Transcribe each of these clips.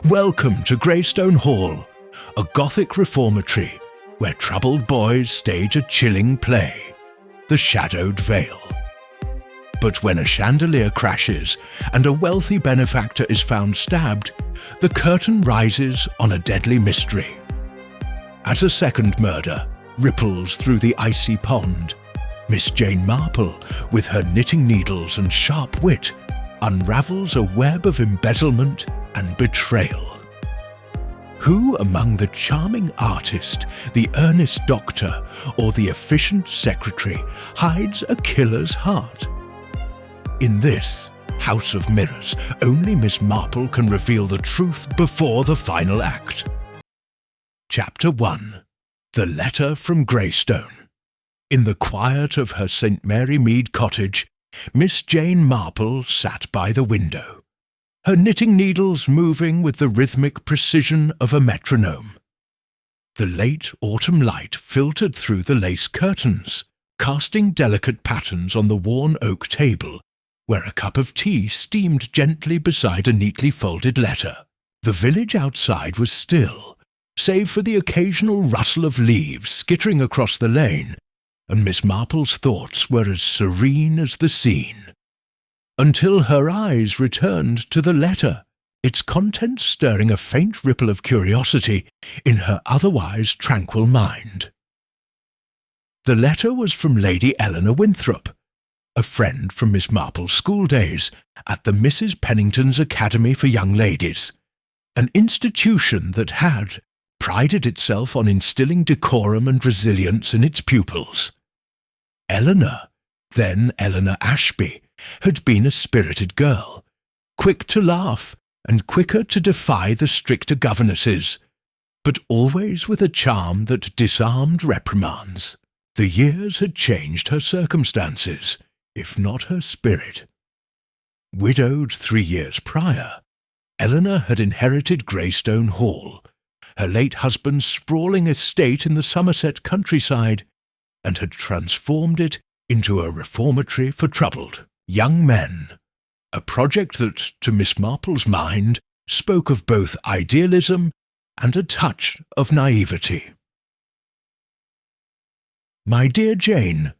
Welcome to Greystone Hall, a Gothic reformatory where troubled boys stage a chilling play, The Shadowed Veil. But when a chandelier crashes and a wealthy benefactor is found stabbed, the curtain rises on a deadly mystery. As a second murder ripples through the icy pond, Miss Jane Marple, with her knitting needles and sharp wit, unravels a web of embezzlement and betrayal. Who among the charming artist, the earnest doctor, or the efficient secretary hides a killer's heart? In this House of Mirrors, only Miss Marple can reveal the truth before the final act. Chapter 1. The Letter from Greystone. In the quiet of her St. Mary Mead cottage, Miss Jane Marple sat by the window, her knitting needles moving with the rhythmic precision of a metronome. The late autumn light filtered through the lace curtains, casting delicate patterns on the worn oak table, where a cup of tea steamed gently beside a neatly folded letter. The village outside was still, save for the occasional rustle of leaves skittering across the lane, and Miss Marple's thoughts were as serene as the scene. Until her eyes returned to the letter, its contents stirring a faint ripple of curiosity in her otherwise tranquil mind. The letter was from Lady Eleanor Winthrop, a friend from Miss Marple's school days at the Mrs. Pennington's Academy for Young Ladies, an institution that had prided itself on instilling decorum and resilience in its pupils. Eleanor, then Eleanor Ashby, had been a spirited girl, quick to laugh and quicker to defy the stricter governesses, but always with a charm that disarmed reprimands. The years had changed her circumstances, if not her spirit. Widowed 3 years prior, Eleanor had inherited Greystone Hall, her late husband's sprawling estate in the Somerset countryside, and had transformed it into a reformatory for troubled young men, a project that, to Miss Marple's mind, spoke of both idealism and a touch of naivety. My dear Jane,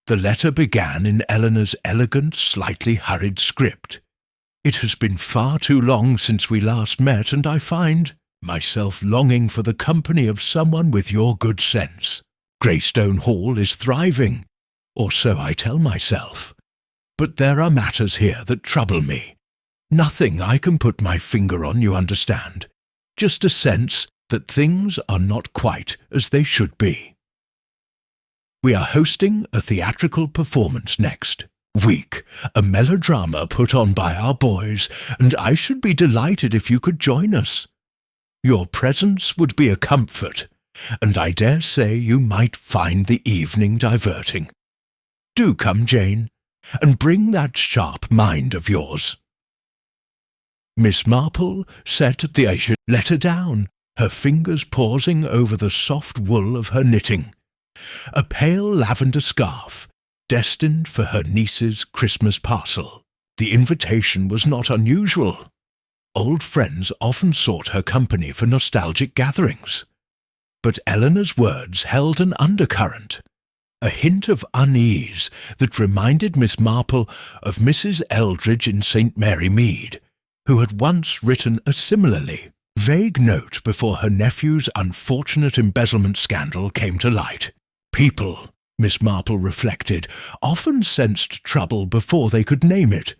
the letter began in Eleanor's elegant, slightly hurried script. It has been far too long since we last met, and I find myself longing for the company of someone with your good sense. Greystone Hall is thriving, or so I tell myself. But there are matters here that trouble me. Nothing I can put my finger on, you understand. Just a sense that things are not quite as they should be. We are hosting a theatrical performance next week, a melodrama put on by our boys, and I should be delighted if you could join us. Your presence would be a comfort, and I dare say you might find the evening diverting. Do come, Jane, and bring that sharp mind of yours. Miss Marple set the letter down, her fingers pausing over the soft wool of her knitting. A pale lavender scarf, destined for her niece's Christmas parcel. The invitation was not unusual. Old friends often sought her company for nostalgic gatherings. But Eleanor's words held an undercurrent, a hint of unease that reminded Miss Marple of Mrs. Eldridge in St. Mary Mead, who had once written a similarly vague note before her nephew's unfortunate embezzlement scandal came to light. People, Miss Marple reflected, often sensed trouble before they could name it,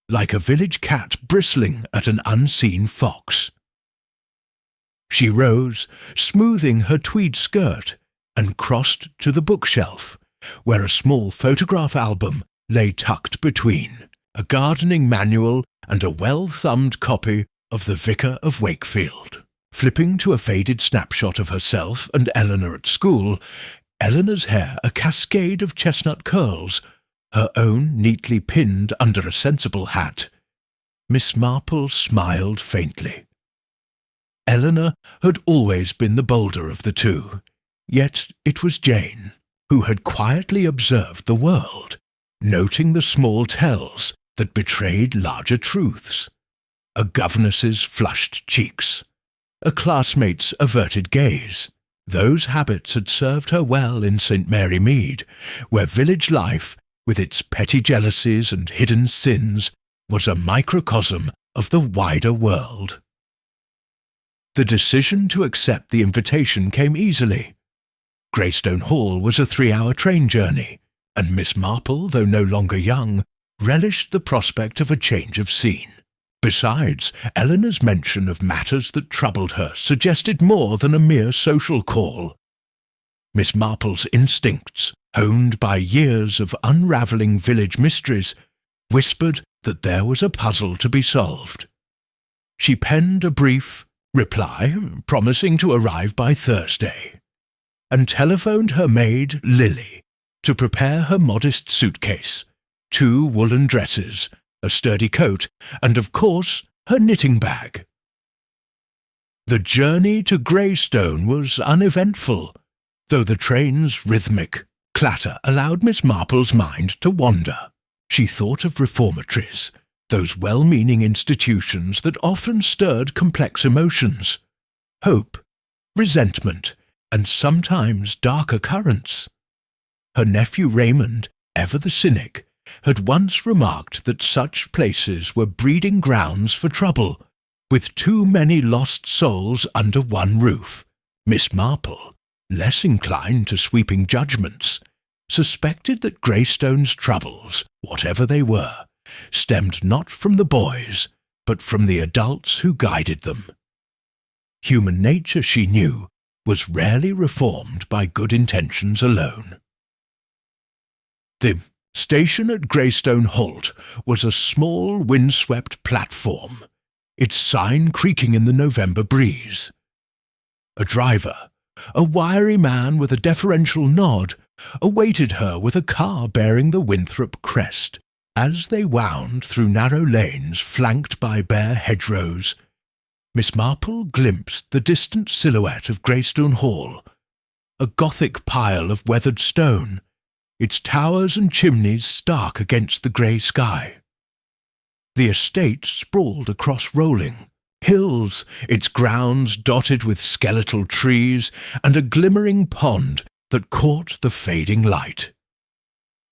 like a village cat bristling at an unseen fox. She rose, smoothing her tweed skirt, and crossed to the bookshelf, where a small photograph album lay tucked between, a gardening manual and a well-thumbed copy of The Vicar of Wakefield. Flipping to a faded snapshot of herself and Eleanor at school, Eleanor's hair a cascade of chestnut curls, her own neatly pinned under a sensible hat, Miss Marple smiled faintly. Eleanor had always been the bolder of the two, yet it was Jane who had quietly observed the world, noting the small tells that betrayed larger truths. a governess's flushed cheeks, a classmate's averted gaze. Those habits had served her well in St. Mary Mead, where village life, with its petty jealousies and hidden sins, was a microcosm of the wider world. The decision to accept the invitation came easily. Greystone Hall was a 3-hour train journey, and Miss Marple, though no longer young, relished the prospect of a change of scene. Besides, Eleanor's mention of matters that troubled her suggested more than a mere social call. Miss Marple's instincts, honed by years of unraveling village mysteries, whispered that there was a puzzle to be solved. She penned a brief reply, promising to arrive by Thursday, and telephoned her maid, Lily, to prepare her modest suitcase, 2 woolen dresses, a sturdy coat, and, of course, her knitting bag. The journey to Greystone was uneventful, though the train's rhythmic clatter allowed Miss Marple's mind to wander. She thought of reformatories, those well-meaning institutions that often stirred complex emotions, hope, resentment, and sometimes darker currents. Her nephew Raymond, ever the cynic, had once remarked that such places were breeding grounds for trouble, with too many lost souls under one roof. Miss Marple, less inclined to sweeping judgments, suspected that Greystone's troubles, whatever they were, stemmed not from the boys, but from the adults who guided them. Human nature, she knew, was rarely reformed by good intentions alone. The station at Greystone Halt was a small, windswept platform, its sign creaking in the November breeze. A driver, a wiry man with a deferential nod, awaited her with a car bearing the Winthrop crest. As they wound through narrow lanes flanked by bare hedgerows, Miss Marple glimpsed the distant silhouette of Greystone Hall, a Gothic pile of weathered stone, its towers and chimneys stark against the grey sky. The estate sprawled across rolling hills, its grounds dotted with skeletal trees and a glimmering pond that caught the fading light.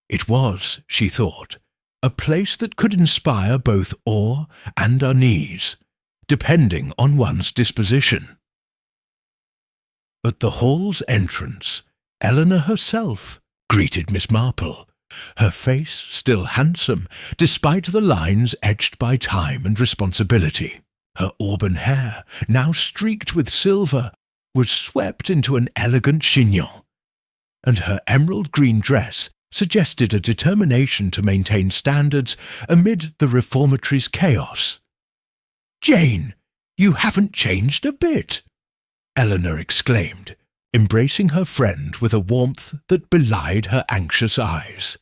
It was, she thought, a place that could inspire both awe and unease, depending on one's disposition. At the hall's entrance, Eleanor herself greeted Miss Marple, her face still handsome despite the lines etched by time and responsibility. Her auburn hair, now streaked with silver, was swept into an elegant chignon, and her emerald green dress suggested a determination to maintain standards amid the reformatory's chaos. "Jane, you haven't changed a bit," Eleanor exclaimed, embracing her friend with a warmth that belied her anxious eyes.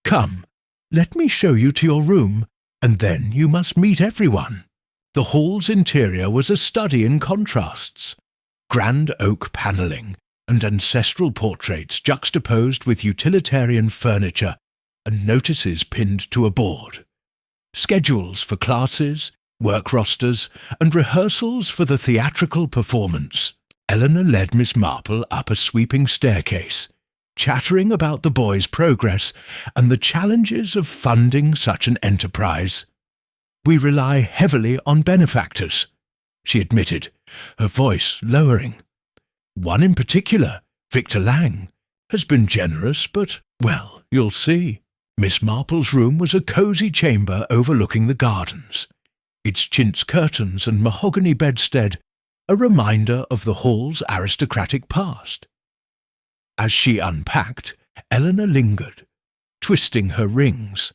"Come, let me show you to your room, and then you must meet everyone." The hall's interior was a study in contrasts. Grand oak panelling and ancestral portraits juxtaposed with utilitarian furniture and notices pinned to a board. Schedules for classes, work rosters, and rehearsals for the theatrical performance. Eleanor led Miss Marple up a sweeping staircase, chattering about the boys' progress and the challenges of funding such an enterprise. "We rely heavily on benefactors," she admitted, her voice lowering. "One in particular, Victor Lang, has been generous, but, well, you'll see." Miss Marple's room was a cosy chamber overlooking the gardens, its chintz curtains and mahogany bedstead a reminder of the hall's aristocratic past. As she unpacked, Eleanor lingered, twisting her rings,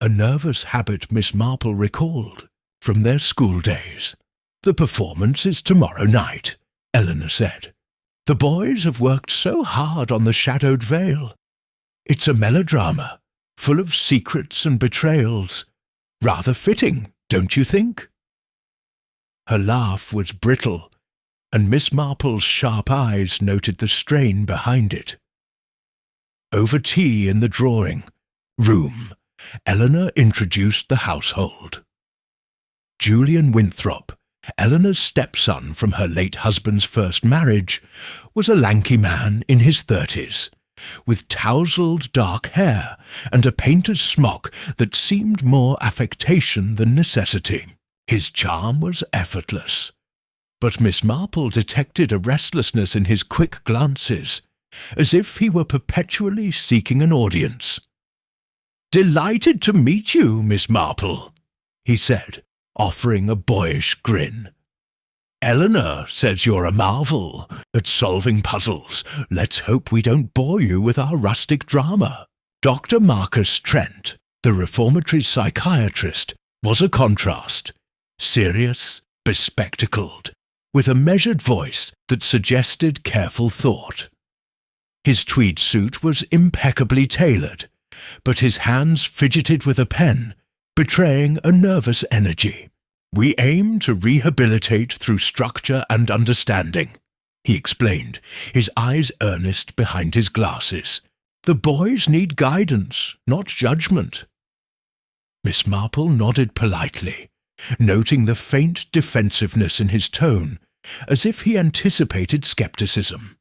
a nervous habit Miss Marple recalled from their school days. "The performance is tomorrow night," Eleanor said. "The boys have worked so hard on the Shadowed Veil. It's a melodrama, full of secrets and betrayals. Rather fitting, don't you think?" Her laugh was brittle, and Miss Marple's sharp eyes noted the strain behind it. Over tea in the drawing room, Eleanor introduced the household. Julian Winthrop, Eleanor's stepson from her late husband's first marriage, was a lanky man in his 30s, with tousled dark hair and a painter's smock that seemed more affectation than necessity. His charm was effortless, but Miss Marple detected a restlessness in his quick glances, as if he were perpetually seeking an audience. "Delighted to meet you, Miss Marple," he said, offering a boyish grin. "Eleanor says you're a marvel at solving puzzles. Let's hope we don't bore you with our rustic drama." Dr. Marcus Trent, the reformatory psychiatrist, was a contrast, serious, bespectacled, with a measured voice that suggested careful thought. His tweed suit was impeccably tailored, but his hands fidgeted with a pen, betraying a nervous energy. "We aim to rehabilitate through structure and understanding," he explained, his eyes earnest behind his glasses. "The boys need guidance, not judgment." Miss Marple nodded politely, noting the faint defensiveness in his tone, as if he anticipated skepticism.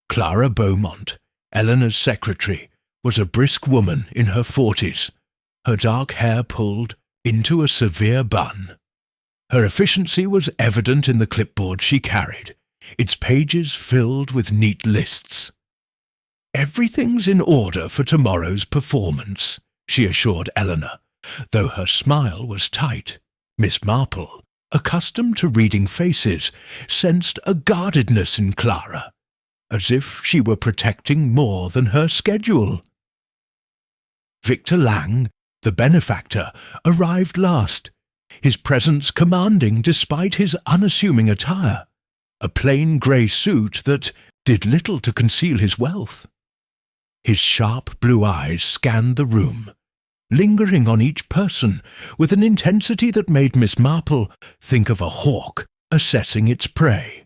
Clara Beaumont, Eleanor's secretary, was a brisk woman in her 40s, her dark hair pulled into a severe bun. Her efficiency was evident in the clipboard she carried, its pages filled with neat lists. "Everything's in order for tomorrow's performance," she assured Eleanor, though her smile was tight. Miss Marple, accustomed to reading faces, sensed a guardedness in Clara, as if she were protecting more than her schedule. Victor Lang, the benefactor, arrived last, his presence commanding despite his unassuming attire, a plain grey suit that did little to conceal his wealth. His sharp blue eyes scanned the room, lingering on each person with an intensity that made Miss Marple think of a hawk assessing its prey.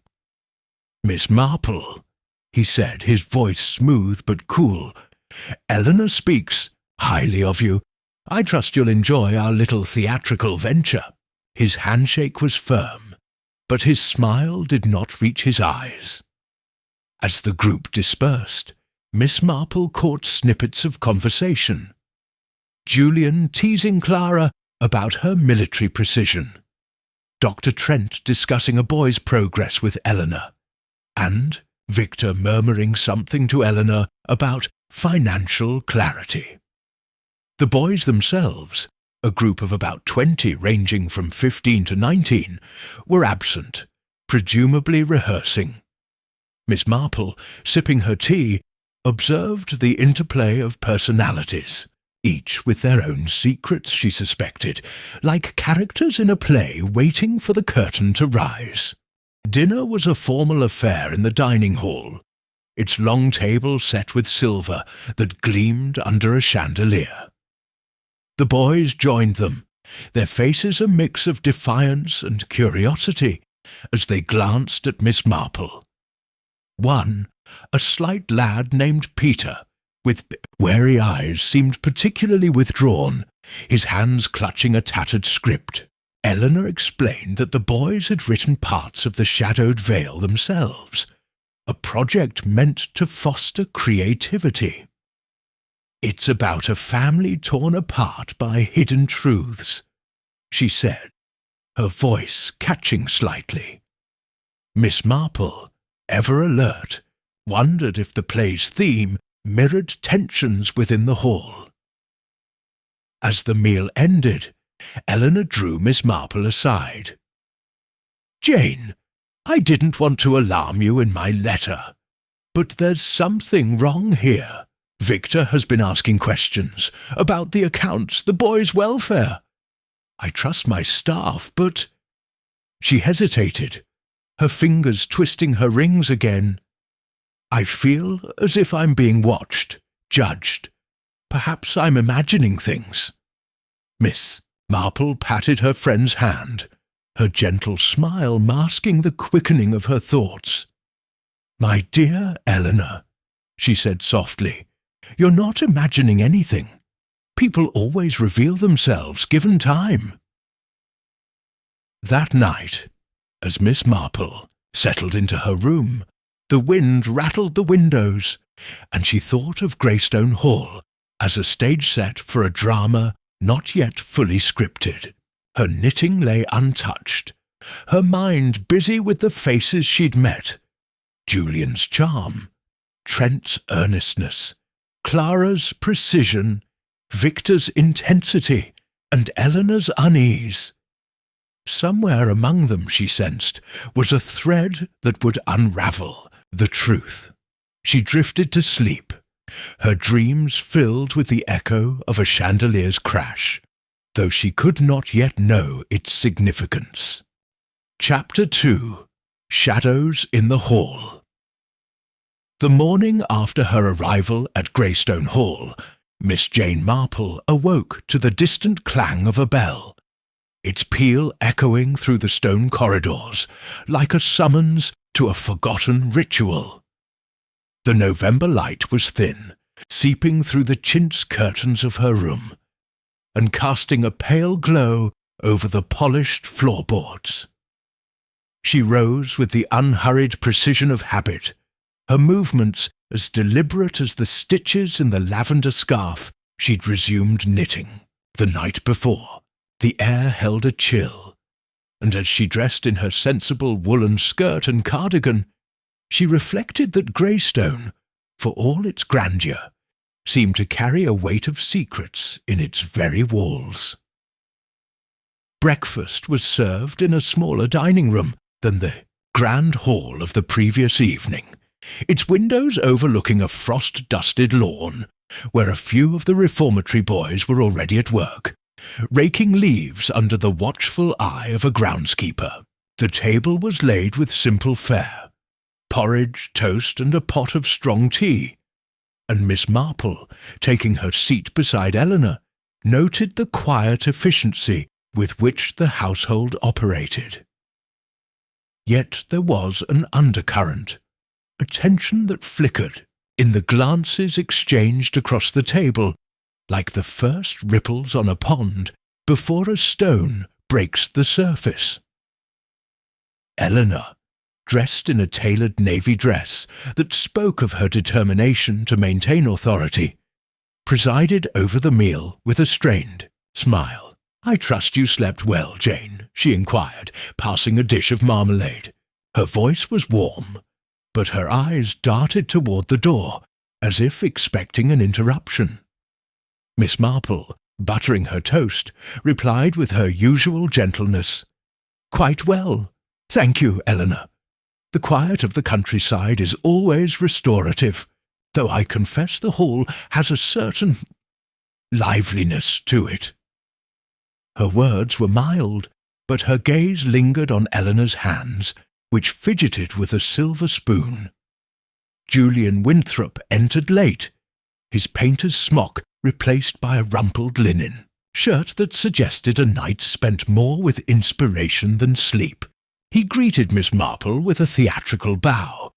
"Miss Marple," he said, his voice smooth but cool, "Eleanor speaks highly of you. I trust you'll enjoy our little theatrical venture." His handshake was firm, but his smile did not reach his eyes. As the group dispersed, Miss Marple caught snippets of conversation. Julian teasing Clara about her military precision, Dr. Trent discussing a boy's progress with Eleanor, and Victor murmuring something to Eleanor about financial clarity. The boys themselves, a group of about 20 ranging from 15 to 19, were absent, presumably rehearsing. Miss Marple, sipping her tea, observed the interplay of personalities, each with their own secrets, she suspected, like characters in a play waiting for the curtain to rise. Dinner was a formal affair in the dining hall, its long table set with silver that gleamed under a chandelier. The boys joined them, their faces a mix of defiance and curiosity, as they glanced at Miss Marple. One, a slight lad named Peter, with wary eyes, seemed particularly withdrawn, his hands clutching a tattered script. Eleanor explained that the boys had written parts of the Shadowed Veil themselves, a project meant to foster creativity. "It's about a family torn apart by hidden truths," she said, her voice catching slightly. Miss Marple, ever alert, wondered if the play's theme mirrored tensions within the hall. As the meal ended, Eleanor drew Miss Marple aside. "Jane, I didn't want to alarm you in my letter, but there's something wrong here. Victor has been asking questions about the accounts, the boys' welfare. I trust my staff, but—" She hesitated, her fingers twisting her rings again. "I feel as if I'm being watched, judged. Perhaps I'm imagining things." Miss Marple patted her friend's hand, her gentle smile masking the quickening of her thoughts. "My dear Eleanor," she said softly, "you're not imagining anything. People always reveal themselves given time." That night, as Miss Marple settled into her room, the wind rattled the windows, and she thought of Greystone Hall as a stage set for a drama not yet fully scripted. Her knitting lay untouched, her mind busy with the faces she'd met. Julian's charm, Trent's earnestness, Clara's precision, Victor's intensity, and Eleanor's unease. Somewhere among them, she sensed, was a thread that would unravel the truth. She drifted to sleep, her dreams filled with the echo of a chandelier's crash, though she could not yet know its significance. Chapter 2. Shadows in the Hall. The morning after her arrival at Greystone Hall, Miss Jane Marple awoke to the distant clang of a bell, its peal echoing through the stone corridors like a summons to a forgotten ritual. The November light was thin, seeping through the chintz curtains of her room, and casting a pale glow over the polished floorboards. She rose with the unhurried precision of habit, her movements as deliberate as the stitches in the lavender scarf she'd resumed knitting the night before. The air held a chill, and as she dressed in her sensible woolen skirt and cardigan, she reflected that Greystone, for all its grandeur, seemed to carry a weight of secrets in its very walls. Breakfast was served in a smaller dining room than the grand hall of the previous evening, its windows overlooking a frost-dusted lawn, where a few of the reformatory boys were already at work, raking leaves under the watchful eye of a groundskeeper. The table was laid with simple fare, porridge, toast, and a pot of strong tea, and Miss Marple, taking her seat beside Eleanor, noted the quiet efficiency with which the household operated. Yet there was an undercurrent, a tension that flickered in the glances exchanged across the table, like the first ripples on a pond before a stone breaks the surface. Eleanor, dressed in a tailored navy dress that spoke of her determination to maintain authority, presided over the meal with a strained smile. "I trust you slept well, Jane," she inquired, passing a dish of marmalade. Her voice was warm, but her eyes darted toward the door, as if expecting an interruption. Miss Marple, buttering her toast, replied with her usual gentleness, "Quite well. Thank you, Eleanor. The quiet of the countryside is always restorative, though I confess the hall has a certain liveliness to it." Her words were mild, but her gaze lingered on Eleanor's hands, which fidgeted with a silver spoon. Julian Winthrop entered late, his painter's smock replaced by a rumpled linen shirt that suggested a night spent more with inspiration than sleep. He greeted Miss Marple with a theatrical bow,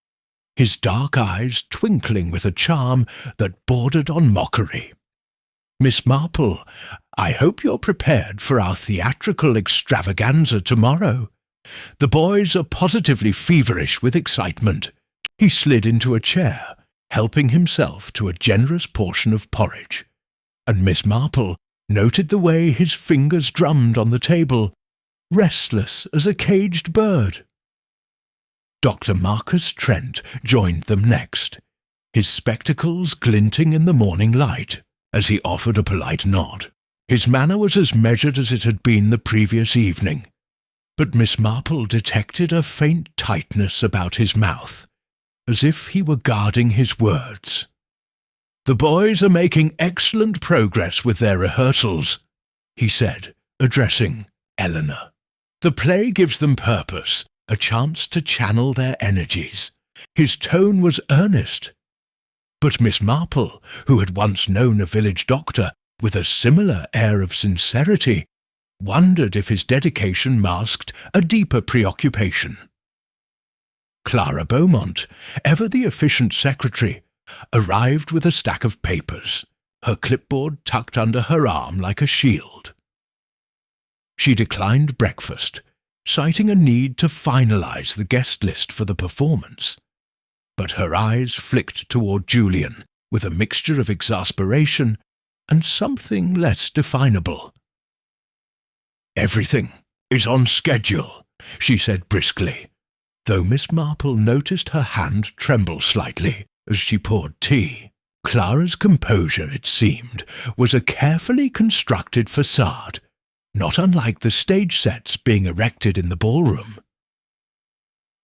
his dark eyes twinkling with a charm that bordered on mockery. "Miss Marple, I hope you're prepared for our theatrical extravaganza tomorrow. The boys are positively feverish with excitement." He slid into a chair, helping himself to a generous portion of porridge, and Miss Marple noted the way his fingers drummed on the table, restless as a caged bird. Dr. Marcus Trent joined them next, his spectacles glinting in the morning light, as he offered a polite nod. His manner was as measured as it had been the previous evening, but Miss Marple detected a faint tightness about his mouth, as if he were guarding his words. "The boys are making excellent progress with their rehearsals," he said, addressing Eleanor. "The play gives them purpose, a chance to channel their energies." His tone was earnest, but Miss Marple, who had once known a village doctor with a similar air of sincerity, wondered if his dedication masked a deeper preoccupation. Clara Beaumont, ever the efficient secretary, arrived with a stack of papers, her clipboard tucked under her arm like a shield. She declined breakfast, citing a need to finalize the guest list for the performance. But her eyes flicked toward Julian with a mixture of exasperation and something less definable. "Everything is on schedule," she said briskly, though Miss Marple noticed her hand tremble slightly as she poured tea. Clara's composure, it seemed, was a carefully constructed facade, not unlike the stage sets being erected in the ballroom.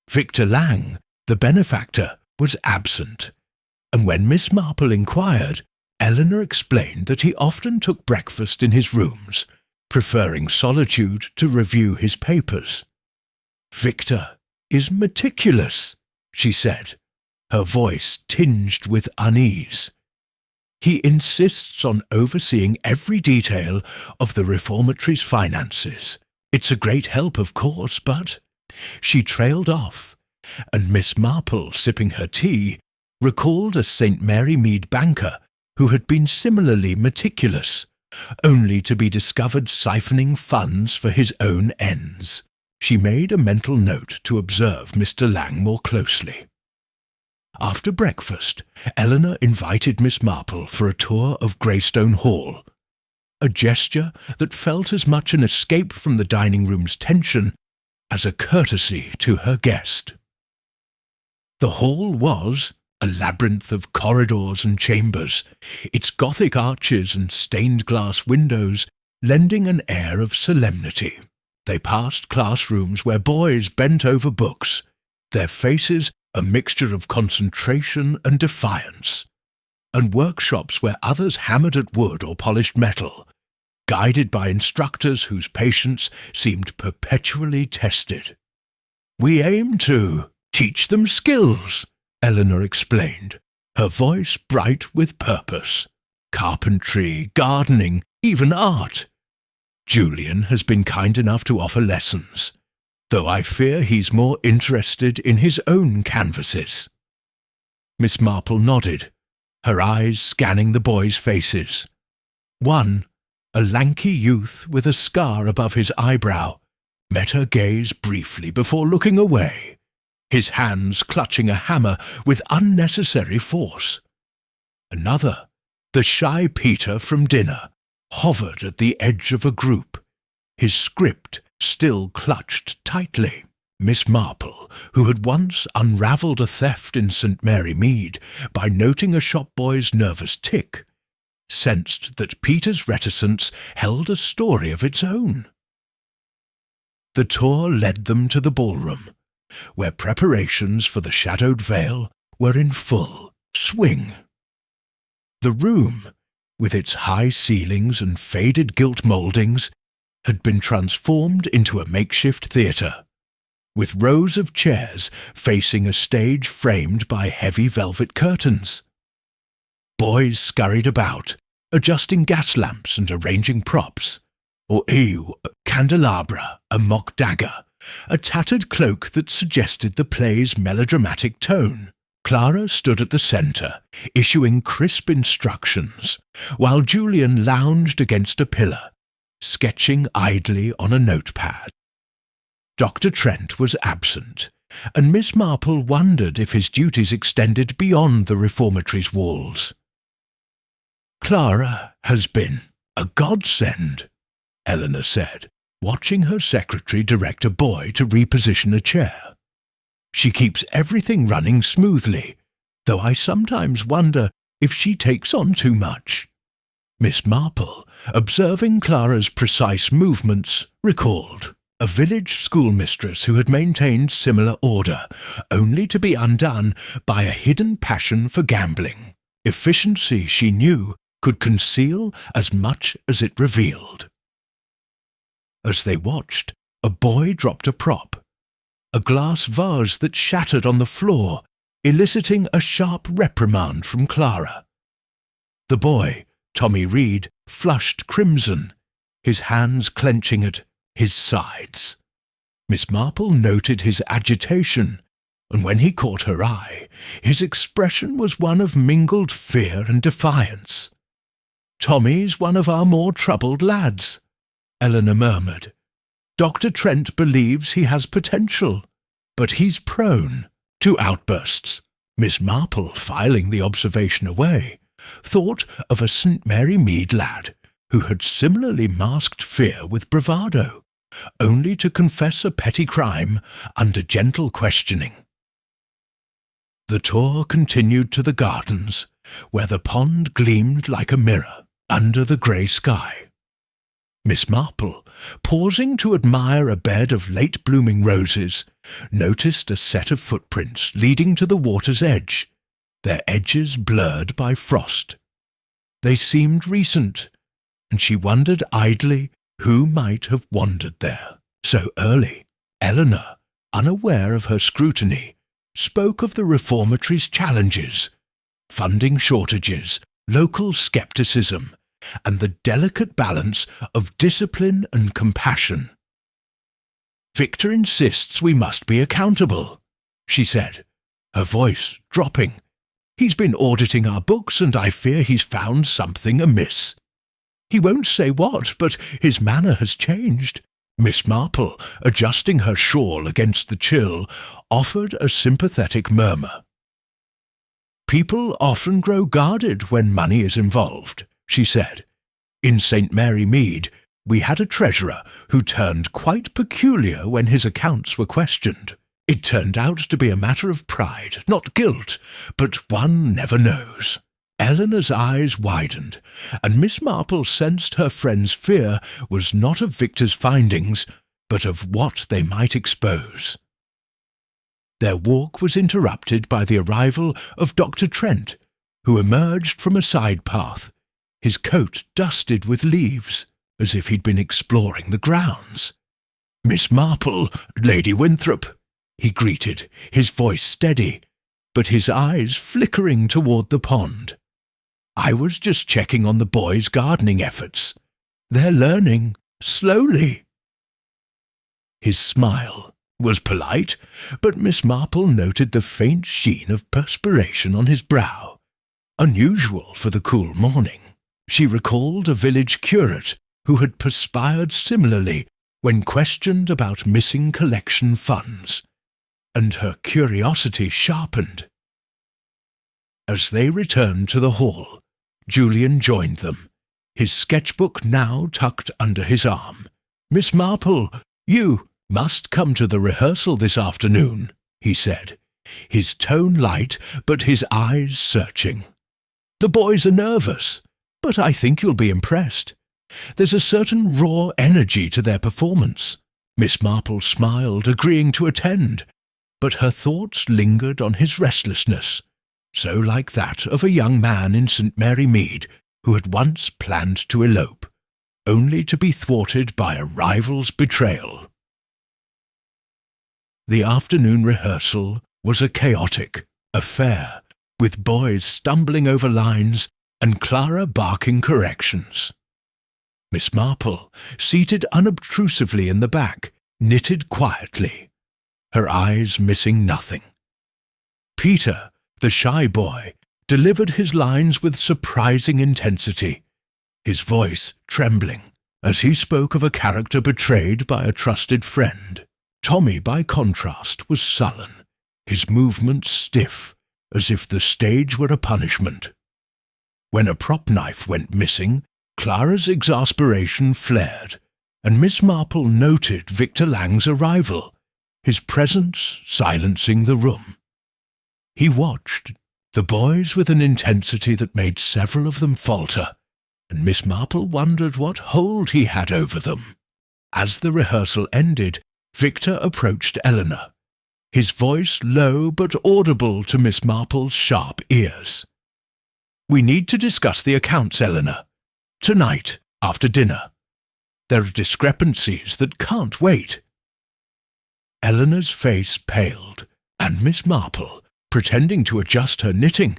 Victor Lang, the benefactor, was absent, and when Miss Marple inquired, Eleanor explained that he often took breakfast in his rooms, preferring solitude to review his papers. "Victor is meticulous," she said, her voice tinged with unease. "He insists on overseeing every detail of the reformatory's finances. It's a great help, of course, but—" She trailed off, and Miss Marple, sipping her tea, recalled a St. Mary Mead banker who had been similarly meticulous, only to be discovered siphoning funds for his own ends. She made a mental note to observe Mr. Lang more closely. After breakfast, Eleanor invited Miss Marple for a tour of Greystone Hall, a gesture that felt as much an escape from the dining room's tension as a courtesy to her guest. The hall was a labyrinth of corridors and chambers, its Gothic arches and stained glass windows lending an air of solemnity. They passed classrooms where boys bent over books, their faces a mixture of concentration and defiance, and workshops where others hammered at wood or polished metal, guided by instructors whose patience seemed perpetually tested. "We aim to teach them skills," Eleanor explained, her voice bright with purpose. "Carpentry, gardening, even art. Julian has been kind enough to offer lessons, though I fear he's more interested in his own canvases." Miss Marple nodded, her eyes scanning the boys' faces. One, a lanky youth with a scar above his eyebrow, met her gaze briefly before looking away, his hands clutching a hammer with unnecessary force. Another, the shy Peter from dinner, hovered at the edge of a group, his script still clutched tightly. Miss Marple, who had once unravelled a theft in St. Mary Mead by noting a shop boy's nervous tick, sensed that Peter's reticence held a story of its own. The tour led them to the ballroom, where preparations for the Shadowed Veil were in full swing. The room, with its high ceilings and faded gilt mouldings, had been transformed into a makeshift theatre, with rows of chairs facing a stage framed by heavy velvet curtains. Boys scurried about, adjusting gas lamps and arranging props, or a candelabra, a mock dagger, a tattered cloak that suggested the play's melodramatic tone. Clara stood at the centre, issuing crisp instructions, while Julian lounged against a pillar, sketching idly on a notepad. Dr. Trent was absent, and Miss Marple wondered if his duties extended beyond the reformatory's walls. "Clara has been a godsend," Eleanor said, watching her secretary direct a boy to reposition a chair. "She keeps everything running smoothly, though I sometimes wonder if she takes on too much." Miss Marple, observing Clara's precise movements, recalled a village schoolmistress who had maintained similar order, only to be undone by a hidden passion for gambling. Efficiency, she knew, could conceal as much as it revealed. As they watched, a boy dropped a prop, a glass vase that shattered on the floor, eliciting a sharp reprimand from Clara. The boy, Tommy Reed, flushed crimson, his hands clenching at his sides. Miss Marple noted his agitation, and when he caught her eye, his expression was one of mingled fear and defiance. "Tommy's one of our more troubled lads," Eleanor murmured, Dr. Trent believes he has potential, but he's prone to outbursts. Miss Marple, filing the observation away, thought of a St. Mary Mead lad who had similarly masked fear with bravado, only to confess a petty crime under gentle questioning. The tour continued to the gardens, where the pond gleamed like a mirror under the grey sky. Miss Marple, pausing to admire a bed of late-blooming roses, noticed a set of footprints leading to the water's edge, their edges blurred by frost. They seemed recent, and she wondered idly who might have wandered there so early. Eleanor, unaware of her scrutiny, spoke of the reformatory's challenges, funding shortages, local scepticism, and the delicate balance of discipline and compassion. "Victor insists we must be accountable," she said, her voice dropping. "He's been auditing our books, and I fear he's found something amiss. He won't say what, but his manner has changed." Miss Marple, adjusting her shawl against the chill, offered a sympathetic murmur. "People often grow guarded when money is involved," she said. "In St. Mary Mead, we had a treasurer who turned quite peculiar when his accounts were questioned. It turned out to be a matter of pride, not guilt, but one never knows." Eleanor's eyes widened, and Miss Marple sensed her friend's fear was not of Victor's findings, but of what they might expose. Their walk was interrupted by the arrival of Dr. Trent, who emerged from a side path, his coat dusted with leaves, as if he'd been exploring the grounds. "Miss Marple, Lady Winthrop," he greeted, his voice steady, but his eyes flickering toward the pond. "I was just checking on the boys' gardening efforts. They're learning, slowly." His smile was polite, but Miss Marple noted the faint sheen of perspiration on his brow, unusual for the cool morning. She recalled a village curate who had perspired similarly when questioned about missing collection funds, and her curiosity sharpened. As they returned to the hall, Julian joined them, his sketchbook now tucked under his arm. "Miss Marple, you must come to the rehearsal this afternoon," he said, his tone light but his eyes searching. "The boys are nervous, but I think you'll be impressed. There's a certain raw energy to their performance." Miss Marple smiled, agreeing to attend, but her thoughts lingered on his restlessness, so like that of a young man in St. Mary Mead who had once planned to elope, only to be thwarted by a rival's betrayal. The afternoon rehearsal was a chaotic affair, with boys stumbling over lines and Clara barking corrections. Miss Marple, seated unobtrusively in the back, knitted quietly, her eyes missing nothing. Peter, the shy boy, delivered his lines with surprising intensity, his voice trembling as he spoke of a character betrayed by a trusted friend. Tommy, by contrast, was sullen, his movements stiff, as if the stage were a punishment. When a prop knife went missing, Clara's exasperation flared, and Miss Marple noted Victor Lang's arrival, his presence silencing the room. He watched the boys with an intensity that made several of them falter, and Miss Marple wondered what hold he had over them. As the rehearsal ended, Victor approached Eleanor, his voice low but audible to Miss Marple's sharp ears. "We need to discuss the accounts, Eleanor. Tonight, after dinner. There are discrepancies that can't wait." Eleanor's face paled, and Miss Marple, pretending to adjust her knitting,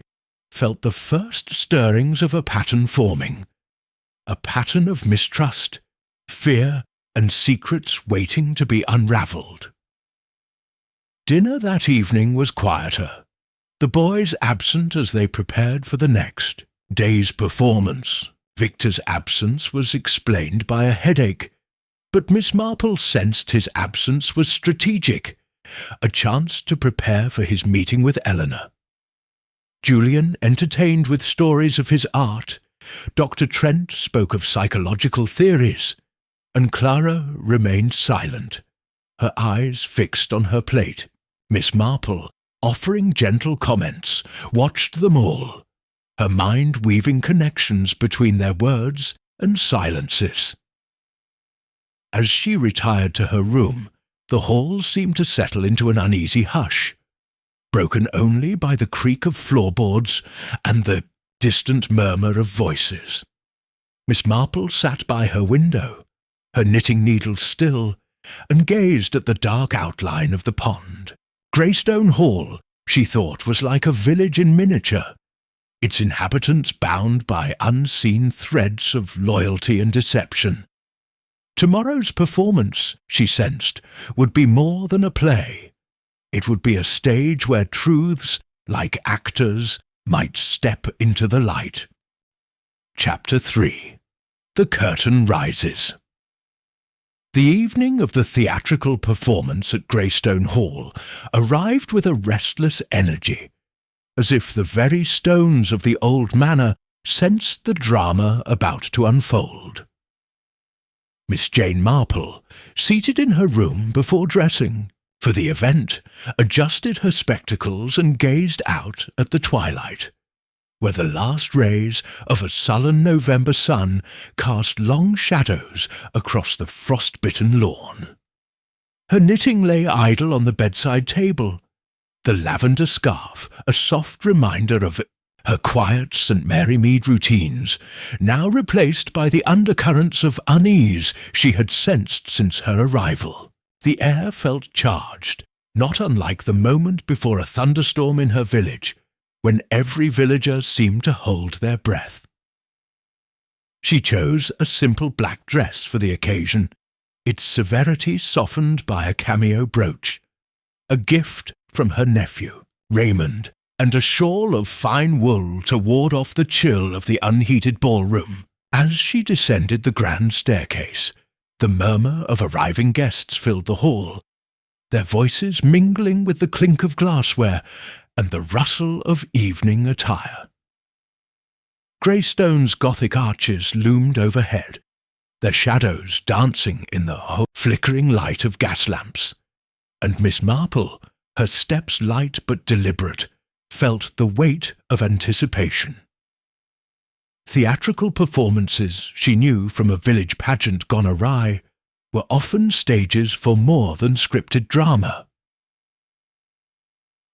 felt the first stirrings of a pattern forming. A pattern of mistrust, fear, and secrets waiting to be unravelled. Dinner that evening was quieter, the boys absent as they prepared for the next day's performance. Victor's absence was explained by a headache, But Miss Marple sensed his absence was strategic, a chance to prepare for his meeting with Eleanor. Julian entertained with stories of his art, Dr. Trent spoke of psychological theories, and Clara remained silent, her eyes fixed on her plate. Miss Marple, offering gentle comments, watched them all, her mind weaving connections between their words and silences. As she retired to her room, the hall seemed to settle into an uneasy hush, broken only by the creak of floorboards and the distant murmur of voices. Miss Marple sat by her window, her knitting needles still, and gazed at the dark outline of the pond. Greystone Hall, she thought, was like a village in miniature, its inhabitants bound by unseen threads of loyalty and deception. Tomorrow's performance, she sensed, would be more than a play. It would be a stage where truths, like actors, might step into the light. Chapter 3. The Curtain Rises. The evening of the theatrical performance at Greystone Hall arrived with a restless energy, as if the very stones of the old manor sensed the drama about to unfold. Miss Jane Marple, seated in her room before dressing for the event, adjusted her spectacles and gazed out at the twilight, where the last rays of a sullen November sun cast long shadows across the frost-bitten lawn. Her knitting lay idle on the bedside table, the lavender scarf a soft reminder of her quiet St. Mary Mead routines, now replaced by the undercurrents of unease she had sensed since her arrival. The air felt charged, not unlike the moment before a thunderstorm in her village, when every villager seemed to hold their breath. She chose a simple black dress for the occasion, its severity softened by a cameo brooch, a gift from her nephew, Raymond, and a shawl of fine wool to ward off the chill of the unheated ballroom. As she descended the grand staircase, the murmur of arriving guests filled the hall, their voices mingling with the clink of glassware and the rustle of evening attire. Greystone's Gothic arches loomed overhead, their shadows dancing in the flickering light of gas lamps, and Miss Marple, her steps light but deliberate, felt the weight of anticipation. Theatrical performances, she knew from a village pageant gone awry, were often stages for more than scripted drama.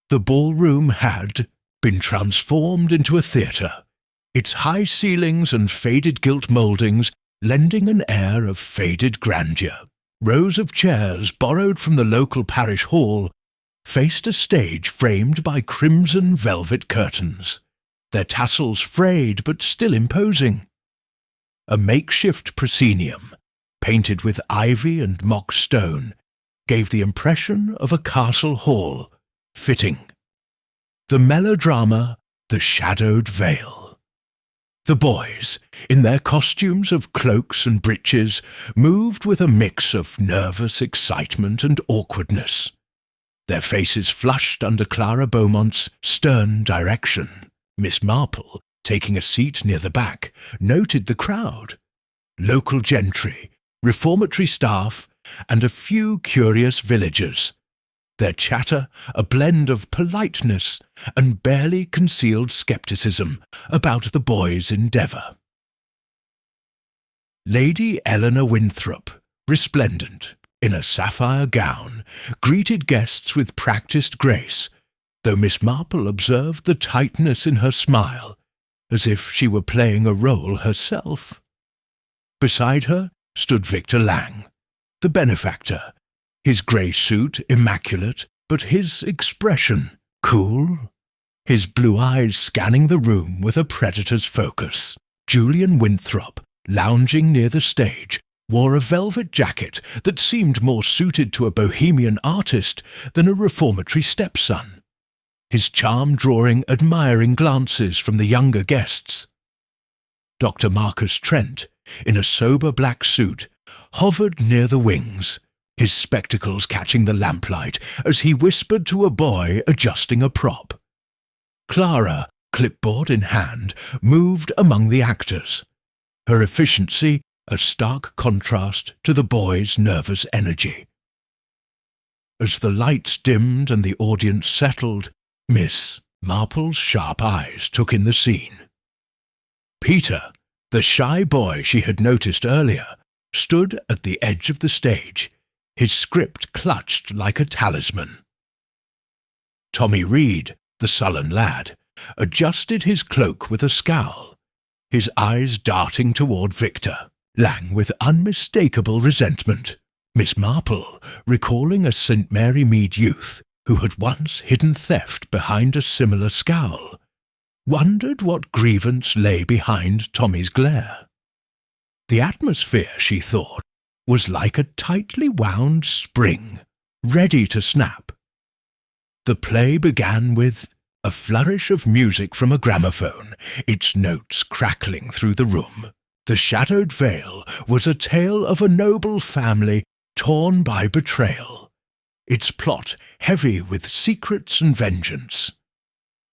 The ballroom had been transformed into a theatre, its high ceilings and faded gilt mouldings lending an air of faded grandeur. Rows of chairs borrowed from the local parish hall faced a stage framed by crimson velvet curtains, their tassels frayed but still imposing. A makeshift proscenium, painted with ivy and mock stone, gave the impression of a castle hall, fitting. The melodrama, The Shadowed Veil. The boys, in their costumes of cloaks and breeches, moved with a mix of nervous excitement and awkwardness, their faces flushed under Clara Beaumont's stern direction. Miss Marple, taking a seat near the back, noted the crowd. Local gentry, reformatory staff, and a few curious villagers, their chatter a blend of politeness and barely concealed scepticism about the boys' endeavour. Lady Eleanor Winthrop, resplendent, in a sapphire gown, greeted guests with practised grace, though Miss Marple observed the tightness in her smile, as if she were playing a role herself. Beside her stood Victor Lang, the benefactor, his grey suit immaculate, but his expression cool, his blue eyes scanning the room with a predator's focus. Julian Winthrop, lounging near the stage, wore a velvet jacket that seemed more suited to a bohemian artist than a reformatory stepson, his charm drawing admiring glances from the younger guests. Dr. Marcus Trent, in a sober black suit, hovered near the wings, his spectacles catching the lamplight as he whispered to a boy adjusting a prop. Clara, clipboard in hand, moved among the actors, her efficiency a stark contrast to the boy's nervous energy. As the lights dimmed and the audience settled, Miss Marple's sharp eyes took in the scene. Peter, the shy boy she had noticed earlier, stood at the edge of the stage, his script clutched like a talisman. Tommy Reed, the sullen lad, adjusted his cloak with a scowl, his eyes darting toward Victor, Lang with unmistakable resentment. Miss Marple, recalling a St. Mary Mead youth who had once hidden theft behind a similar scowl, wondered what grievance lay behind Tommy's glare. The atmosphere, she thought, was like a tightly wound spring, ready to snap. The play began with a flourish of music from a gramophone, its notes crackling through the room. The Shadowed Veil was a tale of a noble family torn by betrayal, its plot heavy with secrets and vengeance.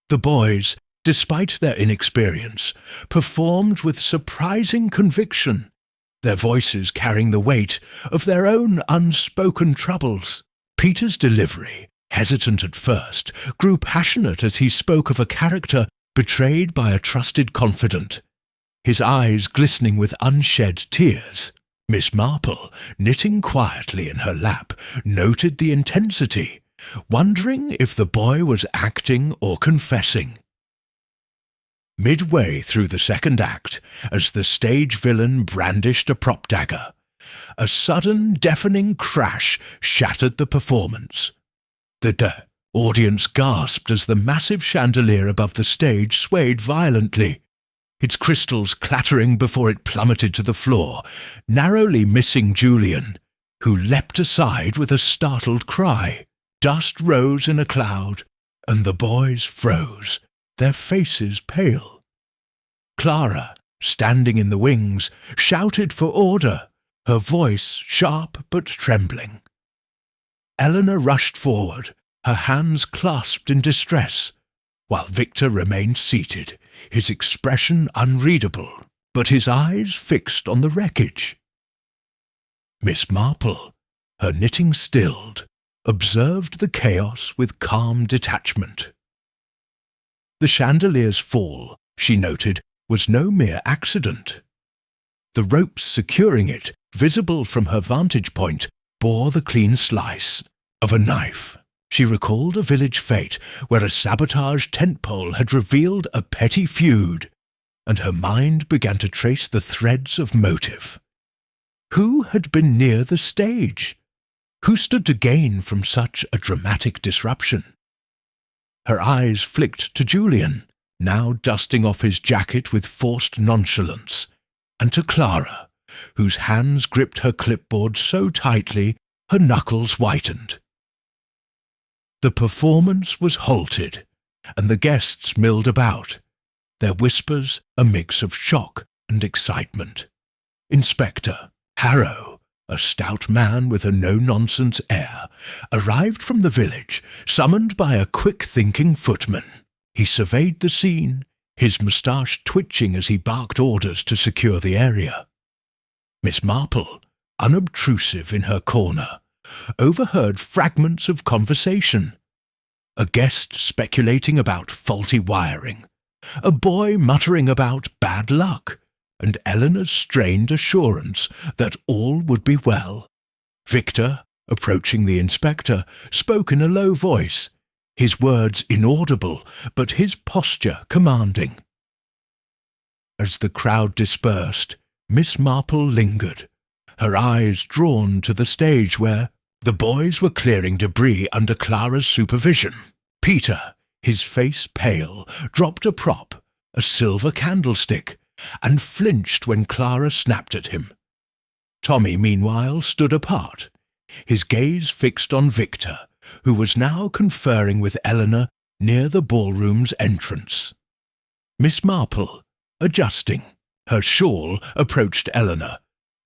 The boys, despite their inexperience, performed with surprising conviction, their voices carrying the weight of their own unspoken troubles. Peter's delivery, hesitant at first, grew passionate as he spoke of a character betrayed by a trusted confidant, his eyes glistening with unshed tears. Miss Marple, knitting quietly in her lap, noted the intensity, wondering if the boy was acting or confessing. Midway through the second act, as the stage villain brandished a prop dagger, a sudden deafening crash shattered the performance. The audience gasped as the massive chandelier above the stage swayed violently, its crystals clattering before it plummeted to the floor, narrowly missing Julian, who leapt aside with a startled cry. Dust rose in a cloud, and the boys froze, their faces pale. Clara, standing in the wings, shouted for order, her voice sharp but trembling. Eleanor rushed forward, her hands clasped in distress, while Victor remained seated, his expression unreadable, but his eyes fixed on the wreckage. Miss Marple, her knitting stilled, observed the chaos with calm detachment. The chandelier's fall, she noted, was no mere accident. The ropes securing it, visible from her vantage point, bore the clean slice of a knife. She recalled a village fete where a sabotage tent pole had revealed a petty feud, and her mind began to trace the threads of motive. Who had been near the stage? Who stood to gain from such a dramatic disruption? Her eyes flicked to Julian, now dusting off his jacket with forced nonchalance, and to Clara, whose hands gripped her clipboard so tightly her knuckles whitened. The performance was halted, and the guests milled about, their whispers a mix of shock and excitement. Inspector Harrow, a stout man with a no-nonsense air, arrived from the village, summoned by a quick-thinking footman. He surveyed the scene, his moustache twitching as he barked orders to secure the area. Miss Marple, unobtrusive in her corner, overheard fragments of conversation. A guest speculating about faulty wiring, a boy muttering about bad luck, and Eleanor's strained assurance that all would be well. Victor, approaching the inspector, spoke in a low voice, his words inaudible, but his posture commanding. As the crowd dispersed, Miss Marple lingered, her eyes drawn to the stage where the boys were clearing debris under Clara's supervision. Peter, his face pale, dropped a prop, a silver candlestick, and flinched when Clara snapped at him. Tommy, meanwhile, stood apart, his gaze fixed on Victor, who was now conferring with Eleanor near the ballroom's entrance. Miss Marple, adjusting her shawl, approached Eleanor,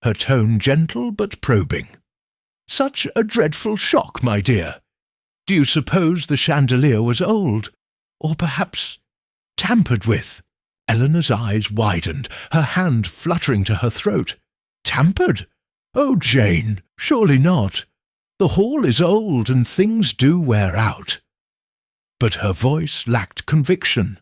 her tone gentle but probing. "Such a dreadful shock, my dear. Do you suppose the chandelier was old, or perhaps tampered with?" Eleanor's eyes widened, her hand fluttering to her throat. "Tampered? Oh, Jane, surely not. The hall is old and things do wear out." But her voice lacked conviction,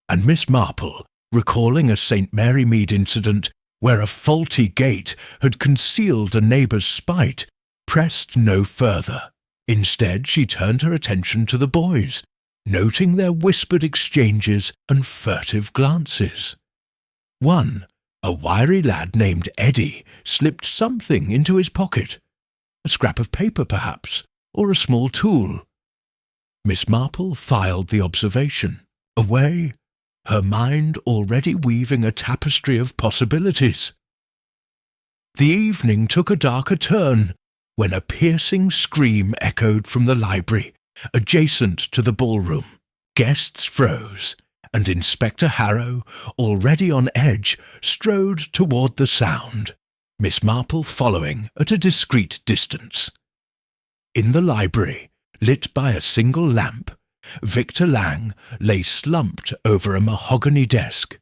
and Miss Marple, recalling a St. Mary Mead incident where a faulty gate had concealed a neighbour's spite, pressed no further. Instead, she turned her attention to the boys, noting their whispered exchanges and furtive glances. One, a wiry lad named Eddie, slipped something into his pocket. A scrap of paper, perhaps, or a small tool. Miss Marple filed the observation away, her mind already weaving a tapestry of possibilities. The evening took a darker turn when a piercing scream echoed from the library, adjacent to the ballroom. Guests froze, and Inspector Harrow, already on edge, strode toward the sound, Miss Marple following at a discreet distance. In the library, lit by a single lamp, Victor Lang lay slumped over a mahogany desk,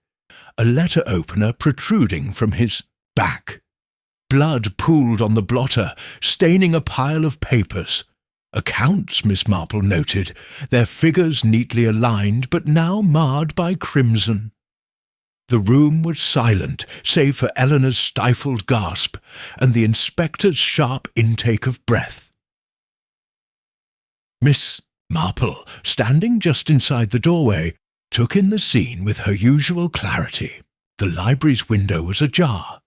a letter opener protruding from his back. Blood pooled on the blotter, staining a pile of papers. Accounts, Miss Marple noted, their figures neatly aligned but now marred by crimson. The room was silent, save for Eleanor's stifled gasp and the inspector's sharp intake of breath. Miss Marple, standing just inside the doorway, took in the scene with her usual clarity. The library's window was ajar,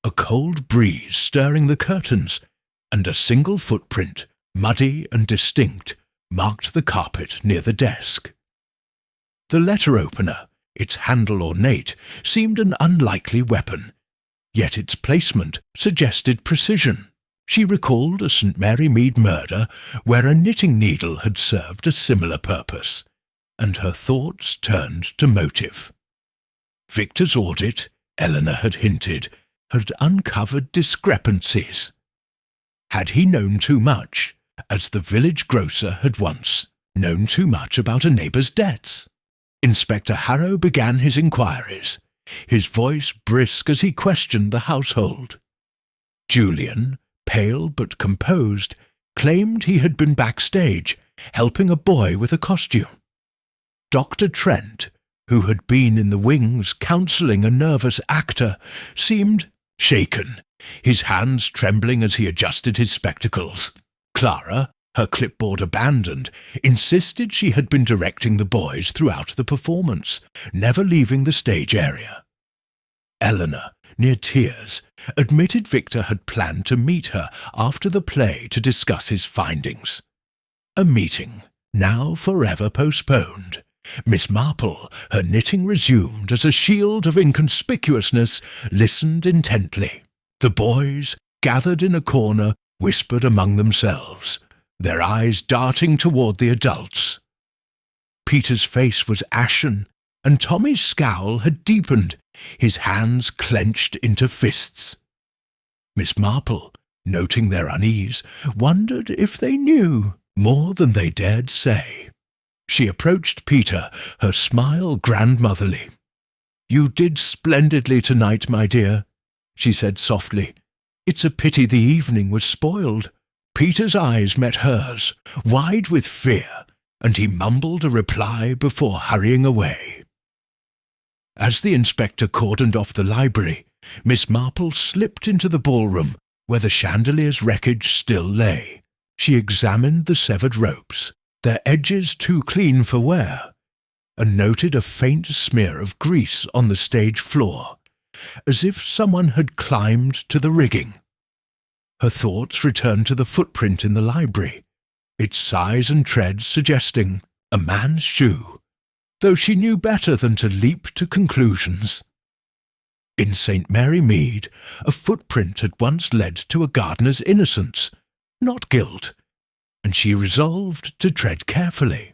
a cold breeze stirring the curtains, and a single footprint, muddy and distinct, marked the carpet near the desk. The letter opener, its handle ornate, seemed an unlikely weapon, yet its placement suggested precision. She recalled a St. Mary Mead murder where a knitting needle had served a similar purpose, and her thoughts turned to motive. Victor's audit, Eleanor had hinted, had uncovered discrepancies. Had he known too much, as the village grocer had once known too much about a neighbour's debts? Inspector Harrow began his inquiries, his voice brisk as he questioned the household. Julian, pale but composed, claimed he had been backstage, helping a boy with a costume. Dr. Trent, who had been in the wings counselling a nervous actor, seemed shaken, his hands trembling as he adjusted his spectacles. Clara, her clipboard abandoned, insisted she had been directing the boys throughout the performance, never leaving the stage area. Eleanor, near tears, admitted Victor had planned to meet her after the play to discuss his findings. A meeting, now forever postponed. Miss Marple, her knitting resumed as a shield of inconspicuousness, listened intently. The boys, gathered in a corner, whispered among themselves, their eyes darting toward the adults. Peter's face was ashen, and Tommy's scowl had deepened, his hands clenched into fists. Miss Marple, noting their unease, wondered if they knew more than they dared say. She approached Peter, her smile grandmotherly. "You did splendidly tonight, my dear," she said softly. "It's a pity the evening was spoiled." Peter's eyes met hers, wide with fear, and he mumbled a reply before hurrying away. As the inspector cordoned off the library, Miss Marple slipped into the ballroom where the chandelier's wreckage still lay. She examined the severed ropes, their edges too clean for wear, and noted a faint smear of grease on the stage floor, as if someone had climbed to the rigging. Her thoughts returned to the footprint in the library, its size and tread suggesting a man's shoe, though she knew better than to leap to conclusions. In St. Mary Mead, a footprint had once led to a gardener's innocence, not guilt, and she resolved to tread carefully.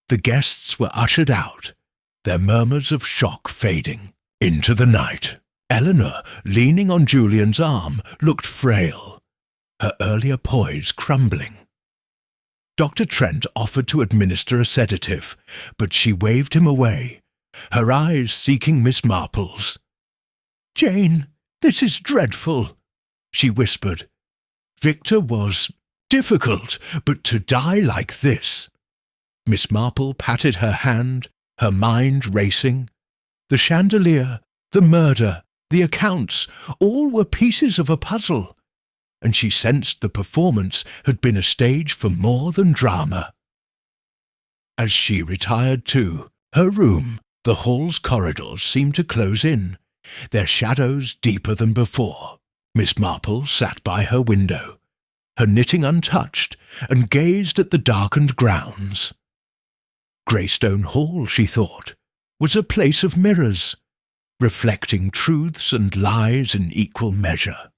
The guests were ushered out, their murmurs of shock fading into the night. Eleanor, leaning on Julian's arm, looked frail, her earlier poise crumbling. Dr. Trent offered to administer a sedative, but she waved him away, her eyes seeking Miss Marple's. "Jane, this is dreadful," she whispered. "Victor was difficult, but to die like this." Miss Marple patted her hand, her mind racing. The chandelier, the murder, the accounts, all were pieces of a puzzle, and she sensed the performance had been a stage for more than drama. As she retired to her room, the hall's corridors seemed to close in, their shadows deeper than before. Miss Marple sat by her window, her knitting untouched, and gazed at the darkened grounds. Greystone Hall, she thought, was a place of mirrors, reflecting truths and lies in equal measure.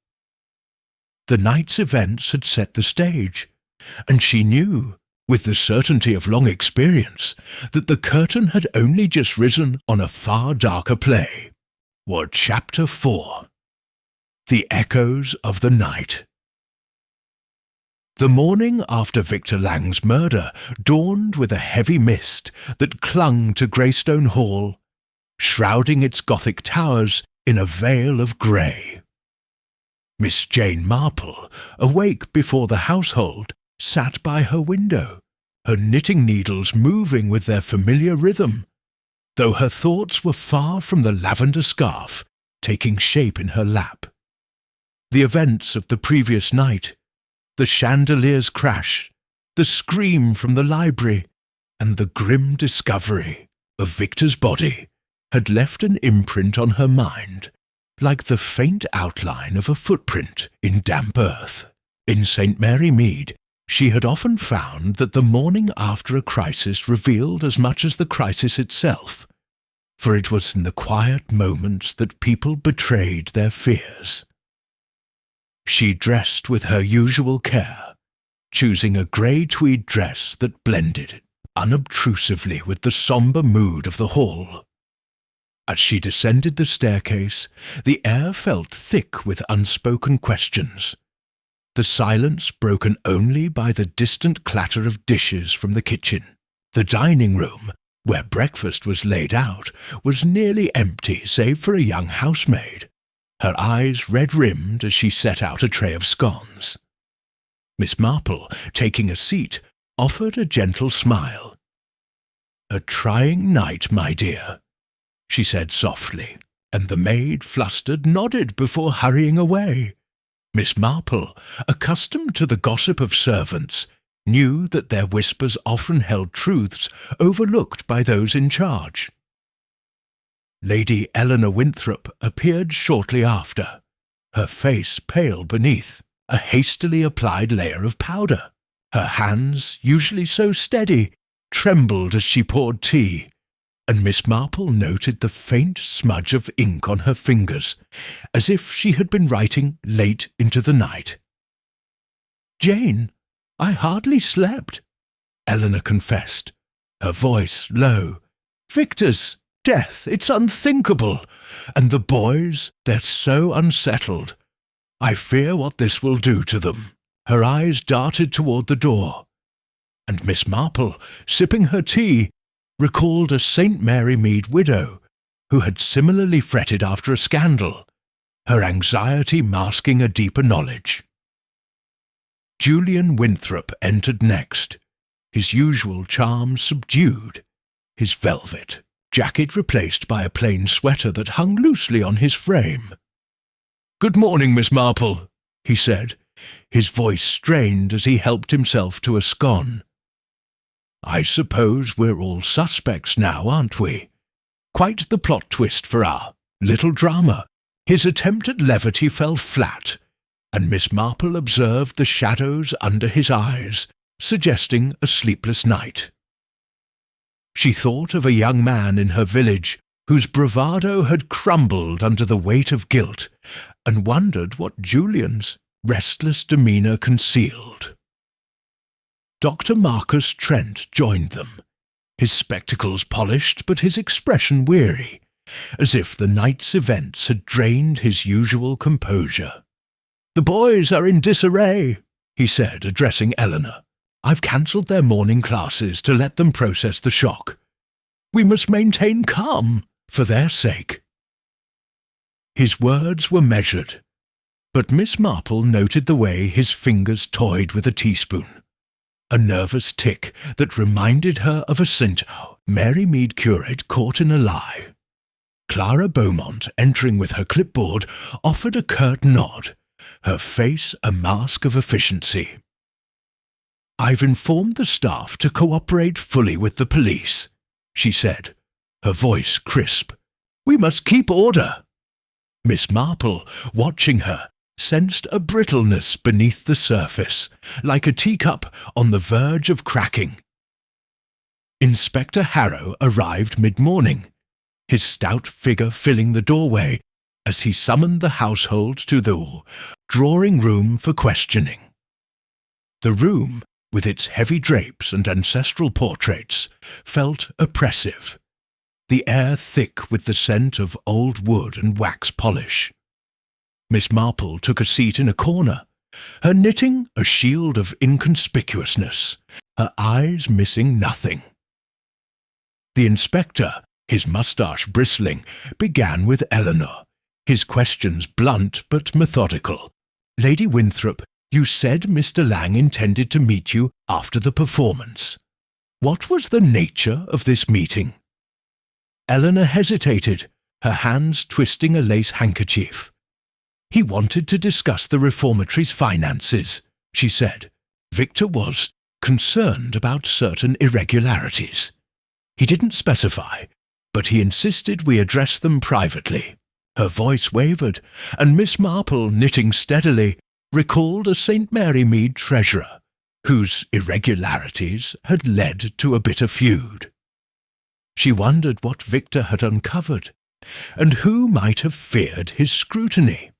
The night's events had set the stage, and she knew, with the certainty of long experience, that the curtain had only just risen on a far darker play. Were Chapter 4. The Echoes of the Night. The morning after Victor Lang's murder dawned with a heavy mist that clung to Greystone Hall, shrouding its Gothic towers in a veil of grey. Miss Jane Marple, awake before the household, sat by her window, her knitting needles moving with their familiar rhythm, though her thoughts were far from the lavender scarf taking shape in her lap. The events of the previous night, the chandelier's crash, the scream from the library, and the grim discovery of Victor's body had left an imprint on her mind, like the faint outline of a footprint in damp earth. In St. Mary Mead, she had often found that the morning after a crisis revealed as much as the crisis itself, for it was in the quiet moments that people betrayed their fears. She dressed with her usual care, choosing a grey tweed dress that blended unobtrusively with the sombre mood of the hall. As she descended the staircase, the air felt thick with unspoken questions, the silence broken only by the distant clatter of dishes from the kitchen. The dining room, where breakfast was laid out, was nearly empty save for a young housemaid, her eyes red-rimmed as she set out a tray of scones. Miss Marple, taking a seat, offered a gentle smile. "A trying night, my dear," she said softly, and the maid, flustered, nodded before hurrying away. Miss Marple, accustomed to the gossip of servants, knew that their whispers often held truths overlooked by those in charge. Lady Eleanor Winthrop appeared shortly after, her face pale beneath a hastily applied layer of powder. Her hands, usually so steady, trembled as she poured tea, and Miss Marple noted the faint smudge of ink on her fingers, as if she had been writing late into the night. "Jane, I hardly slept," Eleanor confessed, her voice low. "Victor's death, it's unthinkable. And the boys, they're so unsettled. I fear what this will do to them." Her eyes darted toward the door, and Miss Marple, sipping her tea, recalled a St. Mary Mead widow who had similarly fretted after a scandal, her anxiety masking a deeper knowledge. Julian Winthrop entered next, his usual charm subdued, his velvet jacket replaced by a plain sweater that hung loosely on his frame. "Good morning, Miss Marple," he said, his voice strained as he helped himself to a scone. "I suppose we're all suspects now, aren't we? Quite the plot twist for our little drama." His attempt at levity fell flat, and Miss Marple observed the shadows under his eyes, suggesting a sleepless night. She thought of a young man in her village whose bravado had crumbled under the weight of guilt, and wondered what Julian's restless demeanour concealed. Dr. Marcus Trent joined them, his spectacles polished but his expression weary, as if the night's events had drained his usual composure. "The boys are in disarray," he said, addressing Eleanor. "I've cancelled their morning classes to let them process the shock. We must maintain calm for their sake." His words were measured, but Miss Marple noted the way his fingers toyed with a teaspoon, a nervous tick that reminded her of a St. Mary Mead curate caught in a lie. Clara Beaumont, entering with her clipboard, offered a curt nod, her face a mask of efficiency. "I've informed the staff to cooperate fully with the police," she said, her voice crisp. "We must keep order." Miss Marple, watching her, sensed a brittleness beneath the surface, like a teacup on the verge of cracking. Inspector Harrow arrived mid-morning, his stout figure filling the doorway as he summoned the household to the drawing room for questioning. The room, with its heavy drapes and ancestral portraits, felt oppressive, the air thick with the scent of old wood and wax polish. Miss Marple took a seat in a corner, her knitting a shield of inconspicuousness, her eyes missing nothing. The inspector, his moustache bristling, began with Eleanor, his questions blunt but methodical. "Lady Winthrop, you said Mr. Lang intended to meet you after the performance. What was the nature of this meeting?" Eleanor hesitated, her hands twisting a lace handkerchief. "He wanted to discuss the reformatory's finances," she said. "Victor was concerned about certain irregularities. He didn't specify, but he insisted we address them privately." Her voice wavered, and Miss Marple, knitting steadily, recalled a St. Mary Mead treasurer, whose irregularities had led to a bitter feud. She wondered what Victor had uncovered, and who might have feared his scrutiny.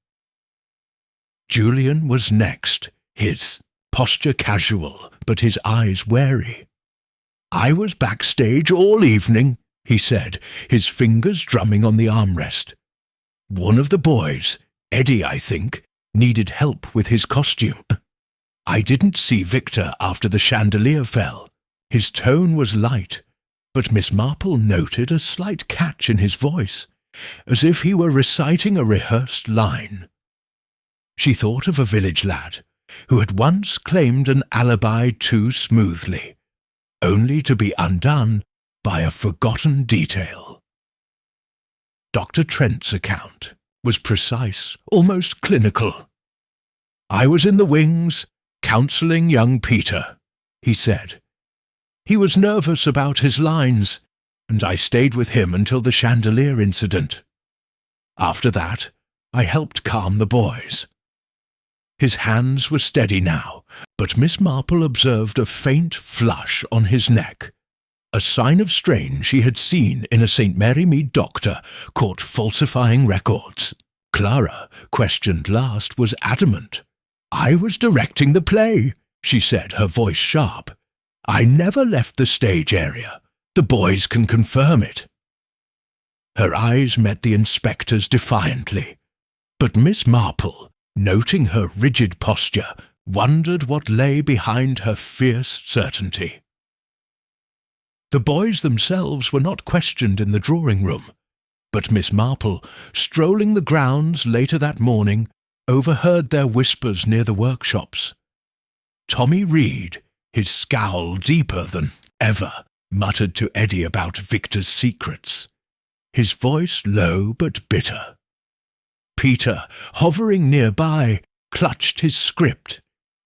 Julian was next, his posture casual, but his eyes wary. "I was backstage all evening," he said, his fingers drumming on the armrest. "One of the boys, Eddie I think, needed help with his costume. I didn't see Victor after the chandelier fell. His tone was light, but Miss Marple noted a slight catch in his voice, as if he were reciting a rehearsed line. She thought of a village lad who had once claimed an alibi too smoothly, only to be undone by a forgotten detail. Dr. Trent's account was precise, almost clinical. "I was in the wings, counselling young Peter," he said. "He was nervous about his lines, and I stayed with him until the chandelier incident. After that, I helped calm the boys." His hands were steady now, but Miss Marple observed a faint flush on his neck, a sign of strain she had seen in a St. Mary Mead doctor caught falsifying records. Clara, questioned last, was adamant. "I was directing the play," she said, her voice sharp. "I never left the stage area. The boys can confirm it." Her eyes met the inspector's defiantly, but Miss Marple, noting her rigid posture, wondered what lay behind her fierce certainty. The boys themselves were not questioned in the drawing-room, but Miss Marple, strolling the grounds later that morning, overheard their whispers near the workshops. Tommy Reed, his scowl deeper than ever, muttered to Eddie about Victor's secrets, his voice low but bitter. Peter, hovering nearby, clutched his script,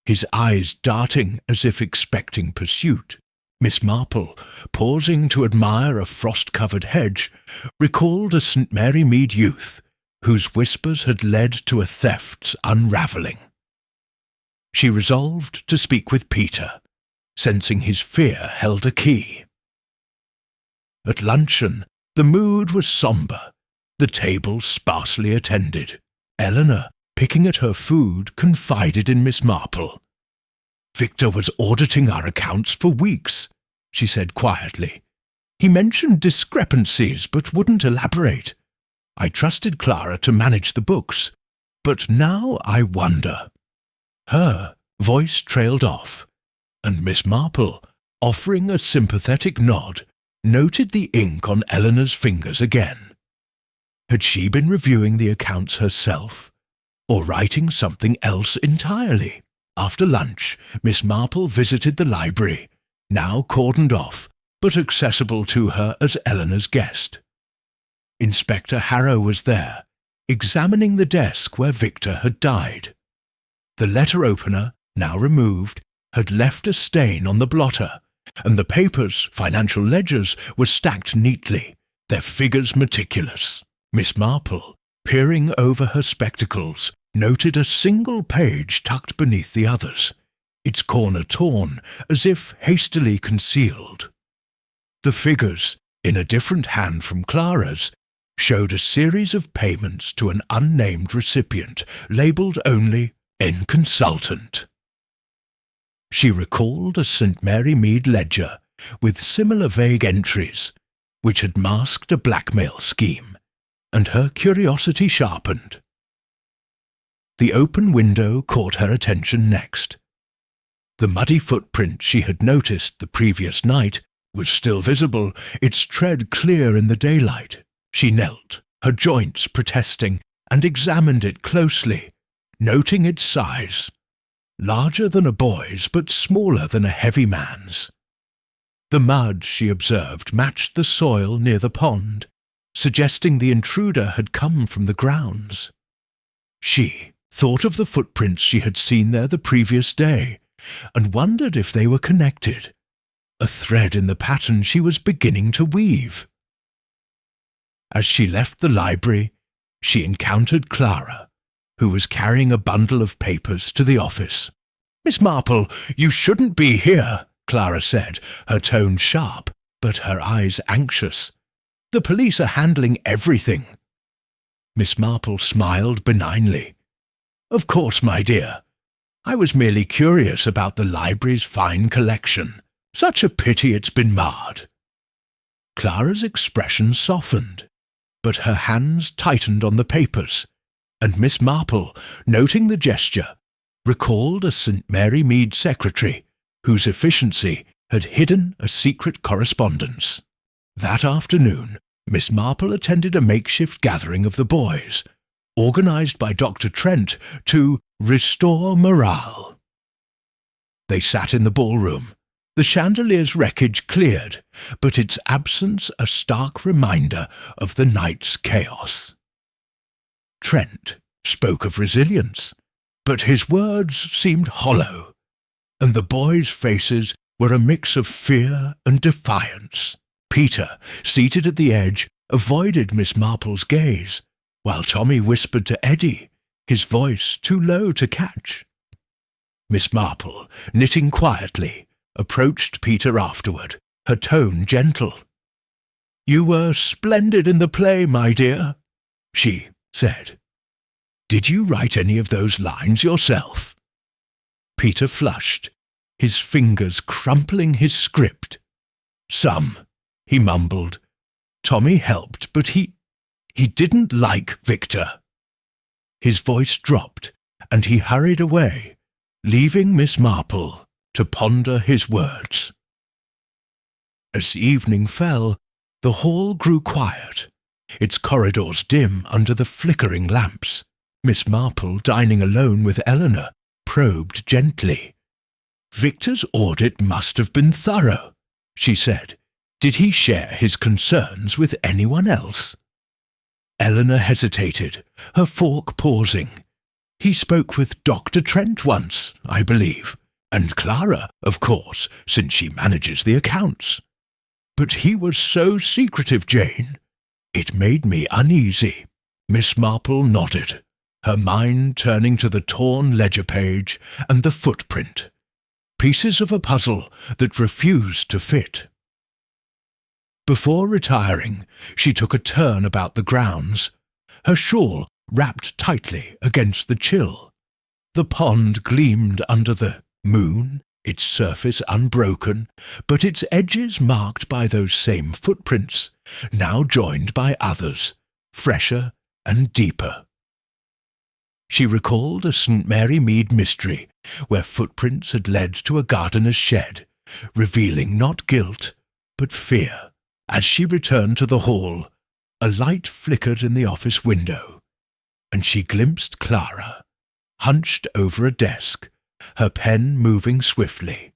his eyes darting as if expecting pursuit. Miss Marple, pausing to admire a frost-covered hedge, recalled a St. Mary Mead youth, whose whispers had led to a theft's unraveling. She resolved to speak with Peter, sensing his fear held a key. At luncheon, the mood was sombre, the table sparsely attended. Eleanor, picking at her food, confided in Miss Marple. "Victor was auditing our accounts for weeks," she said quietly. He mentioned discrepancies but wouldn't elaborate. I trusted Clara to manage the books, but now I wonder." Her voice trailed off, and Miss Marple, offering a sympathetic nod, noted the ink on Eleanor's fingers again. Had she been reviewing the accounts herself, or writing something else entirely? After lunch, Miss Marple visited the library, now cordoned off, but accessible to her as Eleanor's guest. Inspector Harrow was there, examining the desk where Victor had died. The letter opener, now removed, had left a stain on the blotter, and the papers, financial ledgers, were stacked neatly, their figures meticulous. Miss Marple, peering over her spectacles, noted a single page tucked beneath the others, its corner torn, as if hastily concealed. The figures, in a different hand from Clara's, showed a series of payments to an unnamed recipient, labelled only "N Consultant." She recalled a St. Mary Mead ledger with similar vague entries, which had masked a blackmail scheme, and her curiosity sharpened. The open window caught her attention next. The muddy footprint she had noticed the previous night was still visible, its tread clear in the daylight. She knelt, her joints protesting, and examined it closely, noting its size. Larger than a boy's, but smaller than a heavy man's. The mud, she observed, matched the soil near the pond, suggesting the intruder had come from the grounds. She thought of the footprints she had seen there the previous day, and wondered if they were connected, a thread in the pattern she was beginning to weave. As she left the library, she encountered Clara, who was carrying a bundle of papers to the office. "Miss Marple, you shouldn't be here," Clara said, her tone sharp, but her eyes anxious. "The police are handling everything." Miss Marple smiled benignly. "Of course, my dear. I was merely curious about the library's fine collection. Such a pity it's been marred." Clara's expression softened, but her hands tightened on the papers, and Miss Marple, noting the gesture, recalled a St. Mary Mead secretary whose efficiency had hidden a secret correspondence. That afternoon, Miss Marple attended a makeshift gathering of the boys, organised by Dr. Trent to restore morale. They sat in the ballroom, the chandelier's wreckage cleared, but its absence a stark reminder of the night's chaos. Trent spoke of resilience, but his words seemed hollow, and the boys' faces were a mix of fear and defiance. Peter, seated at the edge, avoided Miss Marple's gaze, while Tommy whispered to Eddie, his voice too low to catch. Miss Marple, knitting quietly, approached Peter afterward, her tone gentle. "You were splendid in the play, my dear," she said. "Did you write any of those lines yourself?" Peter flushed, his fingers crumpling his script. "Some," he mumbled. "Tommy helped, but he didn't like Victor." His voice dropped, and he hurried away, leaving Miss Marple to ponder his words. As evening fell, the hall grew quiet, its corridors dim under the flickering lamps. Miss Marple, dining alone with Eleanor, probed gently. "Victor's audit must have been thorough," she said. "Did he share his concerns with anyone else?" Eleanor hesitated, her fork pausing. "He spoke with Dr. Trent once, I believe, and Clara, of course, since she manages the accounts. But he was so secretive, Jane. It made me uneasy." Miss Marple nodded, her mind turning to the torn ledger page and the footprint, pieces of a puzzle that refused to fit. Before retiring, she took a turn about the grounds, her shawl wrapped tightly against the chill. The pond gleamed under the moon its surface unbroken, but its edges marked by those same footprints, now joined by others, fresher and deeper. She recalled a St. Mary Mead mystery, where footprints had led to a gardener's shed, revealing not guilt, but fear. As she returned to the hall, a light flickered in the office window, and she glimpsed Clara, hunched over a desk, her pen moving swiftly.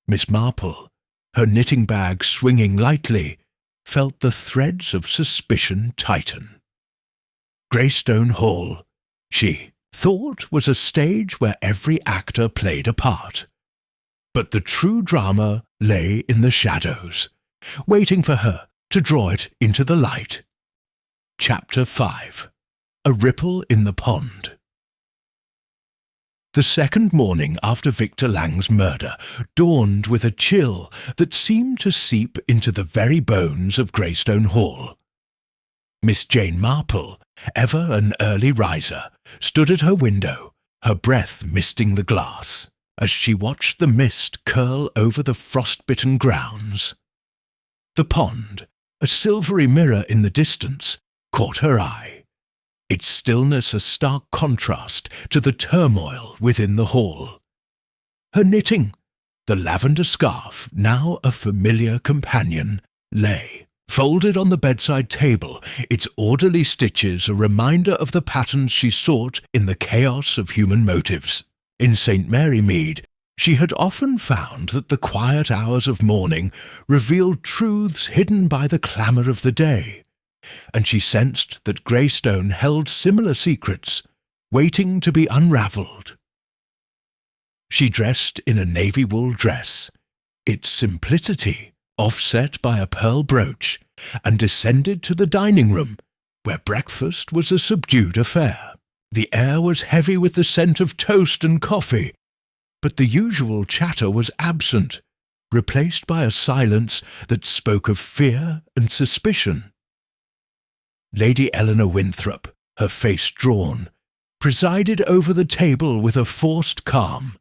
Miss Marple, her knitting bag swinging lightly, felt the threads of suspicion tighten. Greystone Hall, she thought, was a stage where every actor played a part. But the true drama lay in the shadows, waiting for her to draw it into the light. Chapter 5. A Ripple in the Pond. The second morning after Victor Lang's murder dawned with a chill that seemed to seep into the very bones of Greystone Hall. Miss Jane Marple, ever an early riser, stood at her window, her breath misting the glass, as she watched the mist curl over the frost-bitten grounds. The pond, a silvery mirror in the distance, caught her eye, its stillness a stark contrast to the turmoil within the hall. Her knitting, the lavender scarf, now a familiar companion, lay, folded on the bedside table, its orderly stitches a reminder of the patterns she sought in the chaos of human motives. In St. Mary Mead, she had often found that the quiet hours of morning revealed truths hidden by the clamour of the day, and she sensed that Greystone held similar secrets, waiting to be unravelled. She dressed in a navy wool dress, its simplicity offset by a pearl brooch, and descended to the dining room, where breakfast was a subdued affair. The air was heavy with the scent of toast and coffee, but the usual chatter was absent, replaced by a silence that spoke of fear and suspicion. Lady Eleanor Winthrop, her face drawn, presided over the table with a forced calm,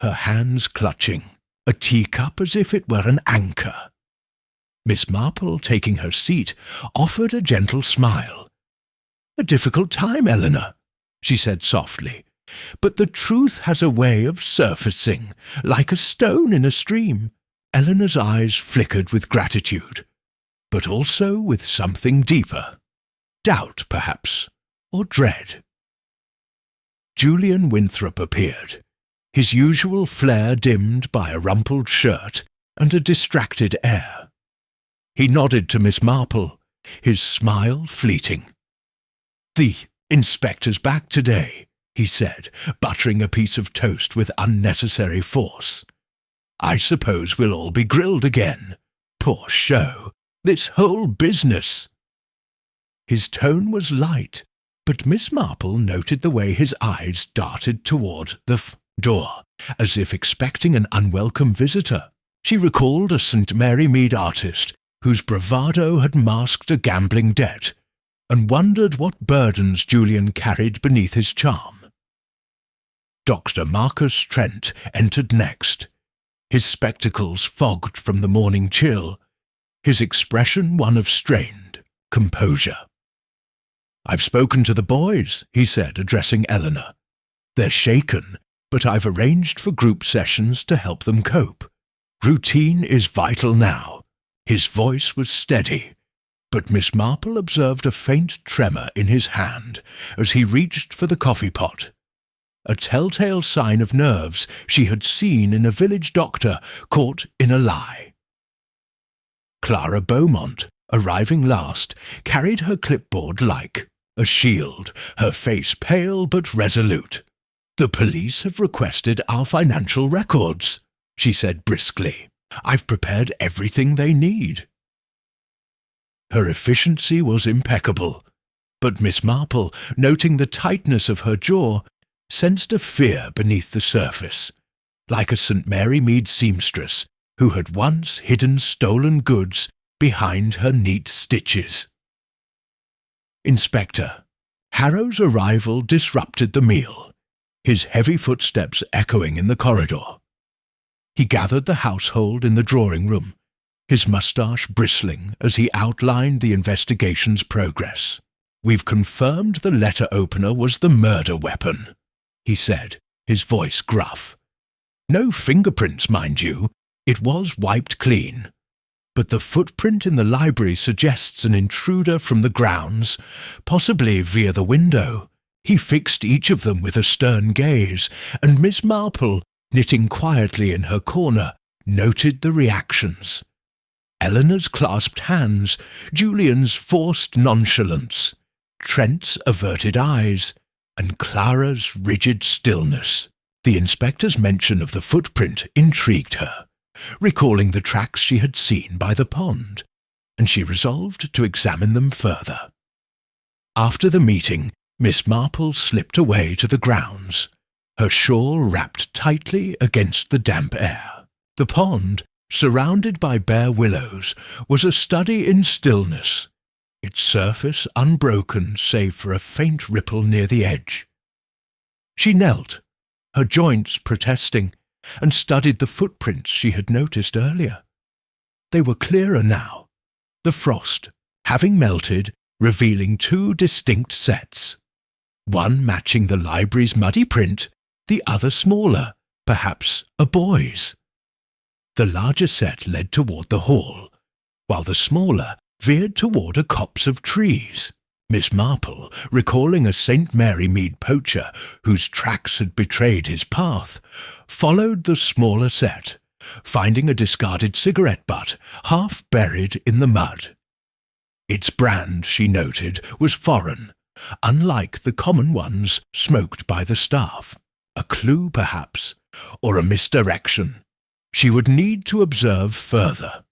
her hands clutching, a teacup as if it were an anchor. Miss Marple, taking her seat, offered a gentle smile. "A difficult time, Eleanor," she said softly, "but the truth has a way of surfacing, like a stone in a stream." Eleanor's eyes flickered with gratitude, but also with something deeper. Doubt, perhaps, or dread. Julian Winthrop appeared, his usual flair dimmed by a rumpled shirt and a distracted air. He nodded to Miss Marple, his smile fleeting. "The inspector's back today," he said, buttering a piece of toast with unnecessary force. "I suppose we'll all be grilled again. Poor show, this whole business." His tone was light, but Miss Marple noted the way his eyes darted toward the door, as if expecting an unwelcome visitor. She recalled a St. Mary Mead artist whose bravado had masked a gambling debt, and wondered what burdens Julian carried beneath his charm. Dr. Marcus Trent entered next, his spectacles fogged from the morning chill, his expression one of strained composure. "I've spoken to the boys," he said, addressing Eleanor. "They're shaken, but I've arranged for group sessions to help them cope. Routine is vital now." His voice was steady, but Miss Marple observed a faint tremor in his hand as he reached for the coffee pot, a telltale sign of nerves she had seen in a village doctor caught in a lie. Clara Beaumont, arriving last, carried her clipboard like a shield, her face pale but resolute. "The police have requested our financial records," she said briskly. "I've prepared everything they need." Her efficiency was impeccable, but Miss Marple, noting the tightness of her jaw, sensed a fear beneath the surface, like a St. Mary Mead seamstress who had once hidden stolen goods behind her neat stitches. "Inspector." Harrow's arrival disrupted the meal, his heavy footsteps echoing in the corridor. He gathered the household in the drawing-room, his moustache bristling as he outlined the investigation's progress. "We've confirmed the letter opener was the murder weapon," he said, his voice gruff. "No fingerprints, mind you. It was wiped clean. But the footprint in the library suggests an intruder from the grounds, possibly via the window." He fixed each of them with a stern gaze, and Miss Marple, knitting quietly in her corner, noted the reactions. Eleanor's clasped hands, Julian's forced nonchalance, Trent's averted eyes, and Clara's rigid stillness. The inspector's mention of the footprint intrigued her, recalling the tracks she had seen by the pond, and she resolved to examine them further. After the meeting, Miss Marple slipped away to the grounds, her shawl wrapped tightly against the damp air. The pond, surrounded by bare willows, was a study in stillness, its surface unbroken save for a faint ripple near the edge. She knelt, her joints protesting, and studied the footprints she had noticed earlier. They were clearer now, the frost, having melted, revealing two distinct sets, one matching the library's muddy print, the other smaller, perhaps a boy's. The larger set led toward the hall, while the smaller veered toward a copse of trees. Miss Marple, recalling a St. Mary Mead poacher whose tracks had betrayed his path, followed the smaller set, finding a discarded cigarette butt half buried in the mud. Its brand, she noted, was foreign, unlike the common ones smoked by the staff. A clue, perhaps, or a misdirection. She would need to observe further.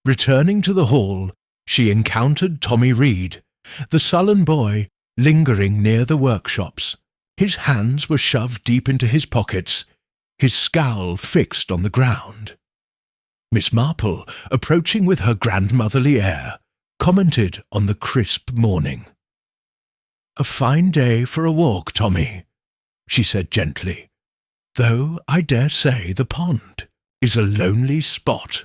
Returning to the hall, she encountered Tommy Reed, the sullen boy, lingering near the workshops. His hands were shoved deep into his pockets, his scowl fixed on the ground. Miss Marple, approaching with her grandmotherly air, commented on the crisp morning. "A fine day for a walk, Tommy," she said gently, "though I dare say the pond is a lonely spot."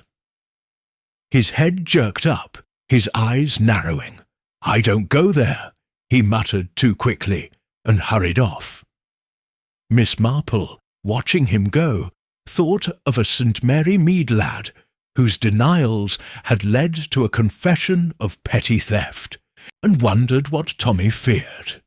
His head jerked up, his eyes narrowing. "I don't go there," he muttered too quickly, and hurried off. Miss Marple, watching him go, thought of a St. Mary Mead lad whose denials had led to a confession of petty theft, and wondered what Tommy feared.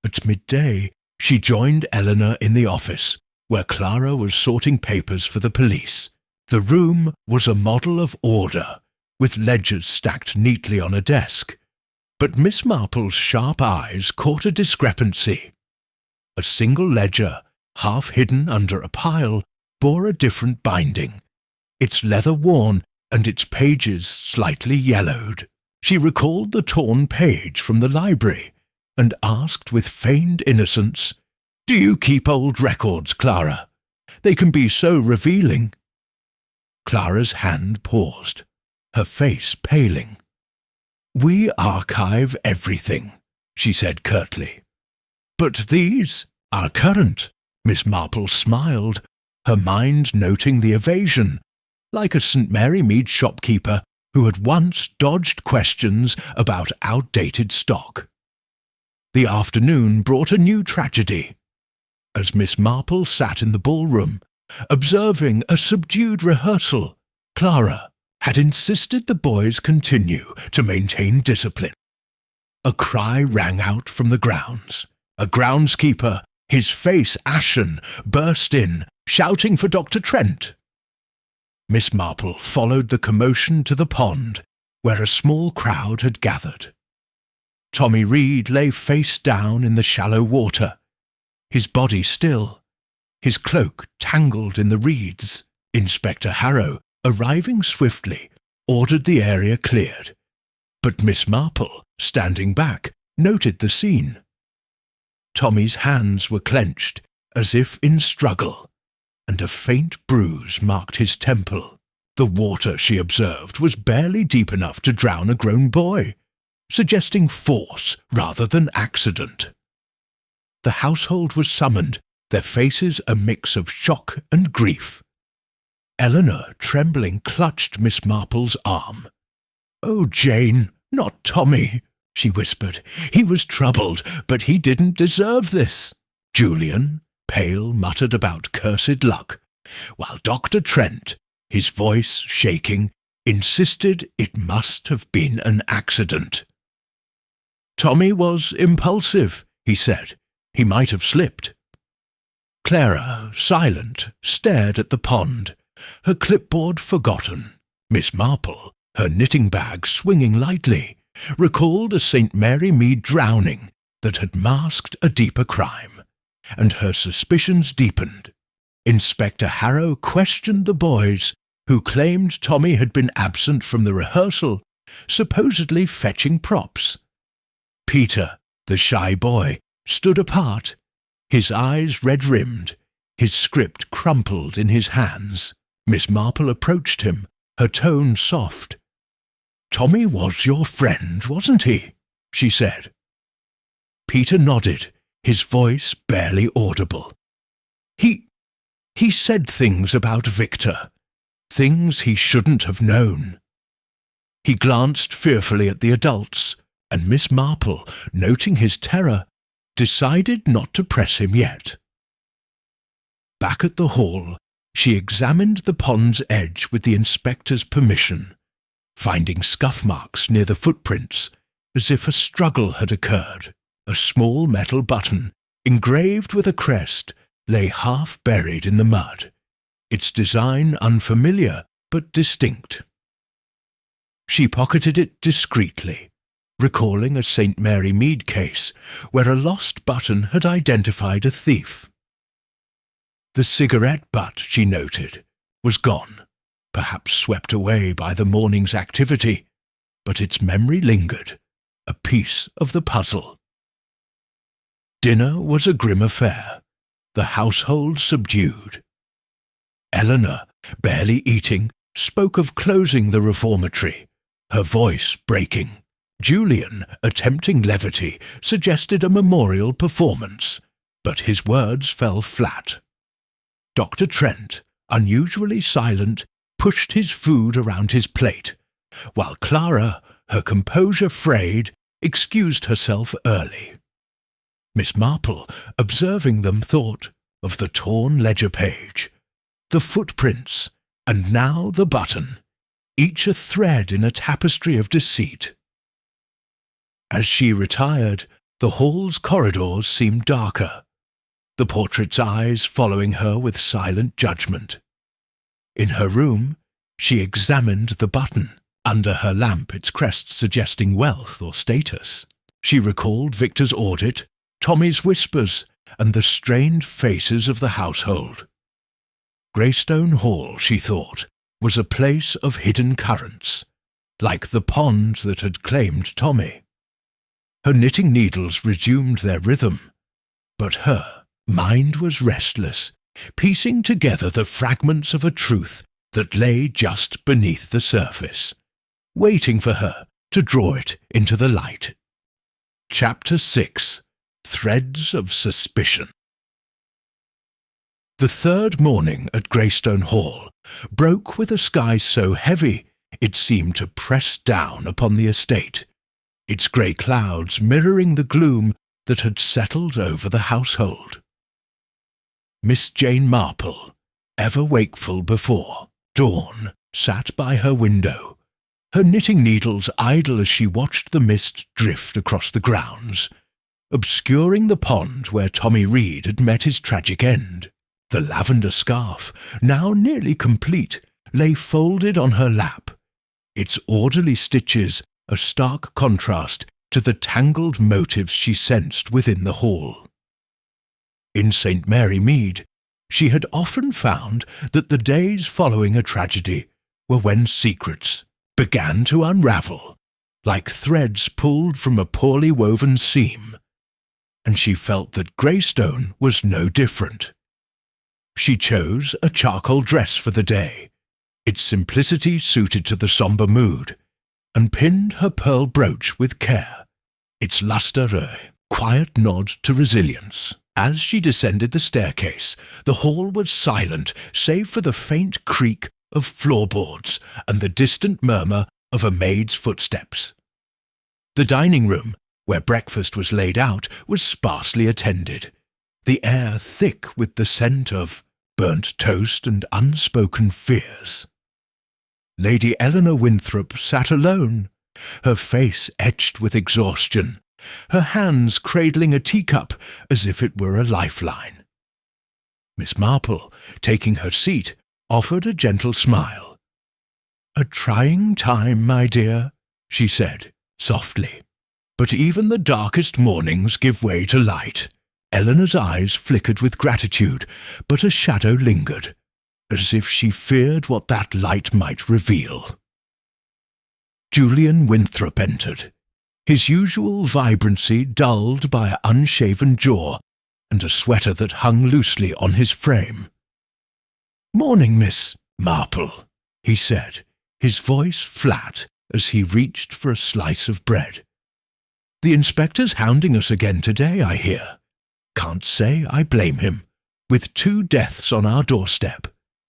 At midday, she joined Eleanor in the office, where Clara was sorting papers for the police. The room was a model of order, with ledgers stacked neatly on a desk, but Miss Marple's sharp eyes caught a discrepancy. A single ledger, half hidden under a pile, bore a different binding, its leather worn and its pages slightly yellowed. She recalled the torn page from the library, and asked with feigned innocence, "Do you keep old records, Clara? They can be so revealing." Clara's hand paused, her face paling. "We archive everything," she said curtly. "But these are current." Miss Marple smiled, her mind noting the evasion, like a St. Mary Mead shopkeeper who had once dodged questions about outdated stock. The afternoon brought a new tragedy. As Miss Marple sat in the ballroom, observing a subdued rehearsal, Clara had insisted the boys continue to maintain discipline. A cry rang out from the grounds. A groundskeeper, his face ashen, burst in, shouting for Dr. Trent. Miss Marple followed the commotion to the pond, where a small crowd had gathered. Tommy Reed lay face down in the shallow water, his body still, his cloak tangled in the reeds. Inspector Harrow, arriving swiftly, ordered the area cleared, but Miss Marple, standing back, noted the scene. Tommy's hands were clenched, as if in struggle, and a faint bruise marked his temple. The water, she observed, was barely deep enough to drown a grown boy, suggesting force rather than accident. The household was summoned, their faces a mix of shock and grief. Eleanor, trembling, clutched Miss Marple's arm. "Oh, Jane, not Tommy," she whispered. "He was troubled, but he didn't deserve this." Julian, pale, muttered about cursed luck, while Dr. Trent, his voice shaking, insisted it must have been an accident. "Tommy was impulsive," he said. "He might have slipped." Clara, silent, stared at the pond, her clipboard forgotten. Miss Marple, her knitting bag swinging lightly, recalled a St. Mary Mead drowning that had masked a deeper crime, and her suspicions deepened. Inspector Harrow questioned the boys, who claimed Tommy had been absent from the rehearsal, supposedly fetching props. Peter, the shy boy, stood apart, his eyes red-rimmed, his script crumpled in his hands. Miss Marple approached him, her tone soft. "Tommy was your friend, wasn't he?" she said. Peter nodded, his voice barely audible. He said things about Victor, things he shouldn't have known." He glanced fearfully at the adults, and Miss Marple, noting his terror, decided not to press him yet. Back at the hall, she examined the pond's edge with the inspector's permission, finding scuff marks near the footprints, as if a struggle had occurred. A small metal button, engraved with a crest, lay half buried in the mud, its design unfamiliar but distinct. She pocketed it discreetly, recalling a St. Mary Mead case where a lost button had identified a thief. The cigarette butt, she noted, was gone, perhaps swept away by the morning's activity, but its memory lingered, a piece of the puzzle. Dinner was a grim affair, the household subdued. Eleanor, barely eating, spoke of closing the reformatory, her voice breaking. Julian, attempting levity, suggested a memorial performance, but his words fell flat. Dr. Trent, unusually silent, pushed his food around his plate, while Clara, her composure frayed, excused herself early. Miss Marple, observing them, thought of the torn ledger page, the footprints, and now the button, each a thread in a tapestry of deceit. As she retired, the hall's corridors seemed darker, the portrait's eyes following her with silent judgment. In her room, she examined the button, under her lamp its crest suggesting wealth or status. She recalled Victor's audit, Tommy's whispers, and the strained faces of the household. Greystone Hall, she thought, was a place of hidden currents, like the pond that had claimed Tommy. Her knitting needles resumed their rhythm, but her mind was restless, piecing together the fragments of a truth that lay just beneath the surface, waiting for her to draw it into the light. Chapter 6. Threads of Suspicion. The third morning at Greystone Hall broke with a sky so heavy it seemed to press down upon the estate, its grey clouds mirroring the gloom that had settled over the household. Miss Jane Marple, ever wakeful before dawn, sat by her window, her knitting needles idle as she watched the mist drift across the grounds, obscuring the pond where Tommy Reed had met his tragic end. The lavender scarf, now nearly complete, lay folded on her lap, its orderly stitches a stark contrast to the tangled motives she sensed within the hall. In St. Mary Mead, she had often found that the days following a tragedy were when secrets began to unravel, like threads pulled from a poorly woven seam, and she felt that Greystone was no different. She chose a charcoal dress for the day, its simplicity suited to the sombre mood, and pinned her pearl brooch with care, its lustre a quiet nod to resilience. As she descended the staircase, the hall was silent save for the faint creak of floorboards and the distant murmur of a maid's footsteps. The dining room, where breakfast was laid out, was sparsely attended, the air thick with the scent of burnt toast and unspoken fears. Lady Eleanor Winthrop sat alone, her face etched with exhaustion, her hands cradling a teacup as if it were a lifeline. Miss Marple, taking her seat, offered a gentle smile. "A trying time, my dear," she said, softly. "But even the darkest mornings give way to light." Eleanor's eyes flickered with gratitude, but a shadow lingered, as if she feared what that light might reveal. Julian Winthrop entered, his usual vibrancy dulled by an unshaven jaw and a sweater that hung loosely on his frame. "Morning, Miss Marple," he said, his voice flat as he reached for a slice of bread. "The inspector's hounding us again today, I hear. Can't say I blame him, with 2 deaths on our doorstep."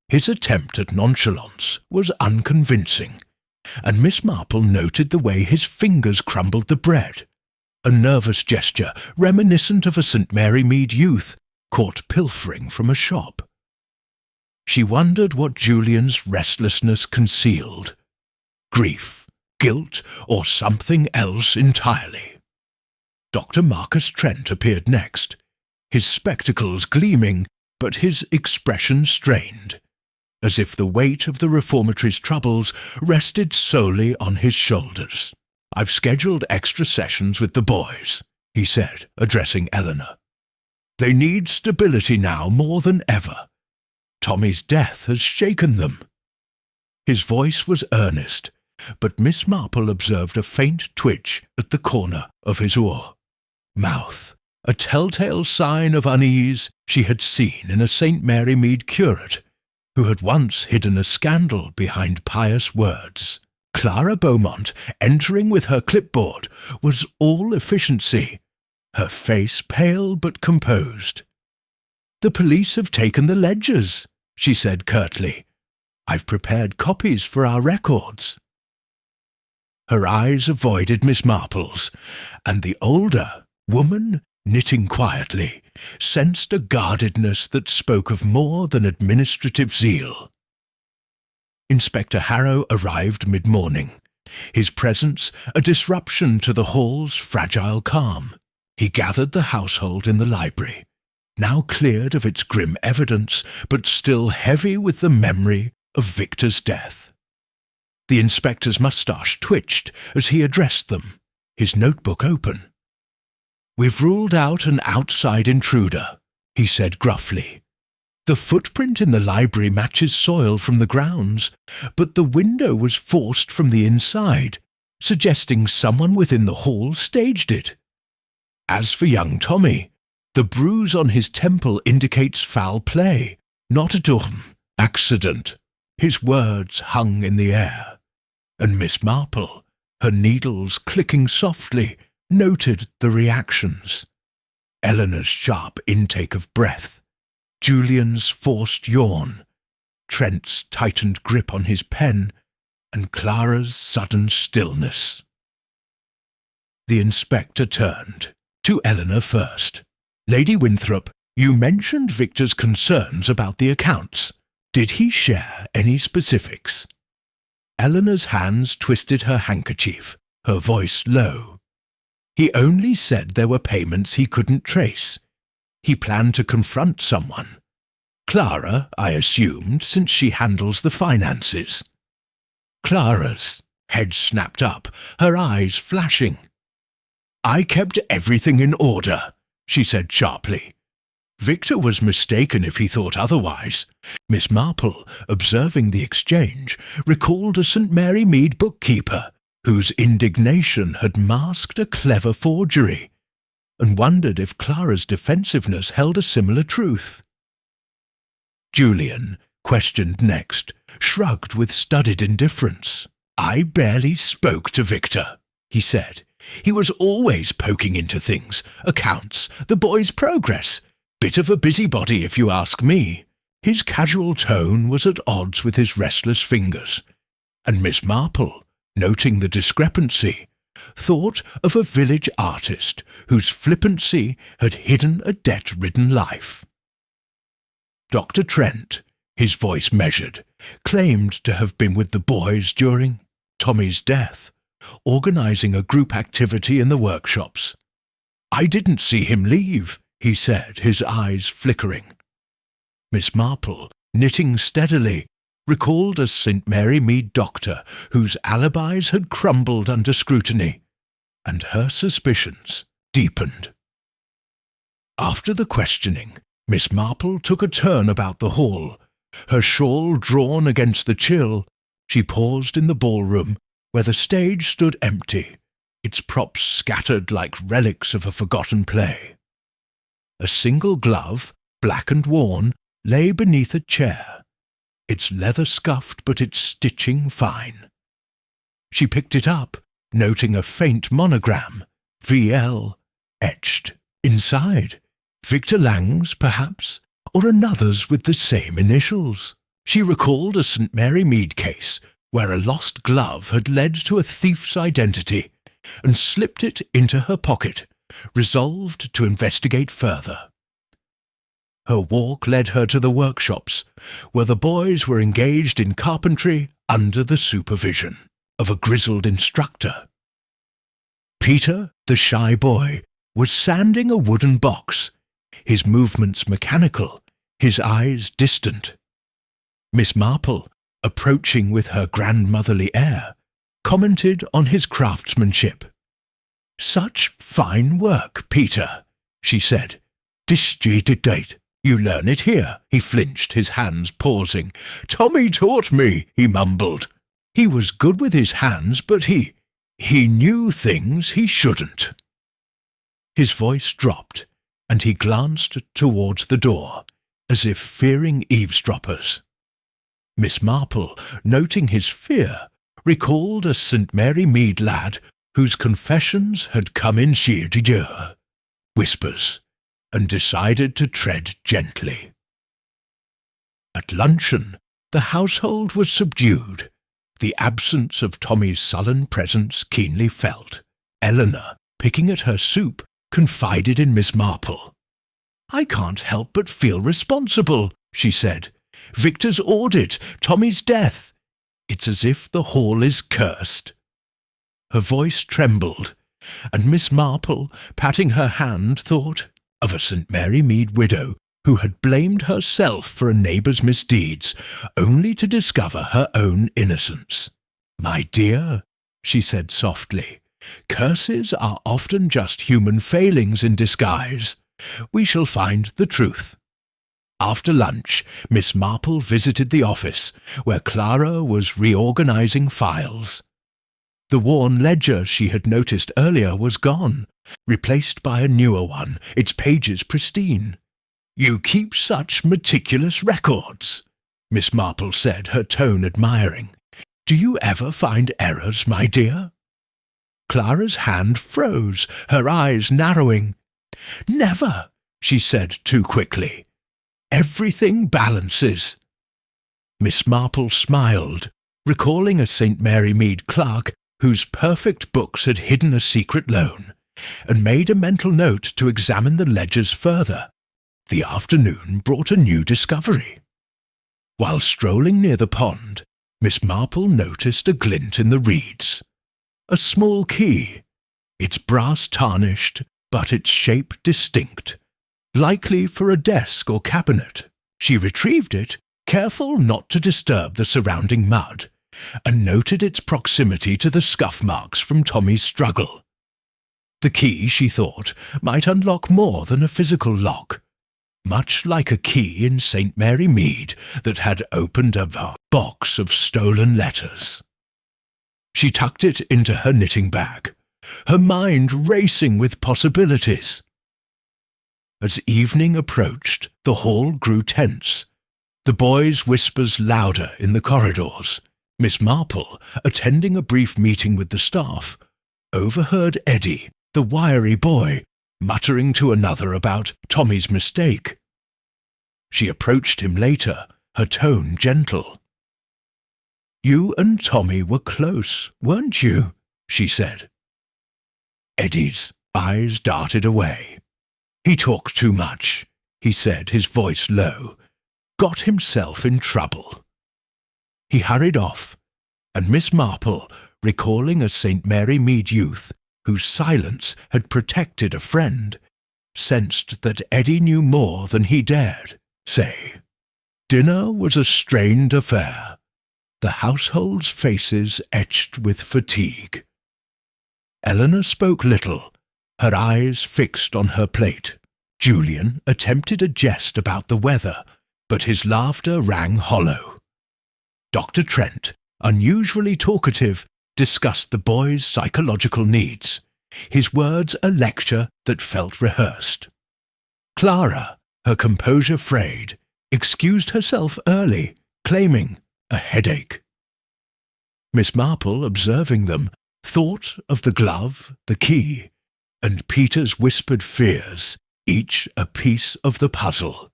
His attempt at nonchalance was unconvincing, and Miss Marple noted the way his fingers crumbled the bread, a nervous gesture reminiscent of a St. Mary Mead youth caught pilfering from a shop. She wondered what Julian's restlessness concealed: grief, guilt, or something else entirely. Dr. Marcus Trent appeared next, his spectacles gleaming, but his expression strained, as if the weight of the reformatory's troubles rested solely on his shoulders. "I've scheduled extra sessions with the boys," he said, addressing Eleanor. "They need stability now more than ever. Tommy's death has shaken them." His voice was earnest, but Miss Marple observed a faint twitch at the corner of his mouth, a telltale sign of unease she had seen in a St. Mary Mead curate who had once hidden a scandal behind pious words. Clara Beaumont, entering with her clipboard, was all efficiency, her face pale but composed. "The police have taken the ledgers," she said curtly. "I've prepared copies for our records." Her eyes avoided Miss Marple's, and the older woman, knitting quietly, sensed a guardedness that spoke of more than administrative zeal. Inspector Harrow arrived mid-morning, his presence a disruption to the hall's fragile calm. He gathered the household in the library, now cleared of its grim evidence, but still heavy with the memory of Victor's death. The inspector's moustache twitched as he addressed them, his notebook open. "We've ruled out an outside intruder," he said gruffly. "The footprint in the library matches soil from the grounds, but the window was forced from the inside, suggesting someone within the hall staged it. As for young Tommy, the bruise on his temple indicates foul play, not a accident." His words hung in the air, and Miss Marple, her needles clicking softly, noted the reactions. Eleanor's sharp intake of breath, Julian's forced yawn, Trent's tightened grip on his pen, and Clara's sudden stillness. The inspector turned, to Eleanor first. "Lady Winthrop, you mentioned Victor's concerns about the accounts. Did he share any specifics?" Eleanor's hands twisted her handkerchief, her voice low. "He only said there were payments he couldn't trace. He planned to confront someone. Clara, I assumed, since she handles the finances." Clara's head snapped up, her eyes flashing. "I kept everything in order," she said sharply. Victor was mistaken if he thought otherwise. Miss Marple, observing the exchange, recalled a St. Mary Mead bookkeeper whose indignation had masked a clever forgery, and wondered if Clara's defensiveness held a similar truth. Julian, questioned next, shrugged with studied indifference. "I barely spoke to Victor," he said. "He was always poking into things, accounts, the boys' progress. Bit of a busybody, if you ask me. His casual tone was at odds with his restless fingers, and Miss Marple, noting the discrepancy, thought of a village artist whose flippancy had hidden a debt-ridden life. Dr. Trent, his voice measured, claimed to have been with the boys during Tommy's death, organising a group activity in the workshops. "I didn't see him leave," he said, his eyes flickering. Miss Marple, knitting steadily, recalled a St. Mary Mead doctor whose alibis had crumbled under scrutiny, and her suspicions deepened. After the questioning, Miss Marple took a turn about the hall. Her shawl drawn against the chill, she paused in the ballroom where the stage stood empty, its props scattered like relics of a forgotten play. A single glove, black and worn, lay beneath a chair, its leather scuffed but its stitching fine. She picked it up, noting a faint monogram, VL, etched. Inside, Victor Lang's, perhaps, or another's with the same initials. She recalled a St. Mary Mead case where a lost glove had led to a thief's identity, and slipped it into her pocket, resolved to investigate further. Her walk led her to the workshops, where the boys were engaged in carpentry under the supervision of a grizzled instructor. Peter, the shy boy, was sanding a wooden box, his movements mechanical, his eyes distant. Miss Marple, approaching with her grandmotherly air, commented on his craftsmanship. "Such fine work, Peter," she said. "Disjudicate. You learn it here." He flinched, his hands pausing. "Tommy taught me," he mumbled. He was good with his hands, but he knew things he shouldn't. His voice dropped, and he glanced towards the door, as if fearing eavesdroppers. Miss Marple, noting his fear, recalled a St. Mary Mead lad whose confessions had come in sheer whispers, and decided to tread gently. At luncheon, the household was subdued, the absence of Tommy's sullen presence keenly felt. Eleanor, picking at her soup, confided in Miss Marple. "I can't help but feel responsible," she said. "Victor's audit, Tommy's death. It's as if the hall is cursed." Her voice trembled, and Miss Marple, patting her hand, thought of a St. Mary Mead widow who had blamed herself for a neighbour's misdeeds, only to discover her own innocence. "My dear," she said softly, "curses are often just human failings in disguise. We shall find the truth." After lunch, Miss Marple visited the office, where Clara was reorganizing files. The worn ledger she had noticed earlier was gone, replaced by a newer one, its pages pristine. "You keep such meticulous records," Miss Marple said, her tone admiring. "Do you ever find errors, my dear?" Clara's hand froze, her eyes narrowing. "Never," she said too quickly. "Everything balances." Miss Marple smiled, recalling a St. Mary Mead clerk whose perfect books had hidden a secret loan, and made a mental note to examine the ledgers further. The afternoon brought a new discovery. While strolling near the pond, Miss Marple noticed a glint in the reeds. A small key, its brass tarnished, but its shape distinct, likely for a desk or cabinet. She retrieved it, careful not to disturb the surrounding mud, and noted its proximity to the scuff marks from Tommy's struggle. The key, she thought, might unlock more than a physical lock, much like a key in St. Mary Mead that had opened a box of stolen letters. She tucked it into her knitting bag, her mind racing with possibilities. As evening approached, the hall grew tense, the boys' whispers louder in the corridors. Miss Marple, attending a brief meeting with the staff, overheard Eddie, the wiry boy, muttering to another about Tommy's mistake. She approached him later, her tone gentle. "You and Tommy were close, weren't you?" she said. Eddie's eyes darted away. "He talked too much," he said, his voice low. "Got himself in trouble." He hurried off, and Miss Marple, recalling a St. Mary Mead youth whose silence had protected a friend, sensed that Eddie knew more than he dared say. Dinner was a strained affair, the household's faces etched with fatigue. Eleanor spoke little, her eyes fixed on her plate. Julian attempted a jest about the weather, but his laughter rang hollow. Dr. Trent, unusually talkative, discussed the boy's psychological needs, his words a lecture that felt rehearsed. Clara, her composure frayed, excused herself early, claiming a headache. Miss Marple, observing them, thought of the glove, the key, and Peter's whispered fears, each a piece of the puzzle.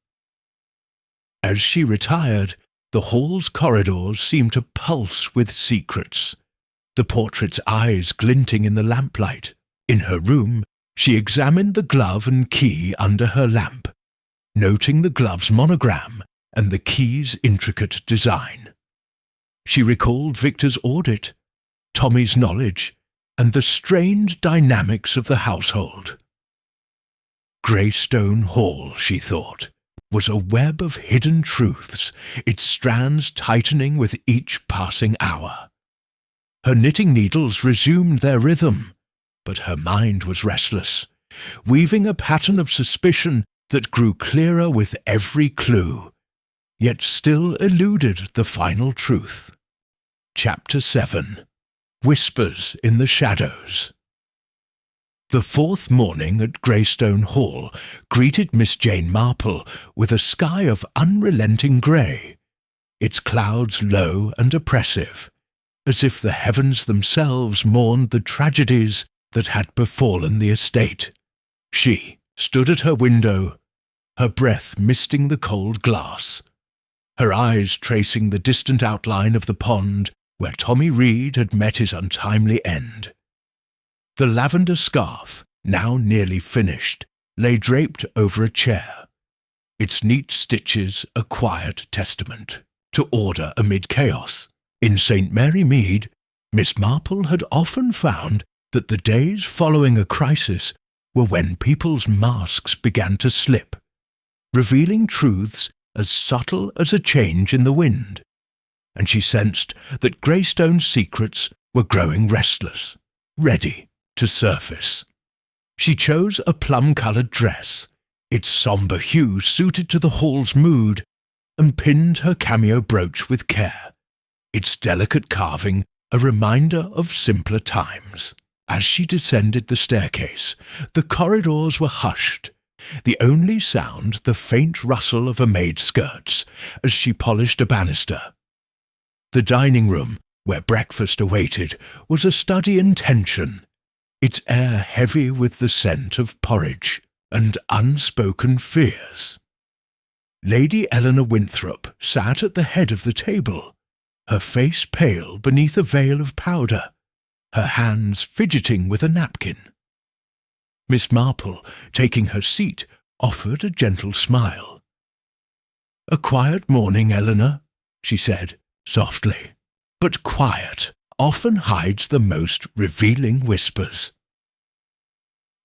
As she retired, the hall's corridors seemed to pulse with secrets, the portrait's eyes glinting in the lamplight. In her room, she examined the glove and key under her lamp, noting the glove's monogram and the key's intricate design. She recalled Victor's audit, Tommy's knowledge, and the strained dynamics of the household. Greystone Hall, she thought, was a web of hidden truths, its strands tightening with each passing hour. Her knitting needles resumed their rhythm, but her mind was restless, weaving a pattern of suspicion that grew clearer with every clue, yet still eluded the final truth. Chapter 7. Whispers in the Shadows. The fourth morning at Greystone Hall greeted Miss Jane Marple with a sky of unrelenting grey, its clouds low and oppressive, as if the heavens themselves mourned the tragedies that had befallen the estate. She stood at her window, her breath misting the cold glass, her eyes tracing the distant outline of the pond where Tommy Reed had met his untimely end. The lavender scarf, now nearly finished, lay draped over a chair, its neat stitches a quiet testament to order amid chaos. In St. Mary Mead, Miss Marple had often found that the days following a crisis were when people's masks began to slip, revealing truths as subtle as a change in the wind, and she sensed that Greystone's secrets were growing restless, ready to surface. She chose a plum-coloured dress, its sombre hue suited to the hall's mood, and pinned her cameo brooch with care, its delicate carving a reminder of simpler times. As she descended the staircase, the corridors were hushed, the only sound the faint rustle of a maid's skirts as she polished a banister. The dining room, where breakfast awaited, was a study in tension, its air heavy with the scent of porridge and unspoken fears. Lady Eleanor Winthrop sat at the head of the table, her face pale beneath a veil of powder, her hands fidgeting with a napkin. Miss Marple, taking her seat, offered a gentle smile. "A quiet morning, Eleanor," she said, softly. "But quiet often hides the most revealing whispers."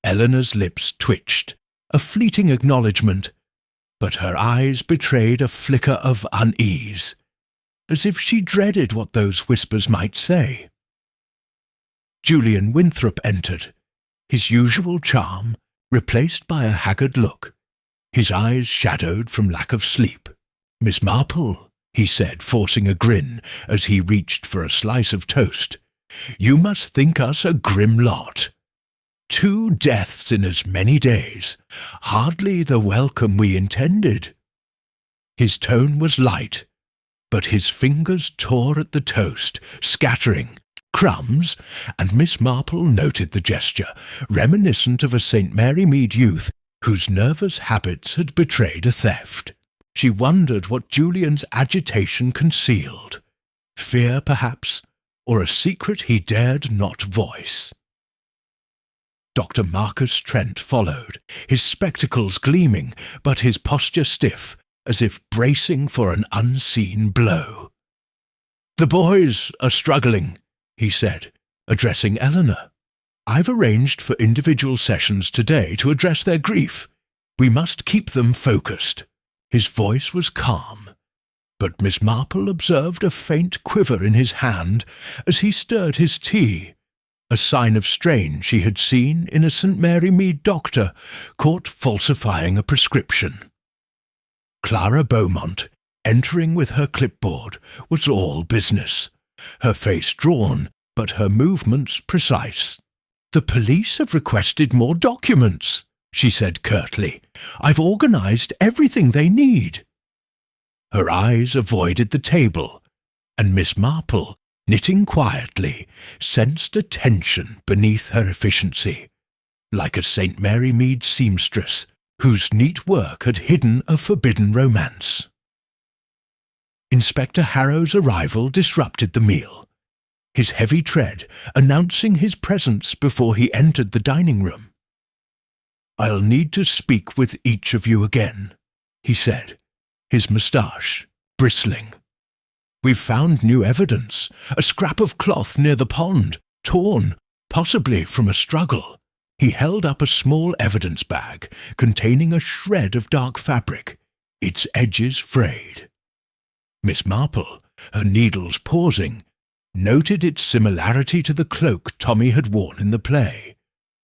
Eleanor's lips twitched, a fleeting acknowledgement, but her eyes betrayed a flicker of unease, as if she dreaded what those whispers might say. Julian Winthrop entered, his usual charm replaced by a haggard look, his eyes shadowed from lack of sleep. "Miss Marple," he said, forcing a grin as he reached for a slice of toast, "you must think us a grim lot. 2 deaths in as many days, hardly the welcome we intended." His tone was light, but his fingers tore at the toast, scattering, Crumbs, and Miss Marple noted the gesture, reminiscent of a St. Mary Mead youth whose nervous habits had betrayed a theft. She wondered what Julian's agitation concealed. Fear, perhaps, or a secret he dared not voice. Dr. Marcus Trent followed, his spectacles gleaming, but his posture stiff, as if bracing for an unseen blow. "The boys are struggling," he said, addressing Eleanor. "I've arranged for individual sessions today to address their grief. We must keep them focused." His voice was calm, but Miss Marple observed a faint quiver in his hand as he stirred his tea, a sign of strain she had seen in a St. Mary Mead doctor caught falsifying a prescription. Clara Beaumont, entering with her clipboard, was all business, her face drawn, but her movements precise. "The police have requested more documents," she said curtly. "I've organised everything they need." Her eyes avoided the table, and Miss Marple, knitting quietly, sensed a tension beneath her efficiency, like a St. Mary Mead seamstress whose neat work had hidden a forbidden romance. Inspector Harrow's arrival disrupted the meal, his heavy tread announcing his presence before he entered the dining room. "I'll need to speak with each of you again," he said, his moustache bristling. "We've found new evidence, a scrap of cloth near the pond, torn, possibly from a struggle." He held up a small evidence bag containing a shred of dark fabric, its edges frayed. Miss Marple, her needles pausing, noted its similarity to the cloak Tommy had worn in the play,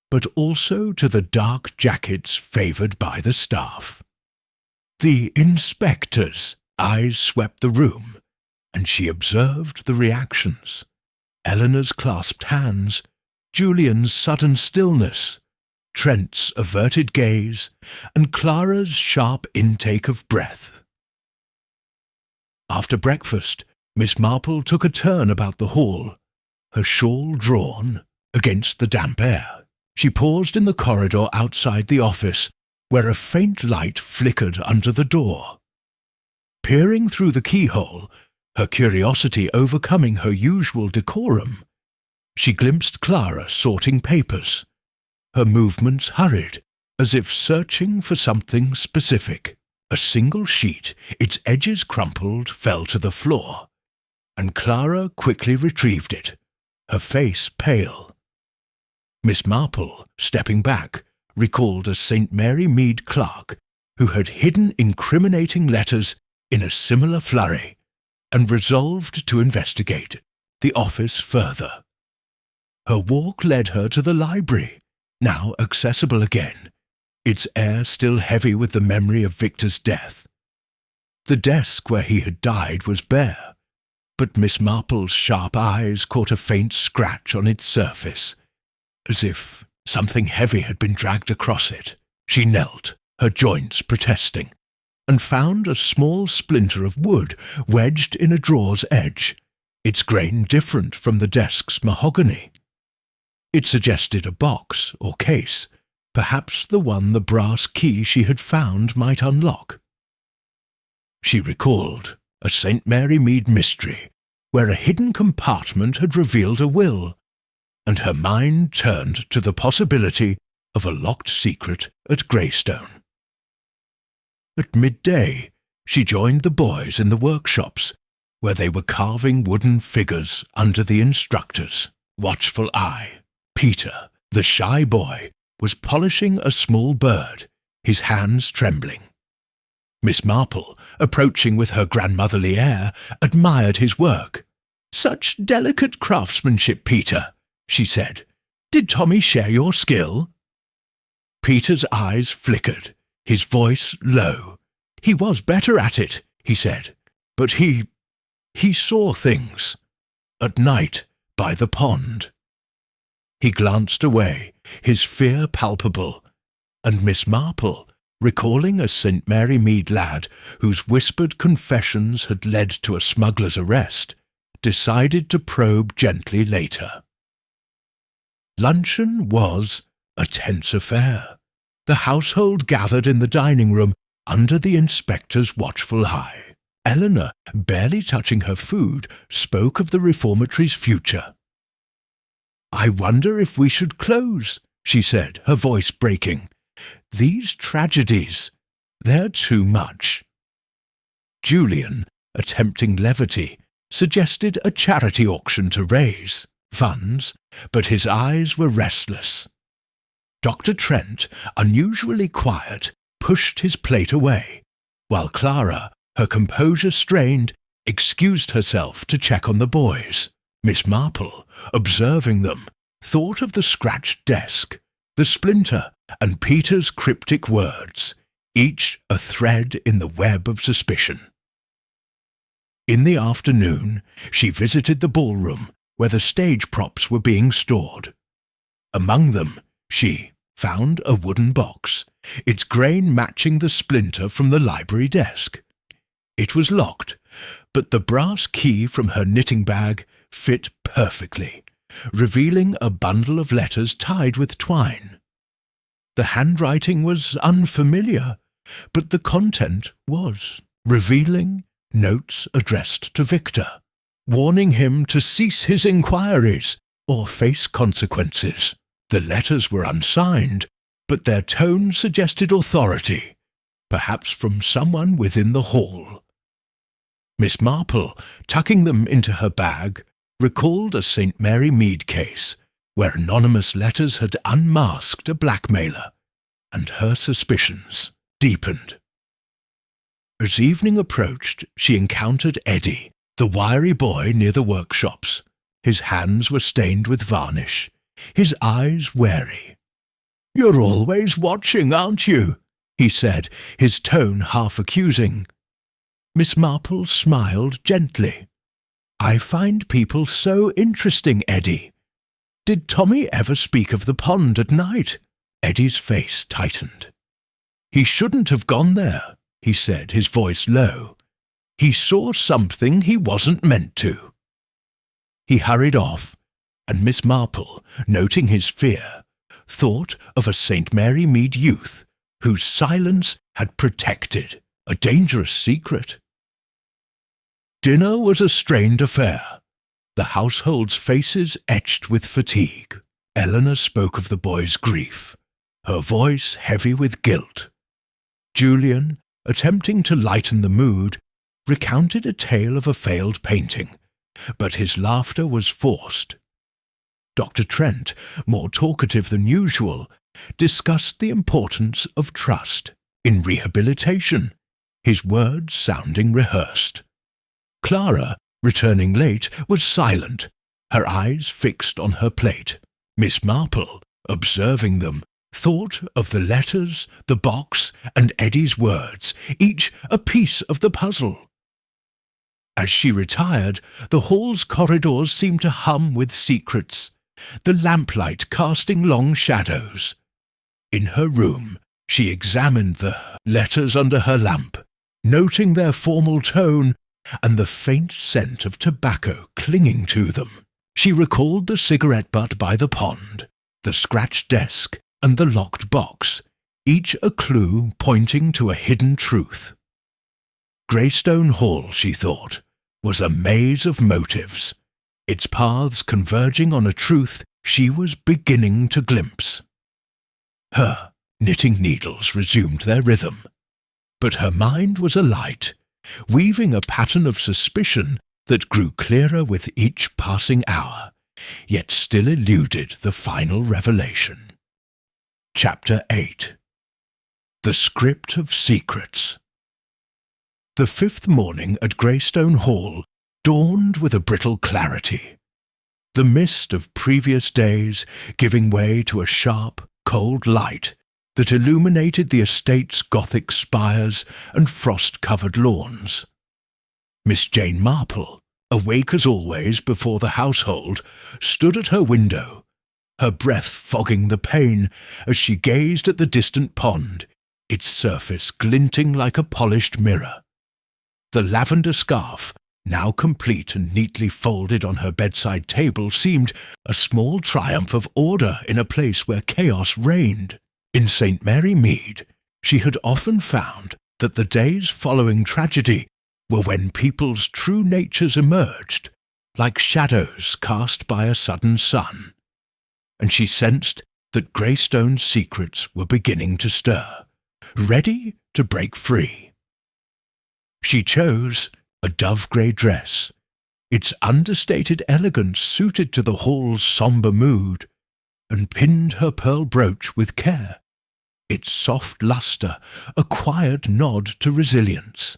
but also to the dark jackets favoured by the staff. The inspector's eyes swept the room, and she observed the reactions. Eleanor's clasped hands, Julian's sudden stillness, Trent's averted gaze, and Clara's sharp intake of breath. After breakfast, Miss Marple took a turn about the hall, her shawl drawn against the damp air. She paused in the corridor outside the office, where a faint light flickered under the door. Peering through the keyhole, her curiosity overcoming her usual decorum, she glimpsed Clara sorting papers, her movements hurried, as if searching for something specific. A single sheet, its edges crumpled, fell to the floor, and Clara quickly retrieved it, her face pale. Miss Marple, stepping back, recalled a St. Mary Mead clerk who had hidden incriminating letters in a similar flurry, and resolved to investigate the office further. Her walk led her to the library, now accessible again, its air still heavy with the memory of Victor's death. The desk where he had died was bare, but Miss Marple's sharp eyes caught a faint scratch on its surface, as if something heavy had been dragged across it. She knelt, her joints protesting, and found a small splinter of wood wedged in a drawer's edge, its grain different from the desk's mahogany. It suggested a box or case, perhaps the one the brass key she had found might unlock. She recalled a St. Mary Mead mystery, where a hidden compartment had revealed a will, and her mind turned to the possibility of a locked secret at Greystone. At midday, she joined the boys in the workshops, where they were carving wooden figures under the instructor's watchful eye. Peter, the shy boy, was polishing a small bird, his hands trembling. Miss Marple, approaching with her grandmotherly air, admired his work. "Such delicate craftsmanship, Peter," she said. "Did Tommy share your skill?" Peter's eyes flickered, his voice low. "He was better at it," he said, "but he saw things. At night, by the pond." He glanced away, his fear palpable, and Miss Marple, recalling a St. Mary Mead lad whose whispered confessions had led to a smuggler's arrest, decided to probe gently later. Luncheon was a tense affair. The household gathered in the dining room under the inspector's watchful eye. Eleanor, barely touching her food, spoke of the reformatory's future. "I wonder if we should close," she said, her voice breaking. "These tragedies, they're too much." Julian, attempting levity, suggested a charity auction to raise funds, but his eyes were restless. Dr. Trent, unusually quiet, pushed his plate away, while Clara, her composure strained, excused herself to check on the boys. Miss Marple, observing them, thought of the scratched desk, the splinter, and Peter's cryptic words, each a thread in the web of suspicion. In the afternoon, she visited the ballroom where the stage props were being stored. Among them, she found a wooden box, its grain matching the splinter from the library desk. It was locked, but the brass key from her knitting bag fit perfectly, revealing a bundle of letters tied with twine. The handwriting was unfamiliar, but the content was revealing notes addressed to Victor, warning him to cease his inquiries or face consequences. The letters were unsigned, but their tone suggested authority, perhaps from someone within the hall. Miss Marple, tucking them into her bag, recalled a St. Mary Mead case, where anonymous letters had unmasked a blackmailer, and her suspicions deepened. As evening approached, she encountered Eddie, the wiry boy near the workshops. His hands were stained with varnish, his eyes wary. "You're always watching, aren't you?" he said, his tone half accusing. Miss Marple smiled gently. "I find people so interesting, Eddie. Did Tommy ever speak of the pond at night?" Eddie's face tightened. "He shouldn't have gone there," he said, his voice low. "He saw something he wasn't meant to." He hurried off, and Miss Marple, noting his fear, thought of a St. Mary Mead youth whose silence had protected a dangerous secret. Dinner was a strained affair, the household's faces etched with fatigue. Eleanor spoke of the boy's grief, her voice heavy with guilt. Julian, attempting to lighten the mood, recounted a tale of a failed painting, but his laughter was forced. Dr. Trent, more talkative than usual, discussed the importance of trust in rehabilitation, his words sounding rehearsed. Clara, returning late, was silent, her eyes fixed on her plate. Miss Marple, observing them, thought of the letters, the box, and Eddie's words, each a piece of the puzzle. As she retired, the hall's corridors seemed to hum with secrets, the lamplight casting long shadows. In her room, she examined the letters under her lamp, noting their formal tone and the faint scent of tobacco clinging to them. She recalled the cigarette butt by the pond, the scratched desk, and the locked box, each a clue pointing to a hidden truth. Greystone Hall, she thought, was a maze of motives, its paths converging on a truth she was beginning to glimpse. Her knitting needles resumed their rhythm, but her mind was alight, weaving a pattern of suspicion that grew clearer with each passing hour, yet still eluded the final revelation. Chapter 8. The Script of Secrets. The fifth morning at Greystone Hall dawned with a brittle clarity, the mist of previous days giving way to a sharp, cold light that illuminated the estate's Gothic spires and frost-covered lawns. Miss Jane Marple, awake as always before the household, stood at her window, her breath fogging the pane as she gazed at the distant pond, its surface glinting like a polished mirror. The lavender scarf, now complete and neatly folded on her bedside table, seemed a small triumph of order in a place where chaos reigned. In St. Mary Mead, she had often found that the days following tragedy were when people's true natures emerged, like shadows cast by a sudden sun, and she sensed that Greystone's secrets were beginning to stir, ready to break free. She chose a dove-grey dress, its understated elegance suited to the hall's sombre mood, and pinned her pearl brooch with care, its soft lustre a quiet nod to resilience.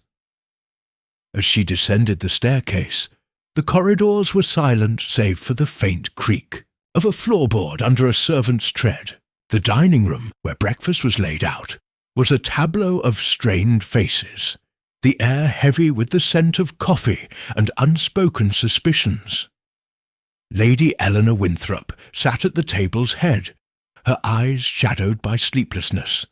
As she descended the staircase, the corridors were silent save for the faint creak of a floorboard under a servant's tread. The dining room, where breakfast was laid out, was a tableau of strained faces, the air heavy with the scent of coffee and unspoken suspicions. Lady Eleanor Winthrop sat at the table's head, her eyes shadowed by sleeplessness,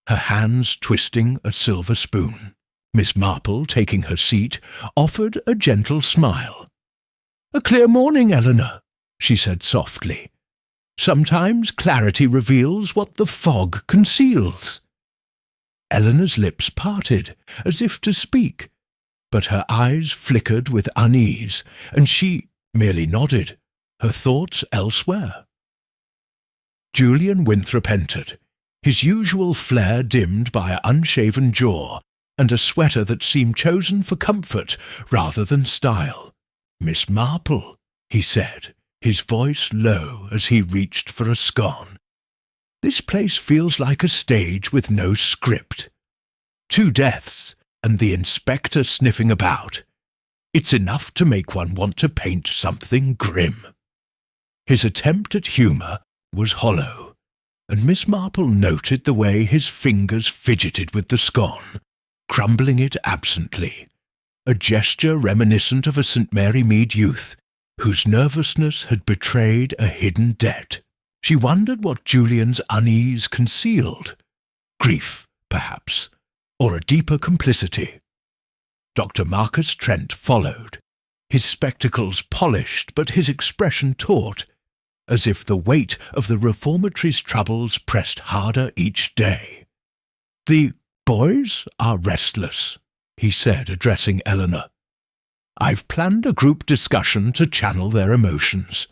her hands twisting a silver spoon. Miss Marple, taking her seat, offered a gentle smile. "A clear morning, Eleanor," she said softly. "Sometimes clarity reveals what the fog conceals." Eleanor's lips parted, as if to speak, but her eyes flickered with unease, and she merely nodded, her thoughts elsewhere. Julian Winthrop entered, his usual flair dimmed by an unshaven jaw and a sweater that seemed chosen for comfort rather than style. "Miss Marple," he said, his voice low as he reached for a scone. "This place feels like a stage with no script. 2 deaths, and the inspector sniffing about. It's enough to make one want to paint something grim." His attempt at humour was hollow, and Miss Marple noted the way his fingers fidgeted with the scone, crumbling it absently, a gesture reminiscent of a St. Mary Mead youth whose nervousness had betrayed a hidden debt. She wondered what Julian's unease concealed. Grief, perhaps, or a deeper complicity. Dr. Marcus Trent followed, his spectacles polished but his expression taut, as if the weight of the reformatory's troubles pressed harder each day. "The boys are restless," he said, addressing Eleanor. "I've planned a group discussion to channel their emotions.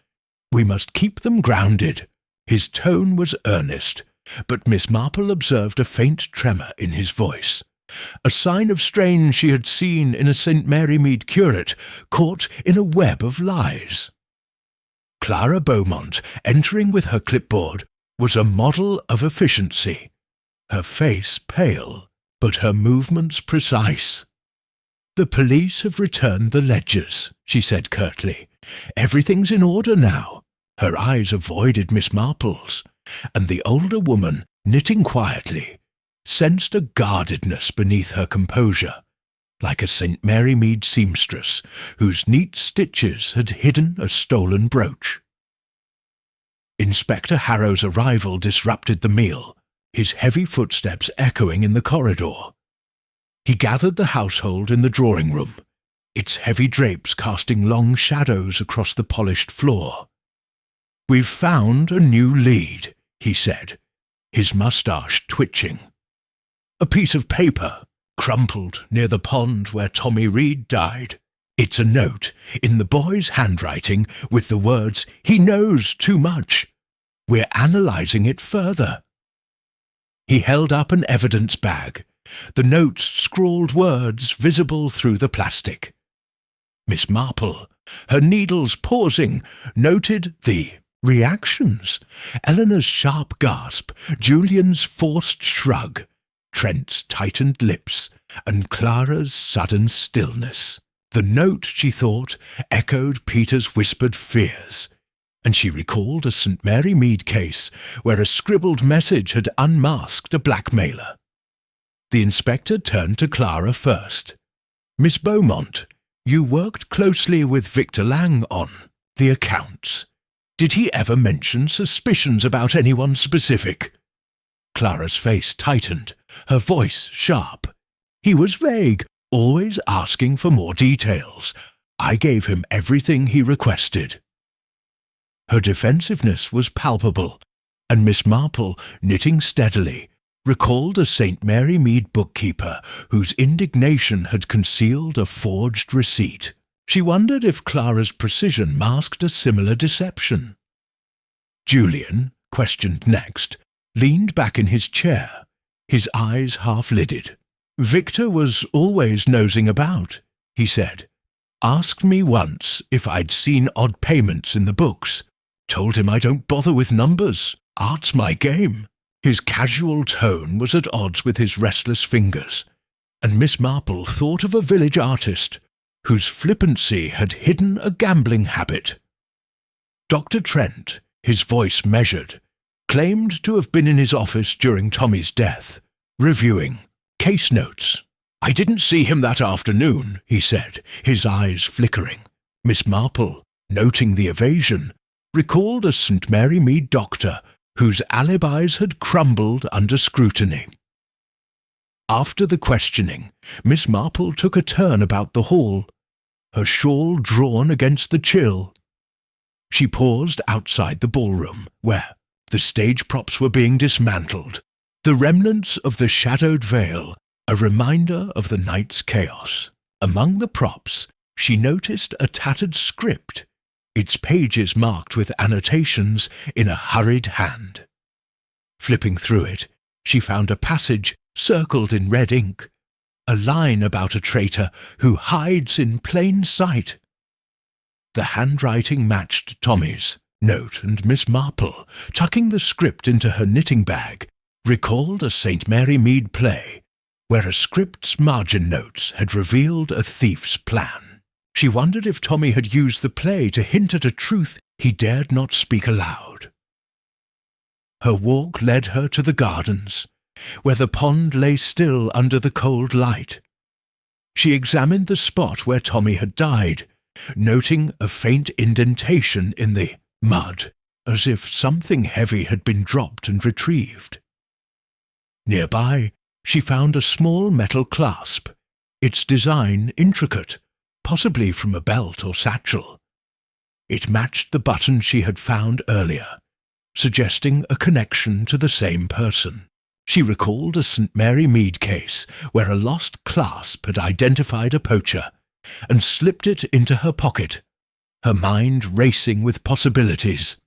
We must keep them grounded." His tone was earnest, but Miss Marple observed a faint tremor in his voice, a sign of strain she had seen in a St. Mary Mead curate caught in a web of lies. Clara Beaumont, entering with her clipboard, was a model of efficiency, her face pale, but her movements precise. "The police have returned the ledgers," she said curtly. "Everything's in order now." Her eyes avoided Miss Marple's, and the older woman, knitting quietly, sensed a guardedness beneath her composure, like a St. Mary Mead seamstress whose neat stitches had hidden a stolen brooch. Inspector Harrow's arrival disrupted the meal, his heavy footsteps echoing in the corridor. He gathered the household in the drawing-room, its heavy drapes casting long shadows across the polished floor. "We've found a new lead," he said, his moustache twitching. "A piece of paper, crumpled near the pond where Tommy Reed died. It's a note, in the boy's handwriting, with the words, 'He knows too much. We're analysing it further.'" He held up an evidence bag, the note's scrawled words visible through the plastic. Miss Marple, her needles pausing, noted the reactions. Eleanor's sharp gasp, Julian's forced shrug, Trent's tightened lips, and Clara's sudden stillness. The note, she thought, echoed Peter's whispered fears, and she recalled a St. Mary Mead case where a scribbled message had unmasked a blackmailer. The inspector turned to Clara first. "Miss Beaumont, you worked closely with Victor Lang on the accounts. Did he ever mention suspicions about anyone specific?" Clara's face tightened, her voice sharp. "He was vague, always asking for more details. I gave him everything he requested. Her defensiveness was palpable, and Miss Marple, knitting steadily, recalled a St. Mary Mead bookkeeper whose indignation had concealed a forged receipt. She wondered if Clara's precision masked a similar deception. Julian, questioned next, leaned back in his chair, his eyes half-lidded. "Victor was always nosing about," he said. "Asked me once if I'd seen odd payments in the books. Told him I don't bother with numbers. Art's my game." His casual tone was at odds with his restless fingers, and Miss Marple thought of a village artist whose flippancy had hidden a gambling habit. Dr. Trent, his voice measured, claimed to have been in his office during Tommy's death, reviewing case notes. "I didn't see him that afternoon," he said, his eyes flickering. Miss Marple, noting the evasion, recalled a St. Mary Mead doctor whose alibis had crumbled under scrutiny. After the questioning, Miss Marple took a turn about the hall, her shawl drawn against the chill. She paused outside the ballroom, where the stage props were being dismantled, the remnants of the shadowed veil, a reminder of the night's chaos. Among the props, she noticed a tattered script, its pages marked with annotations in a hurried hand. Flipping through it, she found a passage circled in red ink, a line about a traitor who hides in plain sight. The handwriting matched Tommy's note, and Miss Marple, tucking the script into her knitting bag, recalled a St. Mary Mead play, where a script's margin notes had revealed a thief's plan. She wondered if Tommy had used the play to hint at a truth he dared not speak aloud. Her walk led her to the gardens, where the pond lay still under the cold light. She examined the spot where Tommy had died, noting a faint indentation in the mud, as if something heavy had been dropped and retrieved. Nearby, she found a small metal clasp, its design intricate, possibly from a belt or satchel. It matched the button she had found earlier, suggesting a connection to the same person. She recalled a St. Mary Mead case where a lost clasp had identified a poacher, and slipped it into her pocket, her mind racing with possibilities.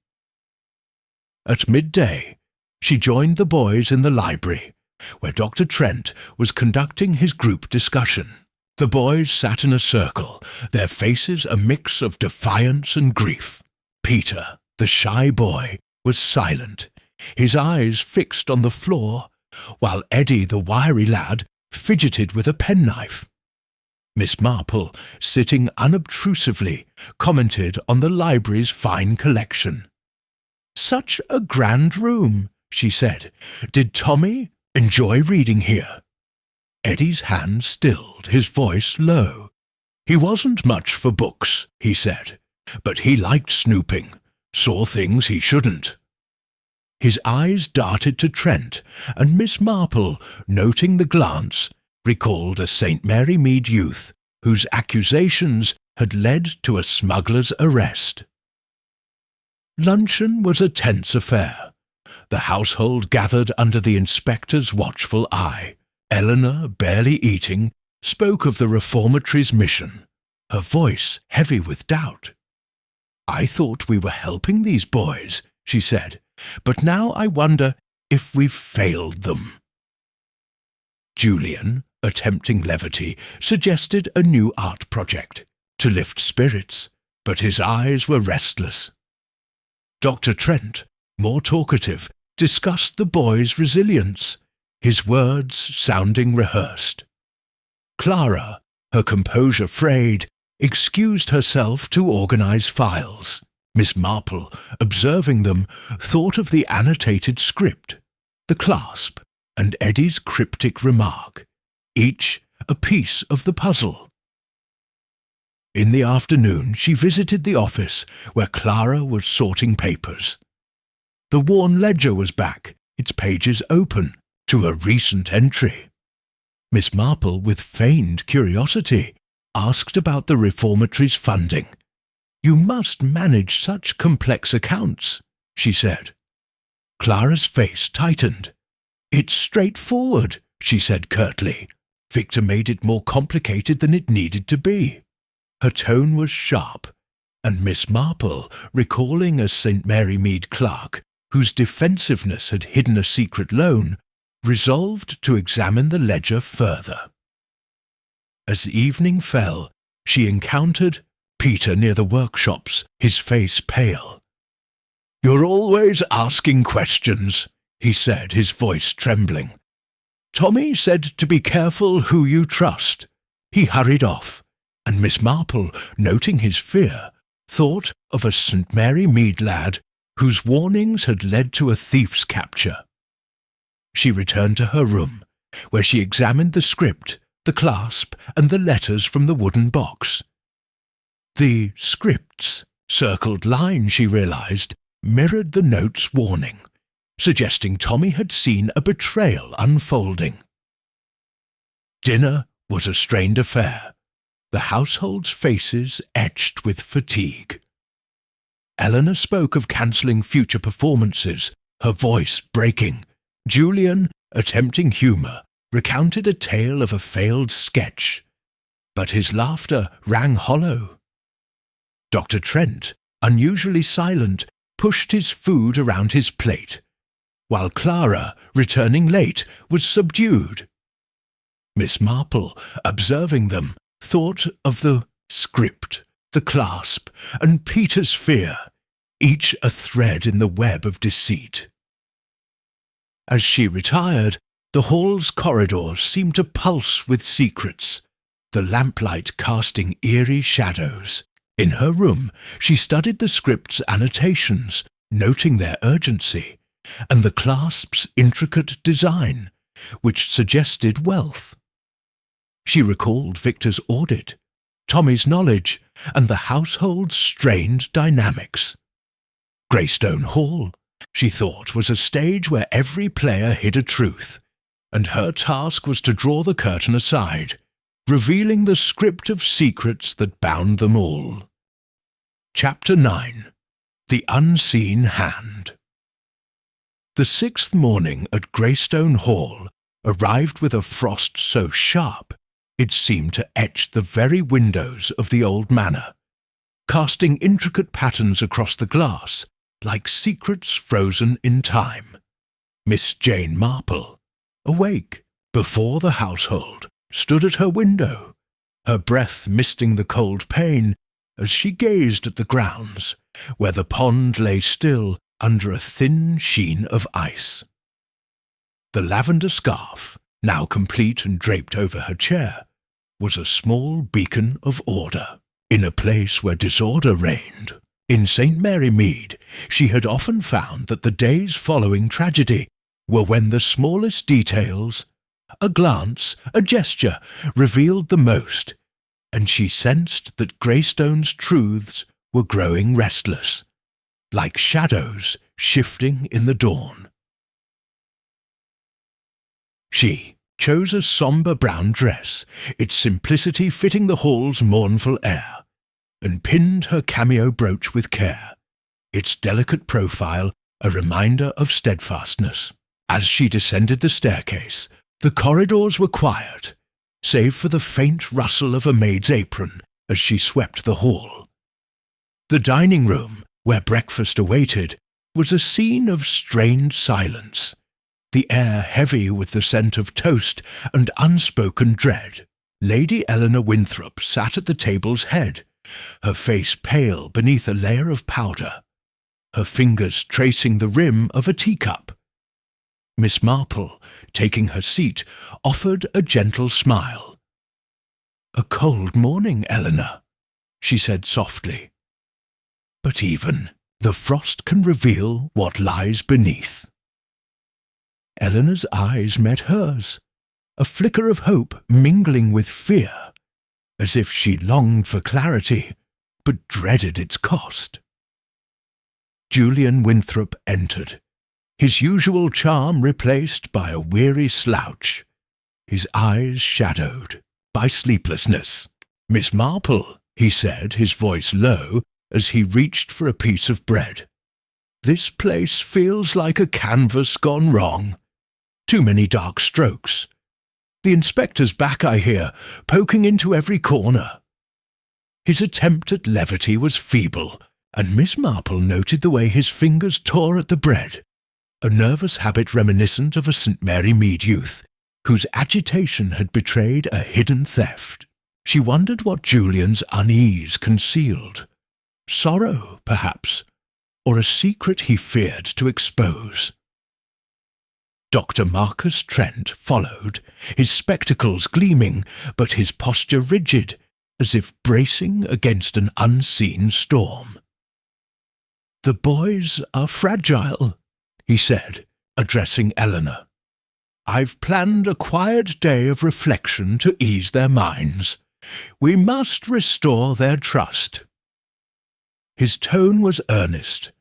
At midday, she joined the boys in the library, where Dr. Trent was conducting his group discussion. The boys sat in a circle, their faces a mix of defiance and grief. Peter, the shy boy, was silent, his eyes fixed on the floor, while Eddie, the wiry lad, fidgeted with a penknife. Miss Marple, sitting unobtrusively, commented on the library's fine collection. "Such a grand room," she said. "Did Tommy enjoy reading here?" Eddie's hand stilled, his voice low. "He wasn't much for books," he said, "but he liked snooping, saw things he shouldn't." His eyes darted to Trent, and Miss Marple, noting the glance, recalled a St. Mary Mead youth whose accusations had led to a smuggler's arrest. Luncheon was a tense affair. The household gathered under the inspector's watchful eye. Eleanor, barely eating, spoke of the reformatory's mission, her voice heavy with doubt. "I thought we were helping these boys," she said, "but now I wonder if we've failed them." Julian, attempting levity, suggested a new art project, to lift spirits, but his eyes were restless. Dr. Trent, more talkative, discussed the boys' resilience, his words sounding rehearsed. Clara, her composure frayed, excused herself to organize files. Miss Marple, observing them, thought of the annotated script, the clasp, and Eddie's cryptic remark, each a piece of the puzzle. In the afternoon she visited the office where Clara was sorting papers. The worn ledger was back, its pages open, to a recent entry. Miss Marple, with feigned curiosity, asked about the reformatory's funding. "You must manage such complex accounts," she said. Clara's face tightened. "It's straightforward," she said curtly. Victor made it more complicated than it needed to be. Her tone was sharp, and Miss Marple, recalling a St. Mary Mead clerk whose defensiveness had hidden a secret loan, resolved to examine the ledger further. As evening fell, she encountered Peter near the workshops, his face pale. "You're always asking questions," he said, his voice trembling. "Tommy said to be careful who you trust." He hurried off, and Miss Marple, noting his fear, thought of a St. Mary Mead lad whose warnings had led to a thief's capture. She returned to her room, where she examined the script, the clasp, and the letters from the wooden box. The script's circled line, she realized, mirrored the note's warning, suggesting Tommy had seen a betrayal unfolding. Dinner was a strained affair, the household's faces etched with fatigue. Eleanor spoke of cancelling future performances, her voice breaking. Julian, attempting humour, recounted a tale of a failed sketch, but his laughter rang hollow. Dr. Trent, unusually silent, pushed his food around his plate, while Clara, returning late, was subdued. Miss Marple, observing them, thought of the script, the clasp, and Peter's fear, each a thread in the web of deceit. As she retired, the hall's corridors seemed to pulse with secrets, the lamplight casting eerie shadows. In her room, she studied the script's annotations, noting their urgency, and the clasp's intricate design, which suggested wealth. She recalled Victor's audit, Tommy's knowledge, and the household's strained dynamics. Greystone Hall, she thought, was a stage where every player hid a truth, and her task was to draw the curtain aside, revealing the script of secrets that bound them all. Chapter 9. The Unseen Hand. The 6th morning at Greystone Hall arrived with a frost so sharp it seemed to etch the very windows of the old manor, casting intricate patterns across the glass like secrets frozen in time. Miss Jane Marple, awake before the household, stood at her window, her breath misting the cold pane as she gazed at the grounds, where the pond lay still under a thin sheen of ice. The lavender scarf, now complete and draped over her chair, was a small beacon of order in a place where disorder reigned. In St. Mary Mead, she had often found that the days following tragedy were when the smallest details, a glance, a gesture, revealed the most, and she sensed that Greystone's truths were growing restless, like shadows shifting in the dawn. She chose a sombre brown dress, its simplicity fitting the hall's mournful air, and pinned her cameo brooch with care, its delicate profile a reminder of steadfastness. As she descended the staircase, the corridors were quiet, save for the faint rustle of a maid's apron as she swept the hall. The dining room, where breakfast awaited, was a scene of strained silence, the air heavy with the scent of toast and unspoken dread. Lady Eleanor Winthrop sat at the table's head, her face pale beneath a layer of powder, her fingers tracing the rim of a teacup. Miss Marple, taking her seat, offered a gentle smile. "A cold morning, Eleanor," she said softly. "But even the frost can reveal what lies beneath." Eleanor's eyes met hers, a flicker of hope mingling with fear, as if she longed for clarity, but dreaded its cost. Julian Winthrop entered, his usual charm replaced by a weary slouch. his eyes shadowed by sleeplessness. "Miss Marple," he said, his voice low, as he reached for a piece of bread. "This place feels like a canvas gone wrong. Too many dark strokes. The inspector's back, I hear, poking into every corner." His attempt at levity was feeble, and Miss Marple noted the way his fingers tore at the bread, a nervous habit reminiscent of a St. Mary Mead youth, whose agitation had betrayed a hidden theft. She wondered what Julian's unease concealed. Sorrow, perhaps, or a secret he feared to expose. Dr. Marcus Trent followed, his spectacles gleaming, but his posture rigid, as if bracing against an unseen storm. "The boys are fragile," he said, addressing Eleanor. "I've planned a quiet day of reflection to ease their minds. We must restore their trust." His tone was earnest,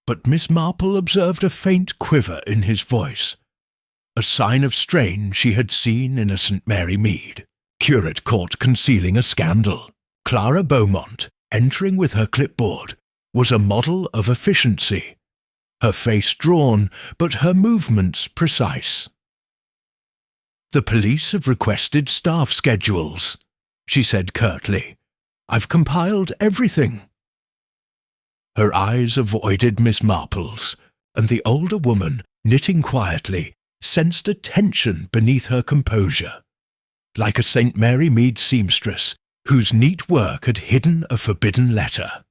but Miss Marple observed a faint quiver in his voice, a sign of strain she had seen in a St. Mary Mead curate caught concealing a scandal. Clara Beaumont, entering with her clipboard, was a model of efficiency, her face drawn, but her movements precise. "The police have requested staff schedules," she said curtly. "I've compiled everything." Her eyes avoided Miss Marple's, and the older woman, knitting quietly, sensed a tension beneath her composure, like a St. Mary Mead seamstress whose neat work had hidden a forbidden letter.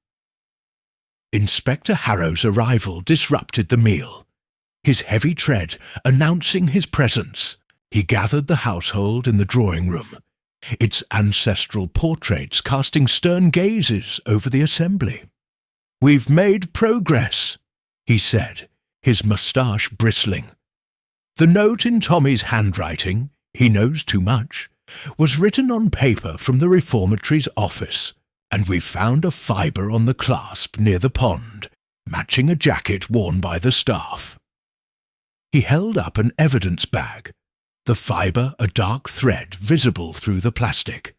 Inspector Harrow's arrival disrupted the meal. His heavy tread announcing his presence, he gathered the household in the drawing-room, its ancestral portraits casting stern gazes over the assembly. "We've made progress," he said, his moustache bristling. "The note in Tommy's handwriting, 'He knows too much,' was written on paper from the reformatory's office, and we've found a fibre on the clasp near the pond, matching a jacket worn by the staff." He held up an evidence bag, the fibre a dark thread visible through the plastic.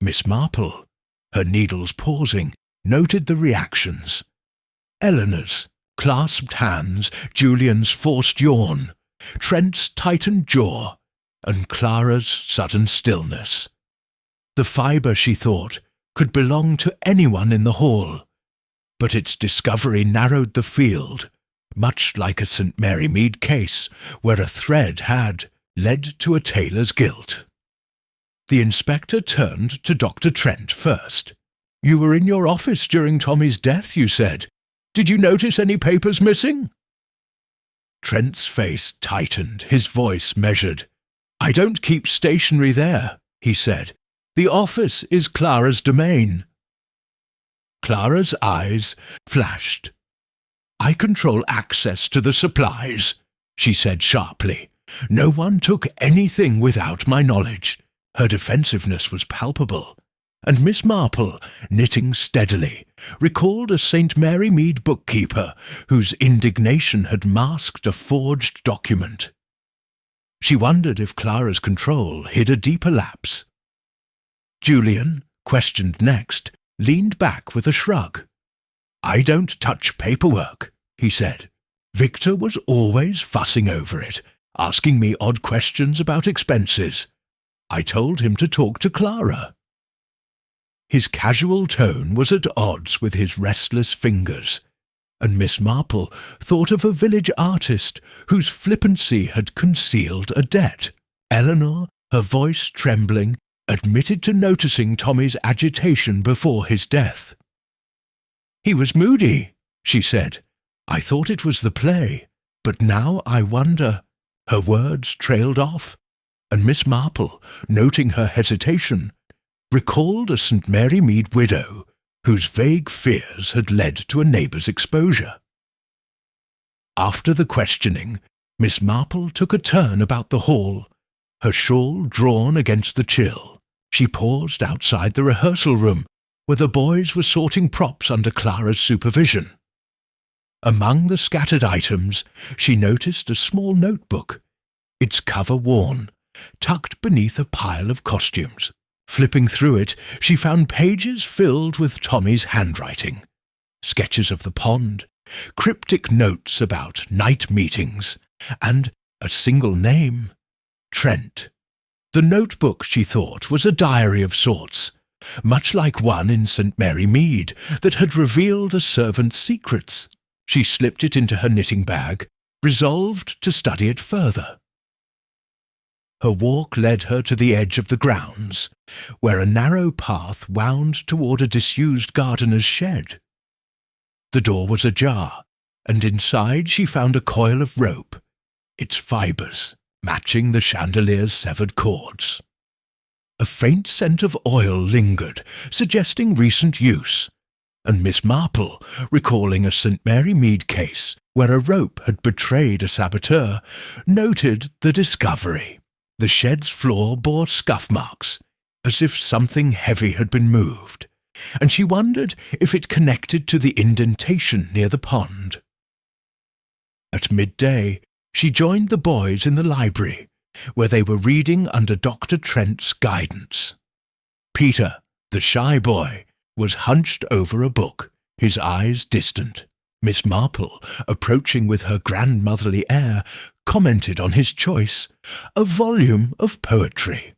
Miss Marple, her needles pausing, noted the reactions. Eleanor's clasped hands, Julian's forced yawn, Trent's tightened jaw, and Clara's sudden stillness. The fibre, she thought, could belong to anyone in the hall, but its discovery narrowed the field, much like a St. Mary Mead case where a thread had led to a tailor's guilt. The inspector turned to Dr. Trent first. "You were in your office during Tommy's death, you said. Did you notice any papers missing?" Trent's face tightened, his voice measured. "I don't keep stationery there," he said. "The office is Clara's domain." Clara's eyes flashed. "I control access to the supplies," she said sharply. "No one took anything without my knowledge." Her defensiveness was palpable, and Miss Marple, knitting steadily, recalled a St. Mary Mead bookkeeper whose indignation had masked a forged document. She wondered if Clara's control hid a deeper lapse. Julian, questioned next, leaned back with a shrug. "I don't touch paperwork," he said. "Victor was always fussing over it, asking me odd questions about expenses. I told him to talk to Clara." His casual tone was at odds with his restless fingers, and Miss Marple thought of a village artist whose flippancy had concealed a debt. Eleanor, her voice trembling, admitted to noticing Tommy's agitation before his death. "He was moody," she said. "I thought it was the play, but now I wonder—" Her words trailed off, and Miss Marple, noting her hesitation, recalled a St. Mary Mead widow whose vague fears had led to a neighbour's exposure. After the questioning, Miss Marple took a turn about the hall, her shawl drawn against the chill. She paused outside the rehearsal room, where the boys were sorting props under Clara's supervision. Among the scattered items, she noticed a small notebook, its cover worn, tucked beneath a pile of costumes. Flipping through it, she found pages filled with Tommy's handwriting, sketches of the pond, cryptic notes about night meetings, and a single name, Trent. The notebook, she thought, was a diary of sorts, much like one in St. Mary Mead that had revealed a servant's secrets. She slipped it into her knitting bag, resolved to study it further. Her walk led her to the edge of the grounds, where a narrow path wound toward a disused gardener's shed. The door was ajar, and inside she found a coil of rope, its fibres matching the chandelier's severed cords. A faint scent of oil lingered, suggesting recent use, and Miss Marple, recalling a St. Mary Mead case where a rope had betrayed a saboteur, noted the discovery. The shed's floor bore scuff marks, as if something heavy had been moved, and she wondered if it connected to the indentation near the pond. At midday, she joined the boys in the library, where they were reading under Dr. Trent's guidance. Peter, the shy boy, was hunched over a book, his eyes distant. Miss Marple, approaching with her grandmotherly air, commented on his choice, a volume of poetry.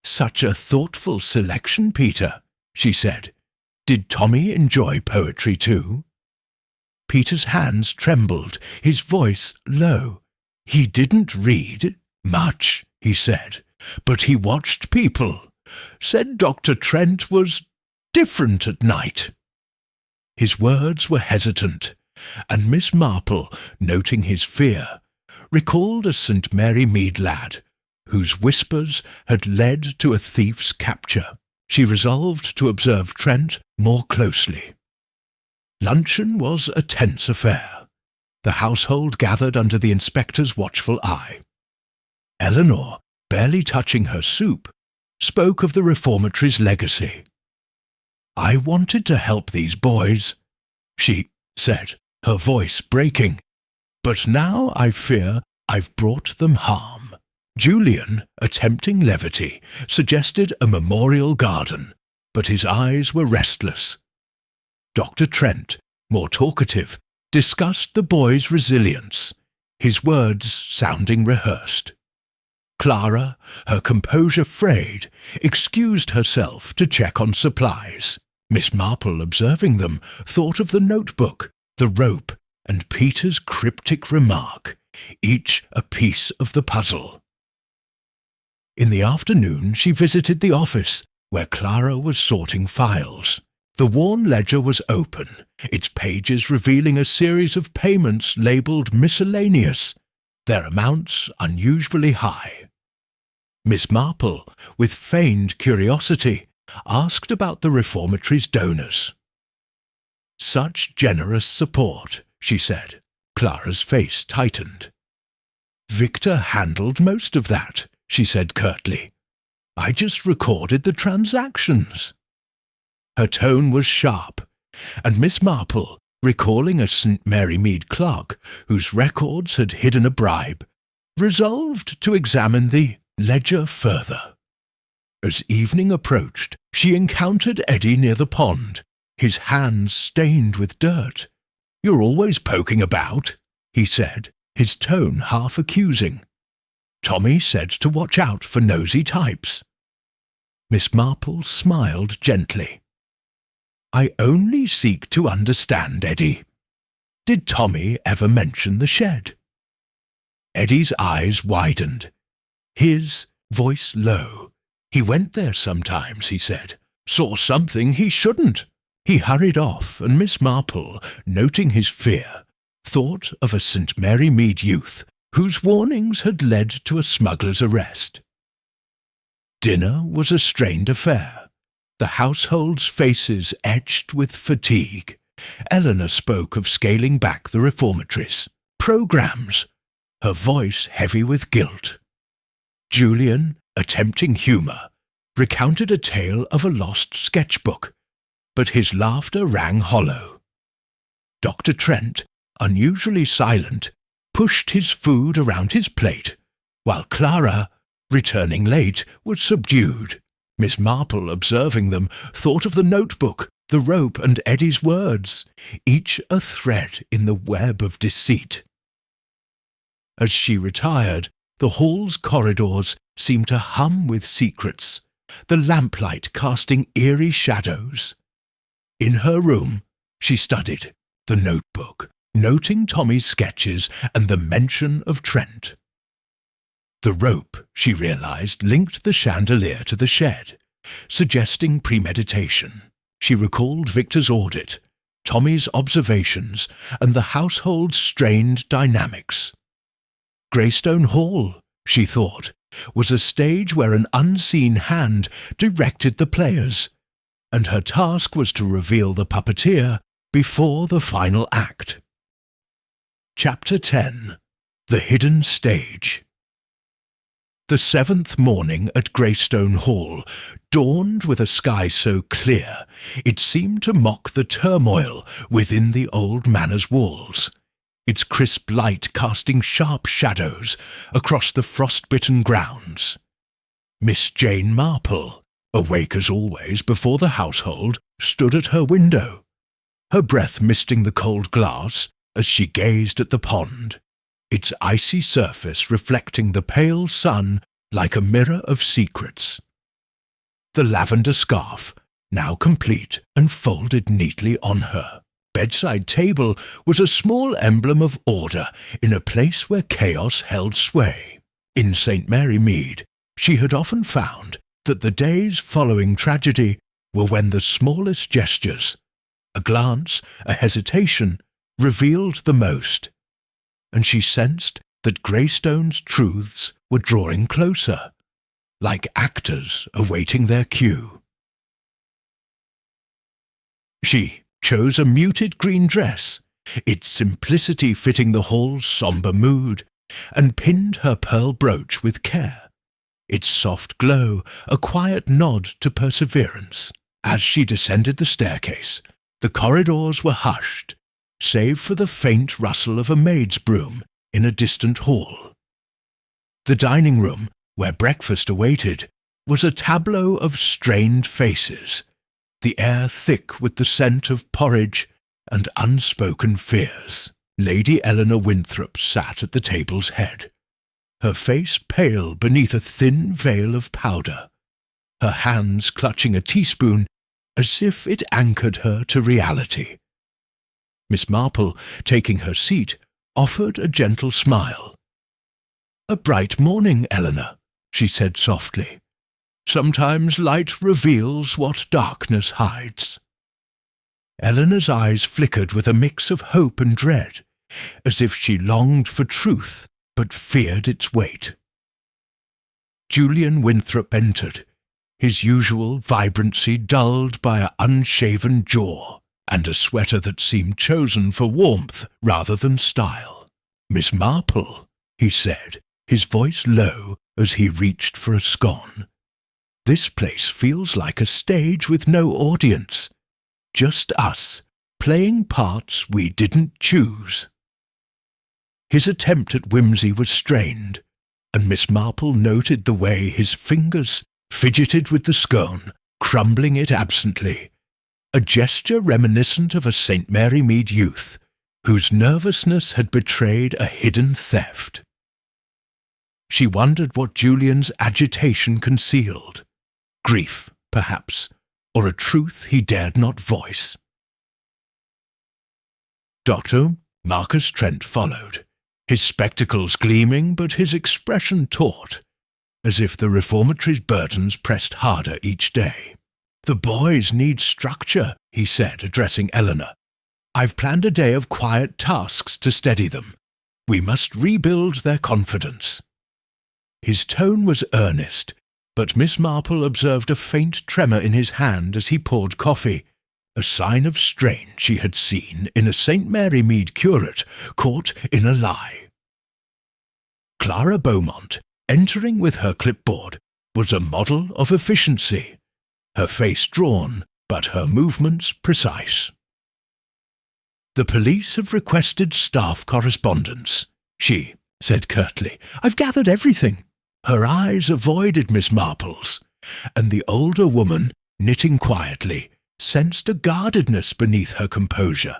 "Such a thoughtful selection, Peter," she said. "Did Tommy enjoy poetry too?" Peter's hands trembled, his voice low. "He didn't read much," he said, "but he watched people. Said Dr. Trent was different at night." His words were hesitant, and Miss Marple, noting his fear, recalled a St. Mary Mead lad, whose whispers had led to a thief's capture. She resolved to observe Trent more closely. Luncheon was a tense affair. The household gathered under the inspector's watchful eye. Eleanor, barely touching her soup, spoke of the reformatory's legacy. "I wanted to help these boys," she said, her voice breaking, "but now I fear I've brought them harm." Julian, attempting levity, suggested a memorial garden, but his eyes were restless. Dr. Trent, more talkative, discussed the boys' resilience, his words sounding rehearsed. Clara, her composure frayed, excused herself to check on supplies. Miss Marple, observing them, thought of the notebook, the rope, and Peter's cryptic remark, each a piece of the puzzle. In the afternoon she visited the office, where Clara was sorting files. The worn ledger was open, its pages revealing a series of payments labelled miscellaneous, their amounts unusually high. Miss Marple, with feigned curiosity, asked about the reformatory's donors. "Such generous support," she said. Clara's face tightened. "Victor handled most of that," she said curtly. "I just recorded the transactions." Her tone was sharp, and Miss Marple, recalling a St. Mary Mead clerk whose records had hidden a bribe, resolved to examine the ledger further. As evening approached, she encountered Eddie near the pond, his hands stained with dirt. "You're always poking about," he said, his tone half accusing. "Tommy said to watch out for nosy types." Miss Marple smiled gently. "I only seek to understand, Eddie. Did Tommy ever mention the shed?" Eddie's eyes widened, his voice low. "He went there sometimes," he said. "Saw something he shouldn't." He hurried off, and Miss Marple, noting his fear, thought of a St. Mary Mead youth whose warnings had led to a smuggler's arrest. Dinner was a strained affair, the household's faces etched with fatigue. Eleanor spoke of scaling back the reformatories, programs, her voice heavy with guilt. Julian, attempting humour, recounted a tale of a lost sketchbook, but his laughter rang hollow. Dr. Trent, unusually silent, pushed his food around his plate, while Clara, returning late, was subdued. Miss Marple, observing them, thought of the notebook, the rope, and Eddie's words, each a thread in the web of deceit. As she retired, the hall's corridors seemed to hum with secrets, the lamplight casting eerie shadows. In her room, she studied the notebook, noting Tommy's sketches and the mention of Trent. The rope, she realized, linked the chandelier to the shed, suggesting premeditation. She recalled Victor's audit, Tommy's observations, and the household's strained dynamics. Greystone Hall, she thought, was a stage where an unseen hand directed the players, and her task was to reveal the puppeteer before the final act. Chapter 10. The Hidden Stage. The 7th morning at Greystone Hall dawned with a sky so clear it seemed to mock the turmoil within the old manor's walls, its crisp light casting sharp shadows across the frost-bitten grounds. Miss Jane Marple, awake as always before the household, stood at her window, her breath misting the cold glass as she gazed at the pond, its icy surface reflecting the pale sun like a mirror of secrets. The lavender scarf, now complete and folded neatly on her bedside table, was a small emblem of order in a place where chaos held sway. In St. Mary Mead, she had often found that the days following tragedy were when the smallest gestures, a glance, a hesitation, revealed the most, and she sensed that Greystone's truths were drawing closer, like actors awaiting their cue. She chose a muted green dress, its simplicity fitting the hall's sombre mood, and pinned her pearl brooch with care, its soft glow a quiet nod to perseverance. As she descended the staircase, the corridors were hushed, save for the faint rustle of a maid's broom in a distant hall. The dining room, where breakfast awaited, was a tableau of strained faces, the air thick with the scent of porridge and unspoken fears. Lady Eleanor Winthrop sat at the table's head, her face pale beneath a thin veil of powder, her hands clutching a teaspoon as if it anchored her to reality. Miss Marple, taking her seat, offered a gentle smile. "A bright morning, Eleanor," she said softly. "Sometimes light reveals what darkness hides." Eleanor's eyes flickered with a mix of hope and dread, as if she longed for truth but feared its weight. Julian Winthrop entered, his usual vibrancy dulled by an unshaven jaw and a sweater that seemed chosen for warmth rather than style. "Miss Marple," he said, his voice low as he reached for a scone. "This place feels like a stage with no audience. Just us, playing parts we didn't choose." His attempt at whimsy was strained, and Miss Marple noted the way his fingers fidgeted with the scone, crumbling it absently, a gesture reminiscent of a St. Mary Mead youth, whose nervousness had betrayed a hidden theft. She wondered what Julian's agitation concealed. Grief, perhaps, or a truth he dared not voice. Dr. Marcus Trent followed, his spectacles gleaming but his expression taut, as if the reformatory's burdens pressed harder each day. "The boys need structure," he said, addressing Eleanor. "I've planned a day of quiet tasks to steady them. We must rebuild their confidence." His tone was earnest, but Miss Marple observed a faint tremor in his hand as he poured coffee, a sign of strain she had seen in a St. Mary Mead curate caught in a lie. Clara Beaumont, entering with her clipboard, was a model of efficiency, her face drawn, but her movements precise. "The police have requested staff correspondence," she said curtly. "I've gathered everything." Her eyes avoided Miss Marple's, and the older woman, knitting quietly, sensed a guardedness beneath her composure,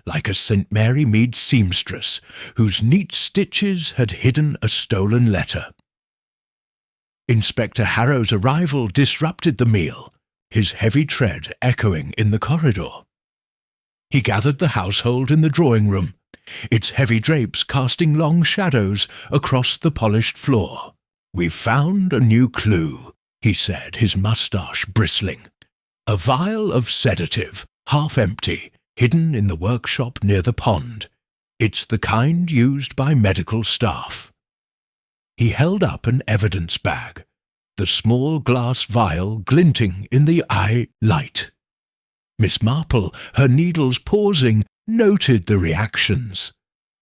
like a St. Mary Mead seamstress whose neat stitches had hidden a stolen letter. Inspector Harrow's arrival disrupted the meal, his heavy tread echoing in the corridor. He gathered the household in the drawing-room, its heavy drapes casting long shadows across the polished floor. "We've found a new clue," he said, his moustache bristling. "A vial of sedative, half empty, hidden in the workshop near the pond. It's the kind used by medical staff." He held up an evidence bag, the small glass vial glinting in the eye light. Miss Marple, her needles pausing, noted the reactions.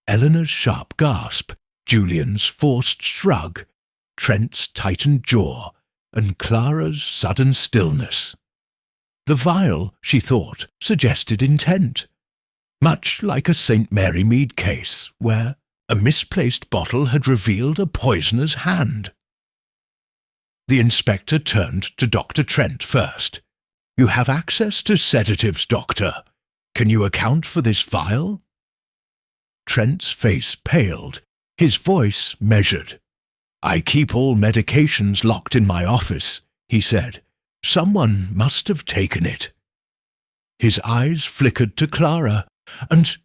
Eleanor's sharp gasp, Julian's forced shrug, Trent's tightened jaw, and Clara's sudden stillness. The vial, she thought, suggested intent, much like a St. Mary Mead case, where a misplaced bottle had revealed a poisoner's hand. The inspector turned to Dr. Trent first. "You have access to sedatives, Doctor. Can you account for this vial?" Trent's face paled, his voice measured. "I keep all medications locked in my office," he said. "Someone must have taken it." His eyes flickered to Clara, and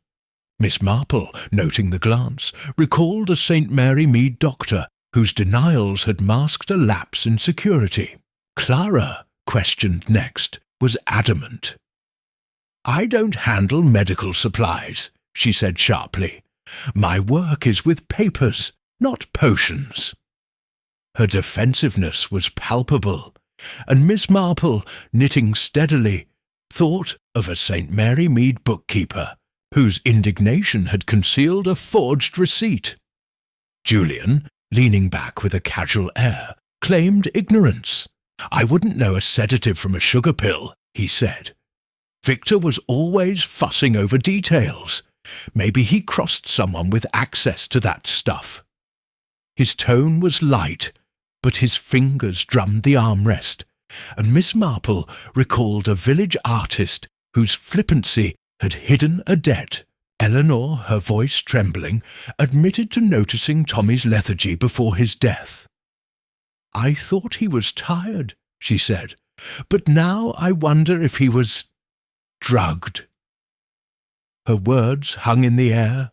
Miss Marple, noting the glance, recalled a St. Mary Mead doctor whose denials had masked a lapse in security. Clara, questioned next, was adamant. "I don't handle medical supplies," she said sharply. "My work is with papers, not potions." Her defensiveness was palpable, and Miss Marple, knitting steadily, thought of a St. Mary Mead bookkeeper, whose indignation had concealed a forged receipt. Julian, leaning back with a casual air, claimed ignorance. "I wouldn't know a sedative from a sugar pill," he said. "Victor was always fussing over details. Maybe he crossed someone with access to that stuff." His tone was light, but his fingers drummed the armrest, and Miss Marple recalled a village artist whose flippancy had hidden a debt. Eleanor, her voice trembling, admitted to noticing Tommy's lethargy before his death. "I thought he was tired," she said, "but now I wonder if he was drugged." Her words hung in the air,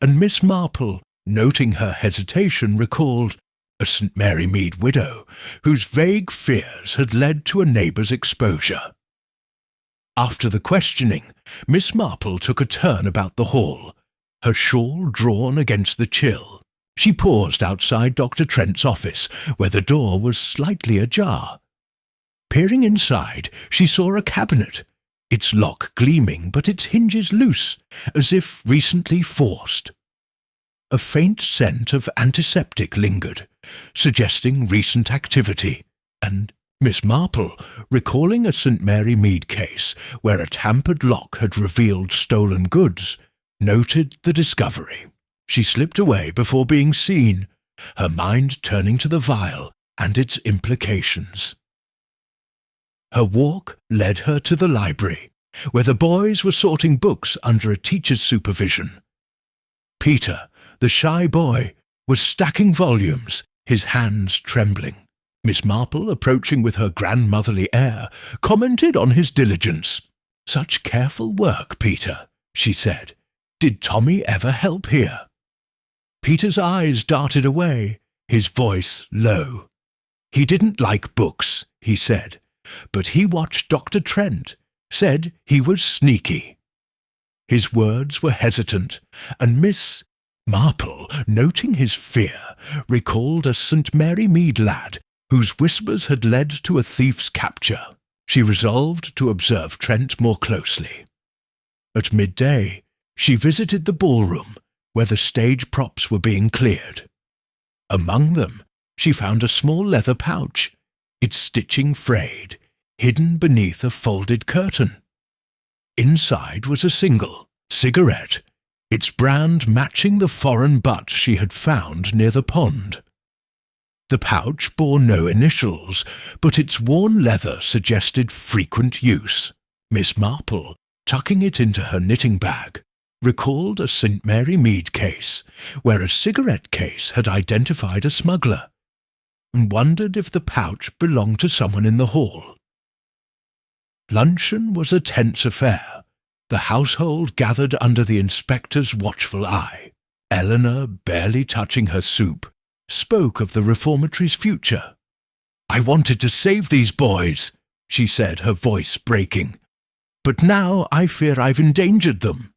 and Miss Marple, noting her hesitation, recalled a St. Mary Mead widow whose vague fears had led to a neighbour's exposure. After the questioning, Miss Marple took a turn about the hall, her shawl drawn against the chill. She paused outside Dr. Trent's office, where the door was slightly ajar. Peering inside, she saw a cabinet, its lock gleaming but its hinges loose, as if recently forced. A faint scent of antiseptic lingered, suggesting recent activity, and Miss Marple, recalling a St. Mary Mead case where a tampered lock had revealed stolen goods, noted the discovery. She slipped away before being seen, her mind turning to the vial and its implications. Her walk led her to the library, where the boys were sorting books under a teacher's supervision. Peter, the shy boy, was stacking volumes, his hands trembling. Miss Marple, approaching with her grandmotherly air, commented on his diligence. "Such careful work, Peter," she said. "Did Tommy ever help here?" Peter's eyes darted away, his voice low. "He didn't like books," he said, "but he watched Dr. Trent, said he was sneaky." His words were hesitant, and Miss Marple, noting his fear, recalled a St. Mary Mead lad whose whispers had led to a thief's capture. She resolved to observe Trent more closely. At midday, she visited the ballroom, where the stage props were being cleared. Among them, she found a small leather pouch, its stitching frayed, hidden beneath a folded curtain. Inside was a single cigarette, its brand matching the foreign butt she had found near the pond. The pouch bore no initials, but its worn leather suggested frequent use. Miss Marple, tucking it into her knitting bag, recalled a St. Mary Mead case, where a cigarette case had identified a smuggler, and wondered if the pouch belonged to someone in the hall. Luncheon was a tense affair. The household gathered under the inspector's watchful eye. Eleanor, barely touching her soup, spoke of the reformatory's future. "I wanted to save these boys," she said, her voice breaking. "But now I fear I've endangered them."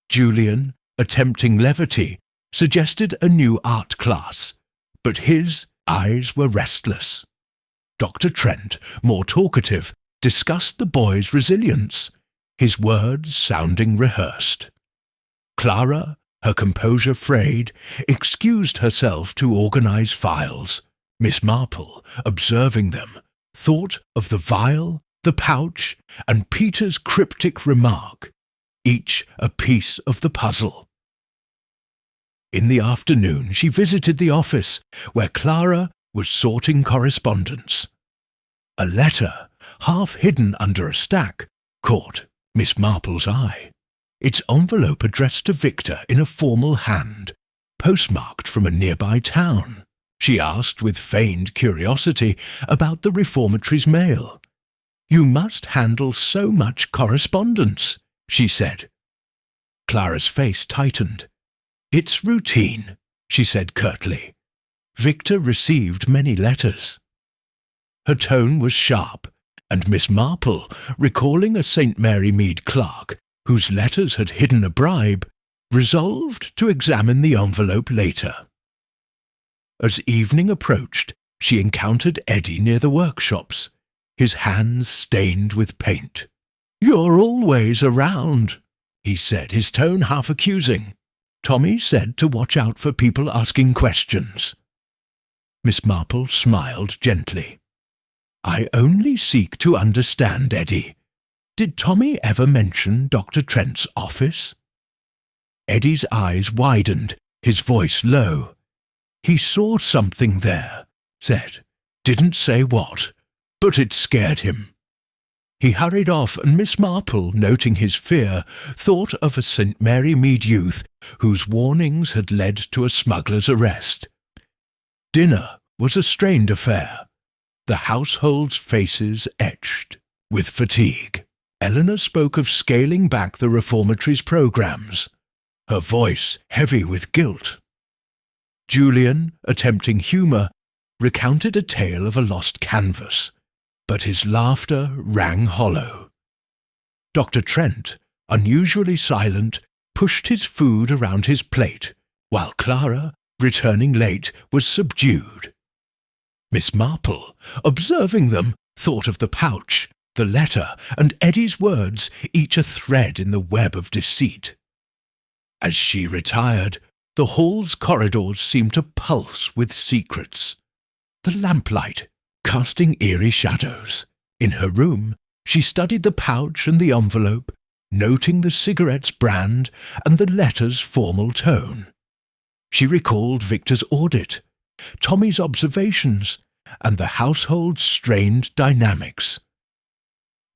Julian, attempting levity, suggested a new art class, but his eyes were restless. Dr. Trent, more talkative, discussed the boys' resilience, his words sounding rehearsed. Clara, her composure frayed, excused herself to organize files. Miss Marple, observing them, thought of the vial, the pouch, and Peter's cryptic remark, each a piece of the puzzle. In the afternoon she visited the office, where Clara was sorting correspondence. A letter, half hidden under a stack, caught Miss Marple's eye. Its envelope addressed to Victor in a formal hand, postmarked from a nearby town. She asked with feigned curiosity about the reformatory's mail. "You must handle so much correspondence," she said. Clara's face tightened. "It's routine," she said curtly. "Victor received many letters." Her tone was sharp, and Miss Marple, recalling a St. Mary Mead clerk whose letters had hidden a bribe, resolved to examine the envelope later. As evening approached, she encountered Eddie near the workshops, his hands stained with paint. "You're always around," he said, his tone half accusing. "Tommy said to watch out for people asking questions." Miss Marple smiled gently. "I only seek to understand, Eddie. Did Tommy ever mention Dr. Trent's office?" Eddie's eyes widened, his voice low. "He saw something there, said. Didn't say what, but it scared him." He hurried off, and Miss Marple, noting his fear, thought of a St. Mary Mead youth whose warnings had led to a smuggler's arrest. Dinner was a strained affair, the household's faces etched with fatigue. Eleanor spoke of scaling back the reformatory's programs, her voice heavy with guilt. Julian, attempting humour, recounted a tale of a lost canvas, but his laughter rang hollow. Dr. Trent, unusually silent, pushed his food around his plate, while Clara, returning late, was subdued. Miss Marple, observing them, thought of the pouch, the letter, and Eddie's words, each a thread in the web of deceit. As she retired, the hall's corridors seemed to pulse with secrets, the lamplight casting eerie shadows. In her room, she studied the pouch and the envelope, noting the cigarette's brand and the letter's formal tone. She recalled Victor's audit, Tommy's observations, and the household's strained dynamics.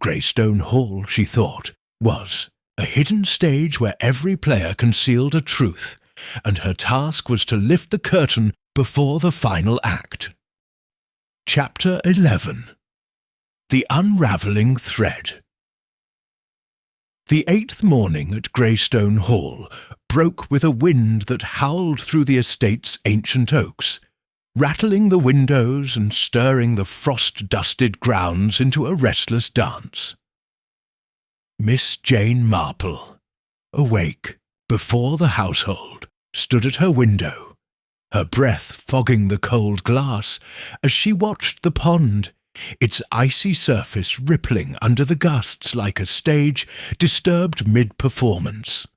Greystone Hall, she thought, was a hidden stage where every player concealed a truth, and her task was to lift the curtain before the final act. Chapter 11. The Unraveling Thread. The 8th morning at Greystone Hall broke with a wind that howled through the estate's ancient oaks, rattling the windows and stirring the frost-dusted grounds into a restless dance. Miss Jane Marple, awake before the household, stood at her window, her breath fogging the cold glass as she watched the pond, its icy surface rippling under the gusts like a stage disturbed mid-performance.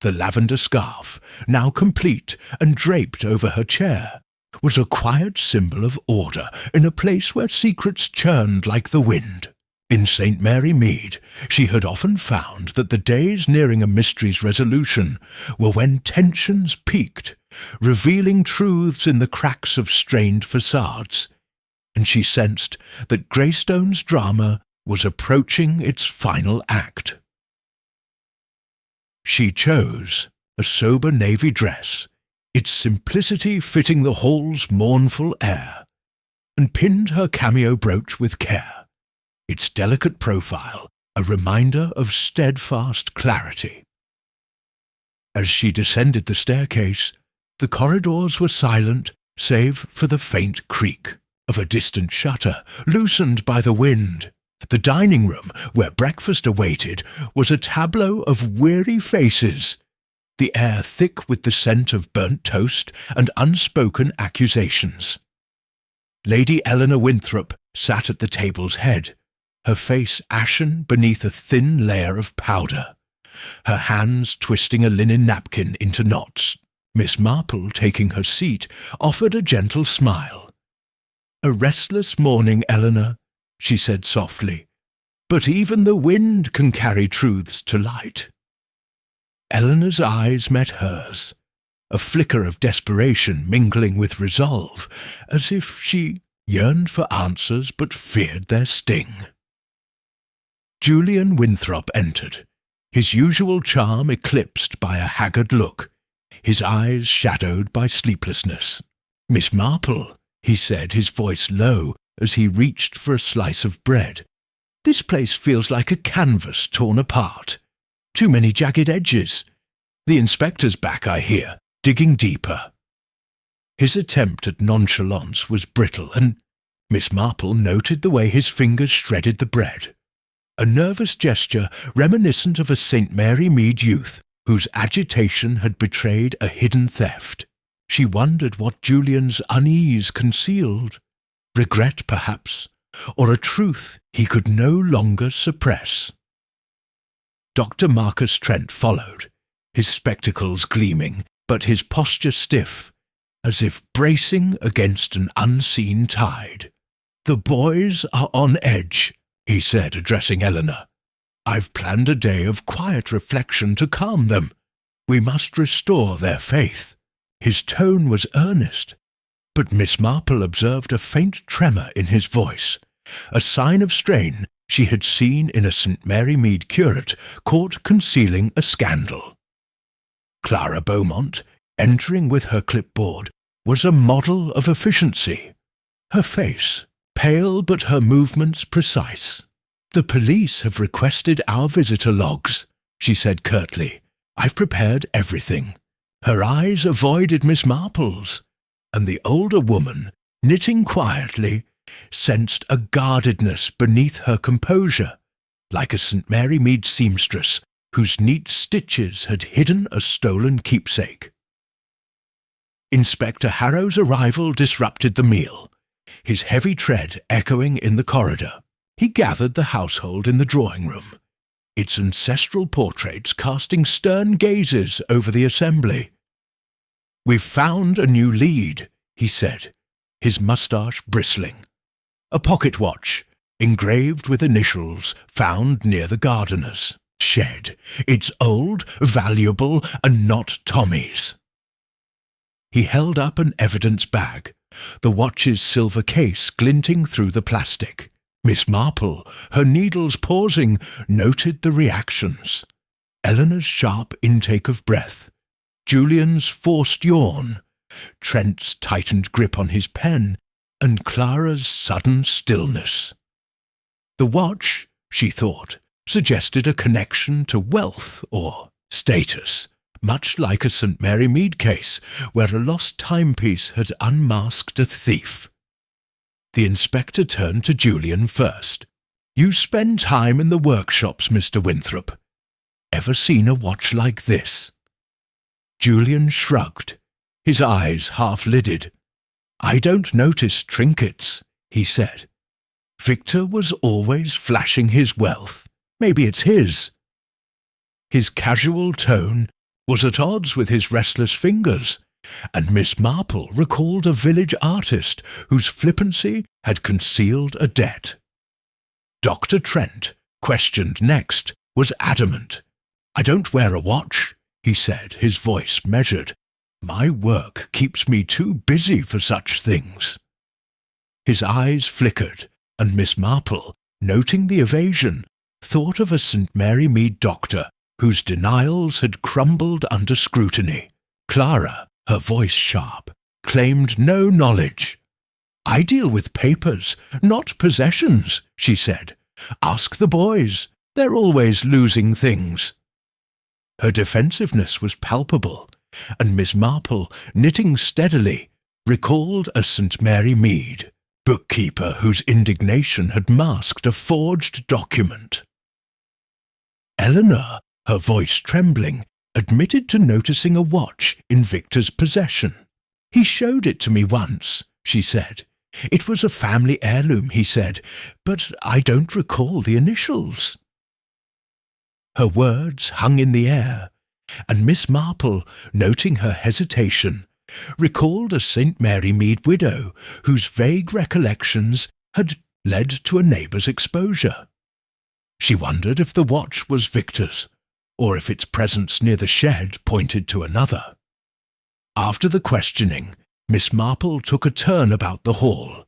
The lavender scarf, now complete and draped over her chair, was a quiet symbol of order in a place where secrets churned like the wind. In St. Mary Mead, she had often found that the days nearing a mystery's resolution were when tensions peaked, revealing truths in the cracks of strained facades, and she sensed that Greystone's drama was approaching its final act. She chose a sober navy dress, its simplicity fitting the hall's mournful air, and pinned her cameo brooch with care, its delicate profile a reminder of steadfast clarity. As she descended the staircase, the corridors were silent save for the faint creak of a distant shutter loosened by the wind. The dining room, where breakfast awaited, was a tableau of weary faces, the air thick with the scent of burnt toast and unspoken accusations. Lady Eleanor Winthrop sat at the table's head, her face ashen beneath a thin layer of powder, her hands twisting a linen napkin into knots. Miss Marple, taking her seat, offered a gentle smile. "A restless morning, Eleanor," she said softly, "but even the wind can carry truths to light." Eleanor's eyes met hers, a flicker of desperation mingling with resolve, as if she yearned for answers but feared their sting. Julian Winthrop entered, his usual charm eclipsed by a haggard look, his eyes shadowed by sleeplessness. "Miss Marple," he said, his voice low, as he reached for a slice of bread. "This place feels like a canvas torn apart. Too many jagged edges. The inspector's back, I hear, digging deeper." His attempt at nonchalance was brittle, and Miss Marple noted the way his fingers shredded the bread, a nervous gesture reminiscent of a St. Mary Mead youth whose agitation had betrayed a hidden theft. She wondered what Julian's unease concealed. Regret, perhaps, or a truth he could no longer suppress. Dr. Marcus Trent followed, his spectacles gleaming, but his posture stiff, as if bracing against an unseen tide. "The boys are on edge," he said, addressing Eleanor. "I've planned a day of quiet reflection to calm them. We must restore their faith." His tone was earnest, but Miss Marple observed a faint tremor in his voice, a sign of strain she had seen in a St. Mary Mead curate caught concealing a scandal. Clara Beaumont, entering with her clipboard, was a model of efficiency, her face pale but her movements precise. "The police have requested our visitor logs," she said curtly. "I've prepared everything." Her eyes avoided Miss Marple's, and the older woman, knitting quietly, sensed a guardedness beneath her composure, like a St. Mary Mead seamstress whose neat stitches had hidden a stolen keepsake. Inspector Harrow's arrival disrupted the meal, his heavy tread echoing in the corridor. He gathered the household in the drawing-room, its ancestral portraits casting stern gazes over the assembly. "We've found a new lead," he said, his moustache bristling. "A pocket watch, engraved with initials, found near the gardener's shed. It's old, valuable, and not Tommy's." He held up an evidence bag, the watch's silver case glinting through the plastic. Miss Marple, her needles pausing, noted the reactions. Eleanor's sharp intake of breath, Julian's forced yawn, Trent's tightened grip on his pen, and Clara's sudden stillness. The watch, she thought, suggested a connection to wealth or status, much like a St. Mary Mead case where a lost timepiece had unmasked a thief. The inspector turned to Julian first. "You spend time in the workshops, Mr. Winthrop. Ever seen a watch like this?" Julian shrugged, his eyes half-lidded. "I don't notice trinkets," he said. "Victor was always flashing his wealth. Maybe it's his." His casual tone was at odds with his restless fingers, and Miss Marple recalled a village artist whose flippancy had concealed a debt. Dr. Trent, questioned next, was adamant. "I don't wear a watch," he said, his voice measured. "My work keeps me too busy for such things." His eyes flickered, and Miss Marple, noting the evasion, thought of a St. Mary Mead doctor whose denials had crumbled under scrutiny. Clara, her voice sharp, claimed no knowledge. "I deal with papers, not possessions," she said. "Ask the boys. They're always losing things." Her defensiveness was palpable, and Miss Marple, knitting steadily, recalled a St. Mary Mead bookkeeper whose indignation had masked a forged document. Eleanor, her voice trembling, admitted to noticing a watch in Victor's possession. "He showed it to me once," she said. "It was a family heirloom, he said, but I don't recall the initials." Her words hung in the air, and Miss Marple, noting her hesitation, recalled a St. Mary Mead widow whose vague recollections had led to a neighbour's exposure. She wondered if the watch was Victor's, or if its presence near the shed pointed to another. After the questioning, Miss Marple took a turn about the hall,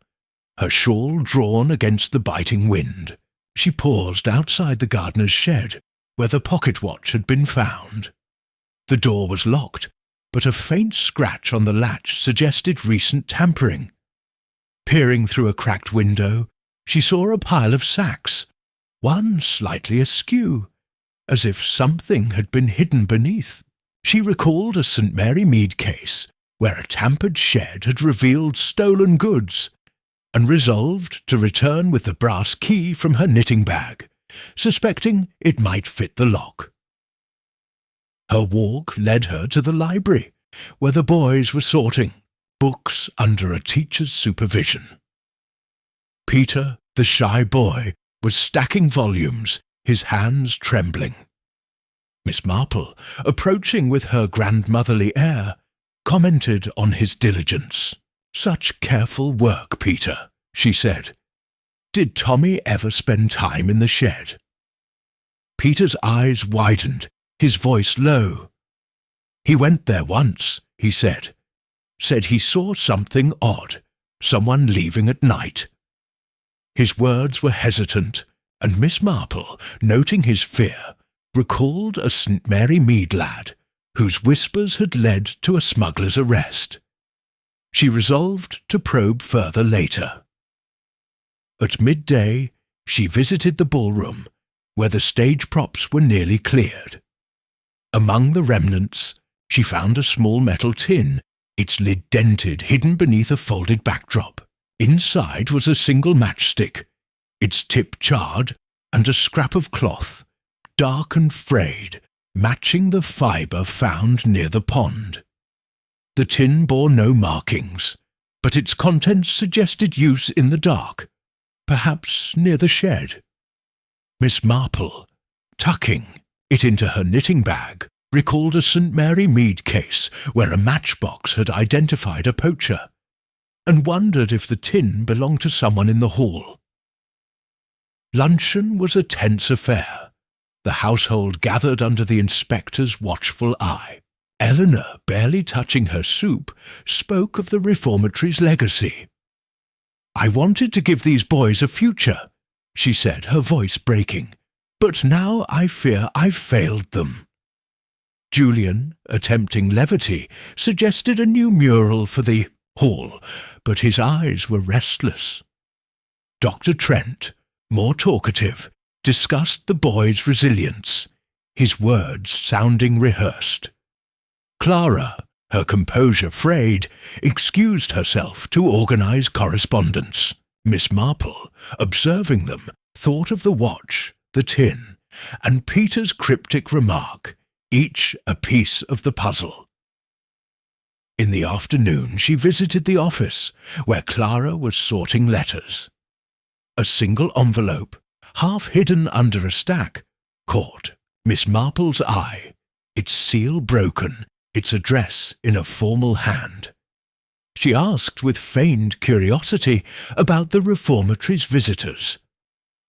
her shawl drawn against the biting wind. She paused outside the gardener's shed, where the pocket watch had been found. The door was locked, but a faint scratch on the latch suggested recent tampering. Peering through a cracked window, she saw a pile of sacks, one slightly askew, as if something had been hidden beneath. She recalled a St. Mary Mead case, where a tampered shed had revealed stolen goods, and resolved to return with the brass key from her knitting bag, suspecting it might fit the lock. Her walk led her to the library, where the boys were sorting books under a teacher's supervision. Peter, the shy boy, was stacking volumes, his hands trembling. Miss Marple, approaching with her grandmotherly air, commented on his diligence. "Such careful work, Peter," she said. "Did Tommy ever spend time in the shed?" Peter's eyes widened, his voice low. "He went there once," he said. "Said he saw something odd, someone leaving at night." His words were hesitant, and Miss Marple, noting his fear, recalled a St. Mary Mead lad, whose whispers had led to a smuggler's arrest. She resolved to probe further later. At midday, she visited the ballroom, where the stage props were nearly cleared. Among the remnants, she found a small metal tin, its lid dented, hidden beneath a folded backdrop. Inside was a single matchstick, its tip charred, and a scrap of cloth, dark and frayed, matching the fibre found near the pond. The tin bore no markings, but its contents suggested use in the dark, perhaps near the shed. Miss Marple, tucking it into her knitting bag, recalled a St. Mary Mead case where a matchbox had identified a poacher, and wondered if the tin belonged to someone in the hall. Luncheon was a tense affair. The household gathered under the inspector's watchful eye. Eleanor, barely touching her soup, spoke of the reformatory's legacy. "I wanted to give these boys a future," she said, her voice breaking, "but now I fear I've failed them." Julian, attempting levity, suggested a new mural for the hall, but his eyes were restless. Dr. Trent, more talkative, discussed the boys' resilience, his words sounding rehearsed. Clara, her composure frayed, excused herself to organize correspondence. Miss Marple, observing them, thought of the watch, the tin, and Peter's cryptic remark, each a piece of the puzzle. In the afternoon she visited the office, where Clara was sorting letters. A single envelope, half hidden under a stack, caught Miss Marple's eye, its seal broken, its address in a formal hand. She asked with feigned curiosity about the reformatory's visitors.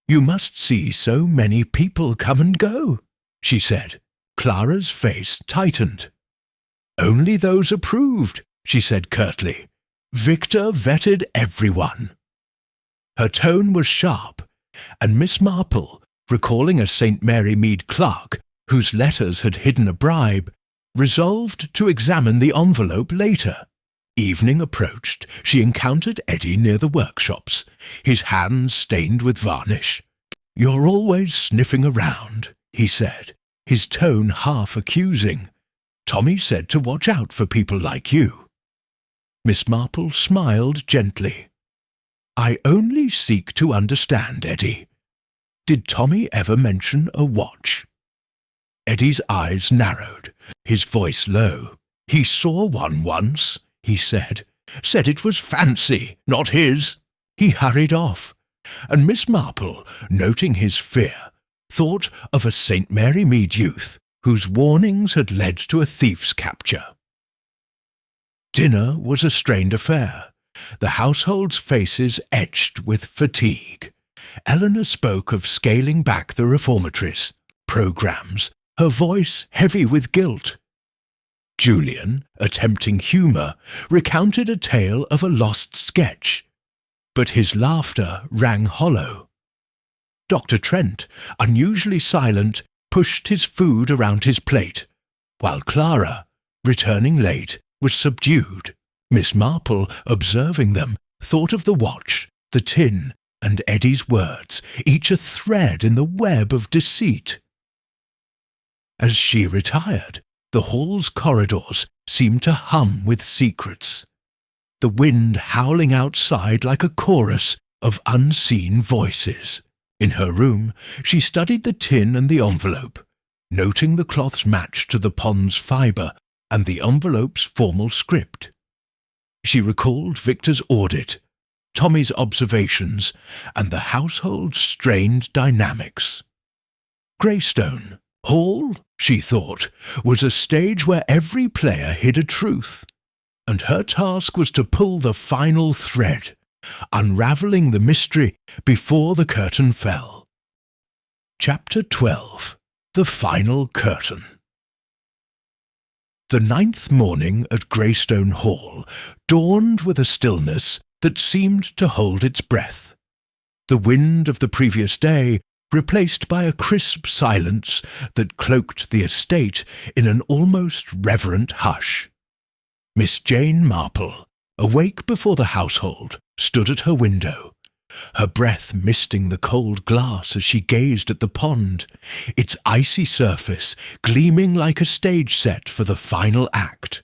"You must see so many people come and go," she said. Clara's face tightened. "Only those approved," she said curtly. "Victor vetted everyone." Her tone was sharp, and Miss Marple, recalling a St. Mary Mead clerk whose letters had hidden a bribe, resolved to examine the envelope later. Evening approached. She encountered Eddie near the workshops, his hands stained with varnish. "You're always sniffing around," he said, his tone half accusing. "Tommy said to watch out for people like you." Miss Marple smiled gently. "I only seek to understand, Eddie. Did Tommy ever mention a watch?" Eddie's eyes narrowed, his voice low. "He saw one once," he said it was fancy, not his." He hurried off, and Miss Marple, noting his fear, thought of a St. Mary Mead youth whose warnings had led to a thief's capture. Dinner was a strained affair, the household's faces etched with fatigue. Eleanor spoke of scaling back the reformatories, programs, her voice heavy with guilt. Julian, attempting humour, recounted a tale of a lost sketch, but his laughter rang hollow. Dr. Trent, unusually silent, pushed his food around his plate, while Clara, returning late, was subdued. Miss Marple, observing them, thought of the watch, the tin, and Eddie's words, each a thread in the web of deceit. As she retired, the hall's corridors seemed to hum with secrets, the wind howling outside like a chorus of unseen voices. In her room, she studied the tin and the envelope, noting the cloth's match to the pond's fibre and the envelope's formal script. She recalled Victor's audit, Tommy's observations, and the household's strained dynamics. Greystone Hall, she thought, was a stage where every player hid a truth, and her task was to pull the final thread, unraveling the mystery before the curtain fell. Chapter 12. The Final Curtain. The 9th morning at Greystone Hall dawned with a stillness that seemed to hold its breath. The wind of the previous day replaced by a crisp silence that cloaked the estate in an almost reverent hush. Miss Jane Marple, awake before the household, stood at her window, her breath misting the cold glass as she gazed at the pond, its icy surface gleaming like a stage set for the final act.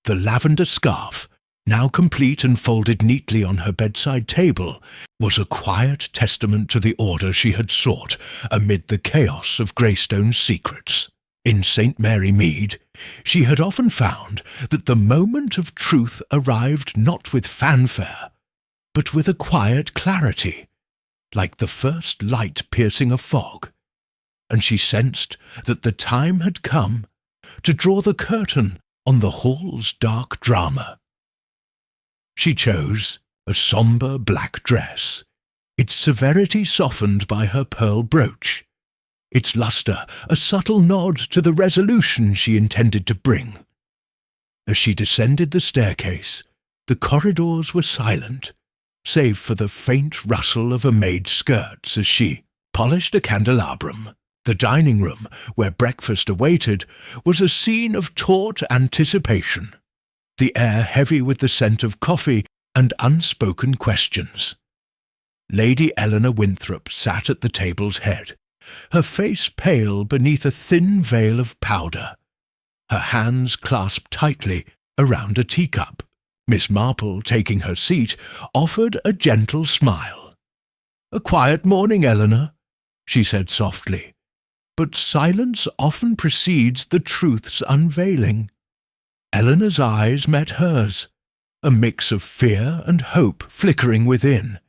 The lavender scarf, now complete and folded neatly on her bedside table, was a quiet testament to the order she had sought amid the chaos of Greystone's secrets. In St. Mary Mead, she had often found that the moment of truth arrived not with fanfare, but with a quiet clarity, like the first light piercing a fog, and she sensed that the time had come to draw the curtain on the hall's dark drama. She chose a sombre black dress, its severity softened by her pearl brooch, its lustre a subtle nod to the resolution she intended to bring. As she descended the staircase, the corridors were silent, save for the faint rustle of a maid's skirts as she polished a candelabrum. The dining room, where breakfast awaited, was a scene of taut anticipation, the air heavy with the scent of coffee and unspoken questions. Lady Eleanor Winthrop sat at the table's head, her face pale beneath a thin veil of powder, her hands clasped tightly around a teacup. Miss Marple, taking her seat, offered a gentle smile. "A quiet morning, Eleanor," she said softly, "but silence often precedes the truth's unveiling." Eleanor's eyes met hers, a mix of fear and hope flickering within,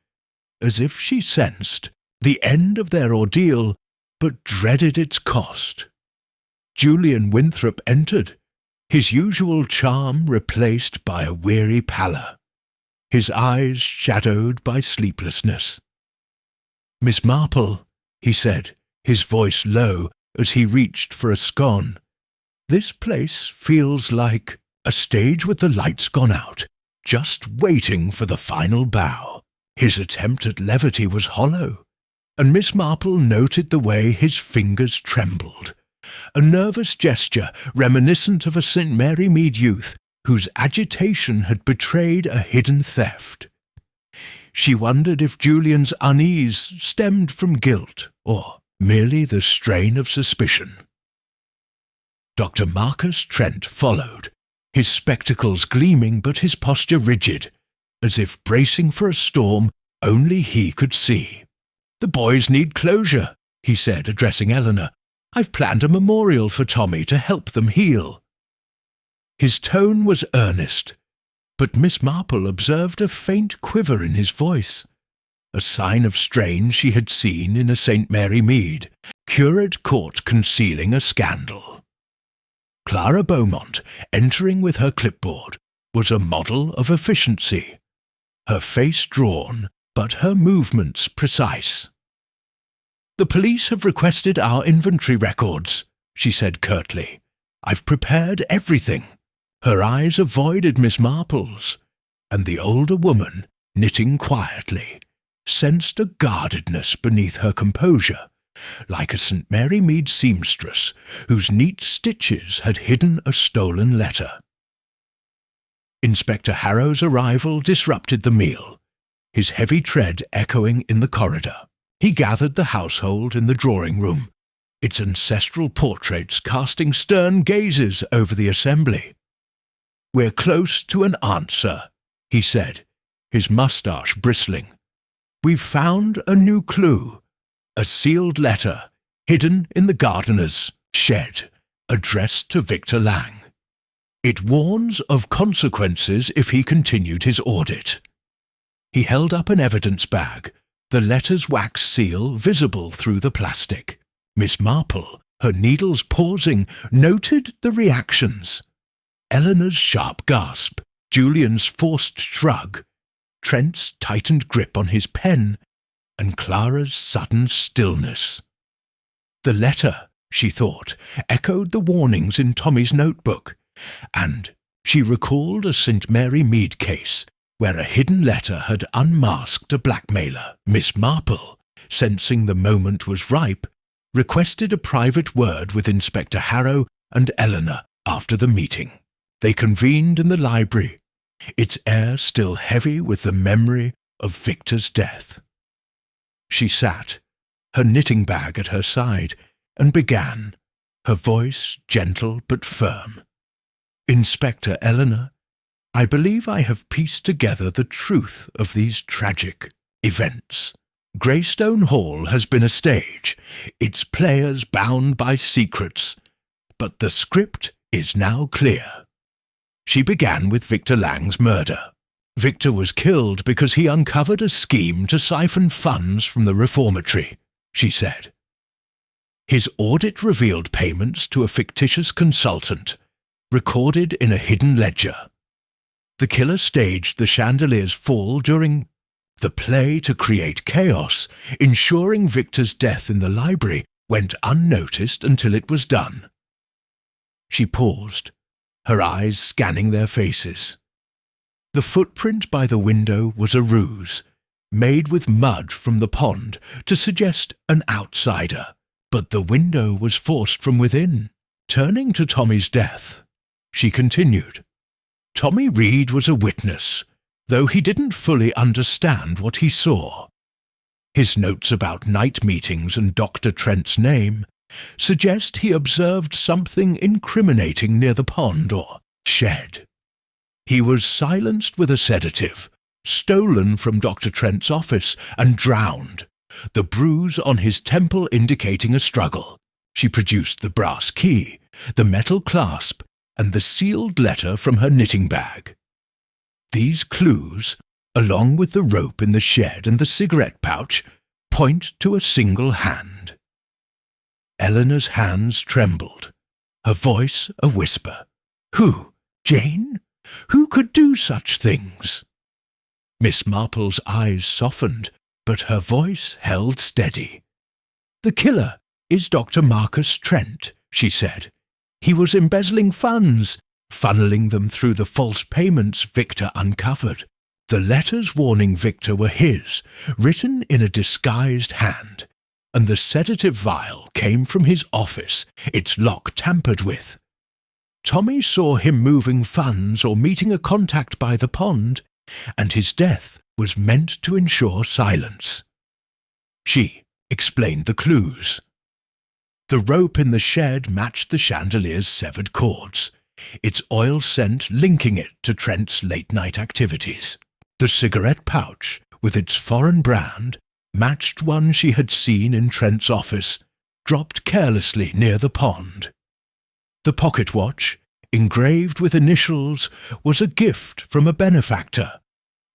as if she sensed the end of their ordeal but dreaded its cost. Julian Winthrop entered, his usual charm replaced by a weary pallor, his eyes shadowed by sleeplessness. "Miss Marple," he said, his voice low as he reached for a scone. "This place feels like a stage with the lights gone out, just waiting for the final bow." His attempt at levity was hollow, and Miss Marple noted the way his fingers trembled, a nervous gesture reminiscent of a St. Mary Mead youth whose agitation had betrayed a hidden theft. She wondered if Julian's unease stemmed from guilt or merely the strain of suspicion. Dr. Marcus Trent followed, his spectacles gleaming but his posture rigid, as if bracing for a storm only he could see. "The boys need closure," he said, addressing Eleanor. "I've planned a memorial for Tommy to help them heal." His tone was earnest, but Miss Marple observed a faint quiver in his voice, a sign of strain she had seen in a St. Mary Mead, curate caught concealing a scandal. Clara Beaumont, entering with her clipboard, was a model of efficiency, her face drawn, but her movements precise. "The police have requested our inventory records," she said curtly. "I've prepared everything." Her eyes avoided Miss Marple's, and the older woman, knitting quietly, sensed a guardedness beneath her composure, like a St. Mary Mead seamstress whose neat stitches had hidden a stolen letter. Inspector Harrow's arrival disrupted the meal, his heavy tread echoing in the corridor. He gathered the household in the drawing-room, its ancestral portraits casting stern gazes over the assembly. "We're close to an answer," he said, his moustache bristling. "We've found a new clue, a sealed letter hidden in the gardener's shed, addressed to Victor Lang. It warns of consequences if he continued his audit." He held up an evidence bag, the letter's wax seal visible through the plastic. Miss Marple, her needles pausing, noted the reactions. Eleanor's sharp gasp, Julian's forced shrug, Trent's tightened grip on his pen, and Clara's sudden stillness. The letter, she thought, echoed the warnings in Tommy's notebook, and she recalled a St. Mary Mead case where a hidden letter had unmasked a blackmailer. Miss Marple, sensing the moment was ripe, requested a private word with Inspector Harrow and Eleanor after the meeting. They convened in the library, its air still heavy with the memory of Victor's death. She sat, her knitting bag at her side, and began, her voice gentle but firm. "Inspector Eleanor, I believe I have pieced together the truth of these tragic events. Greystone Hall has been a stage, its players bound by secrets, but the script is now clear." She began with Victor Lang's murder. Victor was killed because he uncovered a scheme to siphon funds from the reformatory, she said. His audit revealed payments to a fictitious consultant, recorded in a hidden ledger. The killer staged the chandelier's fall during the play to create chaos, ensuring Victor's death in the library went unnoticed until it was done. She paused, her eyes scanning their faces. The footprint by the window was a ruse, made with mud from the pond to suggest an outsider, but the window was forced from within. Turning to Tommy's death, she continued. Tommy Reed was a witness, though he didn't fully understand what he saw. His notes about night meetings and Dr. Trent's name suggest he observed something incriminating near the pond or shed. He was silenced with a sedative, stolen from Dr. Trent's office, and drowned, the bruise on his temple indicating a struggle. She produced the brass key, the metal clasp, and the sealed letter from her knitting bag. These clues, along with the rope in the shed and the cigarette pouch, point to a single hand. Eleanor's hands trembled, her voice a whisper. Who? Jane? Who could do such things? Miss Marple's eyes softened, but her voice held steady. "The killer is Dr. Marcus Trent," she said. "He was embezzling funds, funneling them through the false payments Victor uncovered. The letters warning Victor were his, written in a disguised hand, and the sedative vial came from his office, its lock tampered with. Tommy saw him moving funds or meeting a contact by the pond, and his death was meant to ensure silence." She explained the clues. The rope in the shed matched the chandelier's severed cords, its oil scent linking it to Trent's late-night activities. The cigarette pouch, with its foreign brand, matched one she had seen in Trent's office, dropped carelessly near the pond. The pocket watch, engraved with initials, was a gift from a benefactor,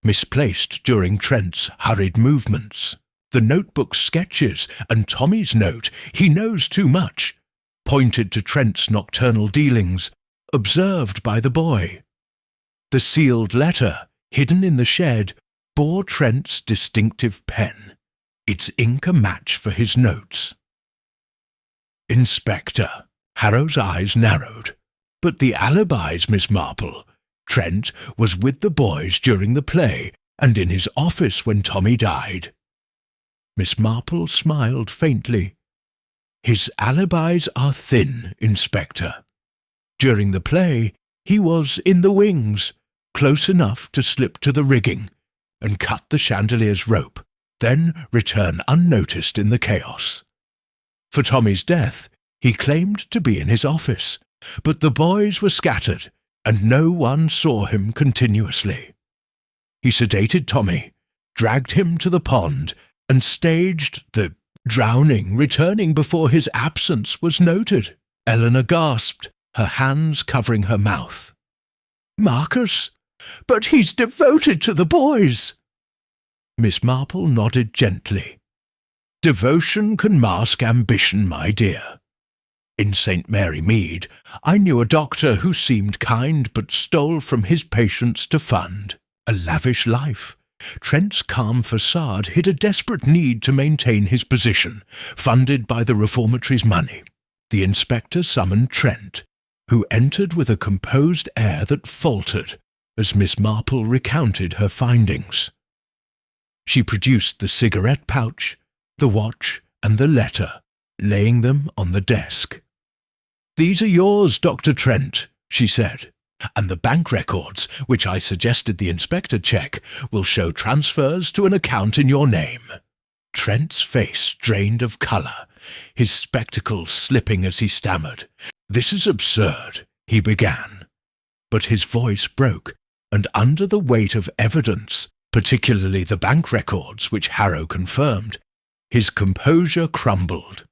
misplaced during Trent's hurried movements. The notebook's sketches and Tommy's note, "He knows too much," pointed to Trent's nocturnal dealings, observed by the boy. The sealed letter, hidden in the shed, bore Trent's distinctive pen, its ink a match for his notes. "Inspector," Harrow's eyes narrowed. "But the alibis, Miss Marple. Trent was with the boys during the play and in his office when Tommy died." Miss Marple smiled faintly. "His alibis are thin, Inspector. During the play, he was in the wings, close enough to slip to the rigging and cut the chandelier's rope, then return unnoticed in the chaos. For Tommy's death, he claimed to be in his office, but the boys were scattered, and no one saw him continuously. He sedated Tommy, dragged him to the pond, and staged the drowning, returning before his absence was noted." Eleanor gasped, her hands covering her mouth. "Marcus, but he's devoted to the boys." Miss Marple nodded gently. "Devotion can mask ambition, my dear. In St. Mary Mead, I knew a doctor who seemed kind but stole from his patients to fund a lavish life. Trent's calm facade hid a desperate need to maintain his position, funded by the reformatory's money. The inspector summoned Trent, who entered with a composed air that faltered as Miss Marple recounted her findings. She produced the cigarette pouch, the watch, and the letter, laying them on the desk. "These are yours, Dr. Trent," she said, "and the bank records, which I suggested the inspector check, will show transfers to an account in your name." Trent's face drained of colour, his spectacles slipping as he stammered. "This is absurd," he began. But his voice broke, and under the weight of evidence, particularly the bank records which Harrow confirmed, his composure crumbled.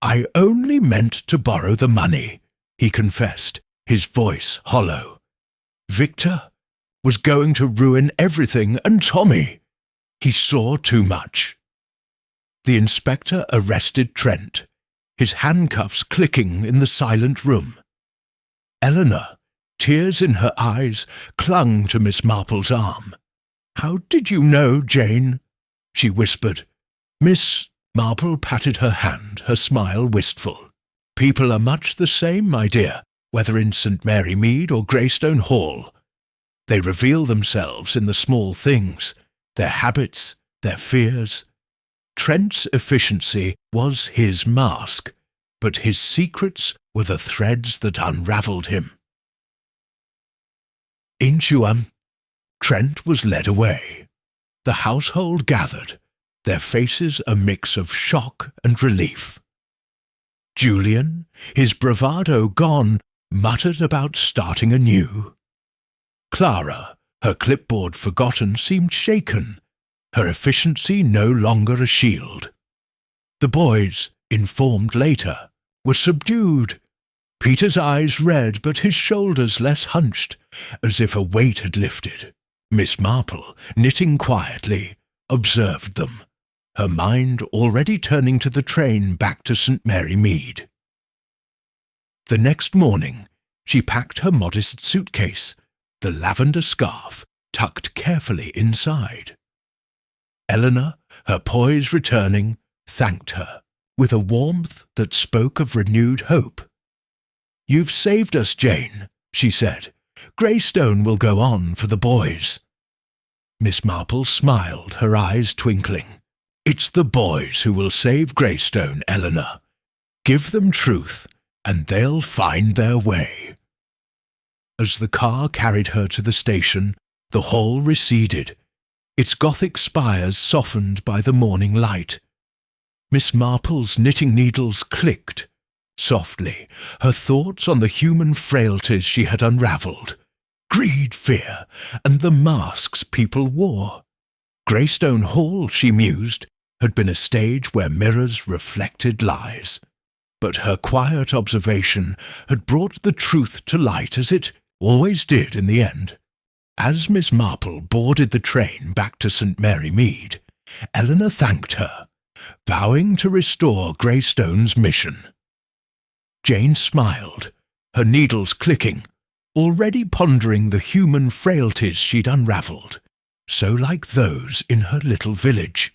"I only meant to borrow the money," he confessed, his voice hollow. "Victor was going to ruin everything, and Tommy, he saw too much." The inspector arrested Trent, his handcuffs clicking in the silent room. Eleanor, tears in her eyes, clung to Miss Marple's arm. "How did you know, Jane?" she whispered. Miss Marple patted her hand, her smile wistful. "People are much the same, my dear, whether in St. Mary Mead or Greystone Hall. They reveal themselves in the small things, their habits, their fears. Trent's efficiency was his mask, but his secrets were the threads that unravelled him." In Chuan, Trent was led away. The household gathered, their faces a mix of shock and relief. Julian, his bravado gone, muttered about starting anew. Clara, her clipboard forgotten, seemed shaken, her efficiency no longer a shield. The boys, informed later, were subdued. Peter's eyes red, but his shoulders less hunched, as if a weight had lifted. Miss Marple, knitting quietly, observed them, her mind already turning to the train back to St. Mary Mead. The next morning, she packed her modest suitcase, the lavender scarf tucked carefully inside. Eleanor, her poise returning, thanked her, with a warmth that spoke of renewed hope. "You've saved us, Jane," she said. "Greystone will go on for the boys." Miss Marple smiled, her eyes twinkling. "It's the boys who will save Greystone, Eleanor. Give them truth, and they'll find their way." As the car carried her to the station, the hall receded, its Gothic spires softened by the morning light. Miss Marple's knitting needles clicked. Softly, her thoughts on the human frailties she had unravelled. Greed, fear, and the masks people wore. Greystone Hall, she mused, had been a stage where mirrors reflected lies. But her quiet observation had brought the truth to light, as it always did in the end. As Miss Marple boarded the train back to St. Mary Mead, Eleanor thanked her, vowing to restore Greystone's mission. Jane smiled, her needles clicking, already pondering the human frailties she'd unravelled, so like those in her little village.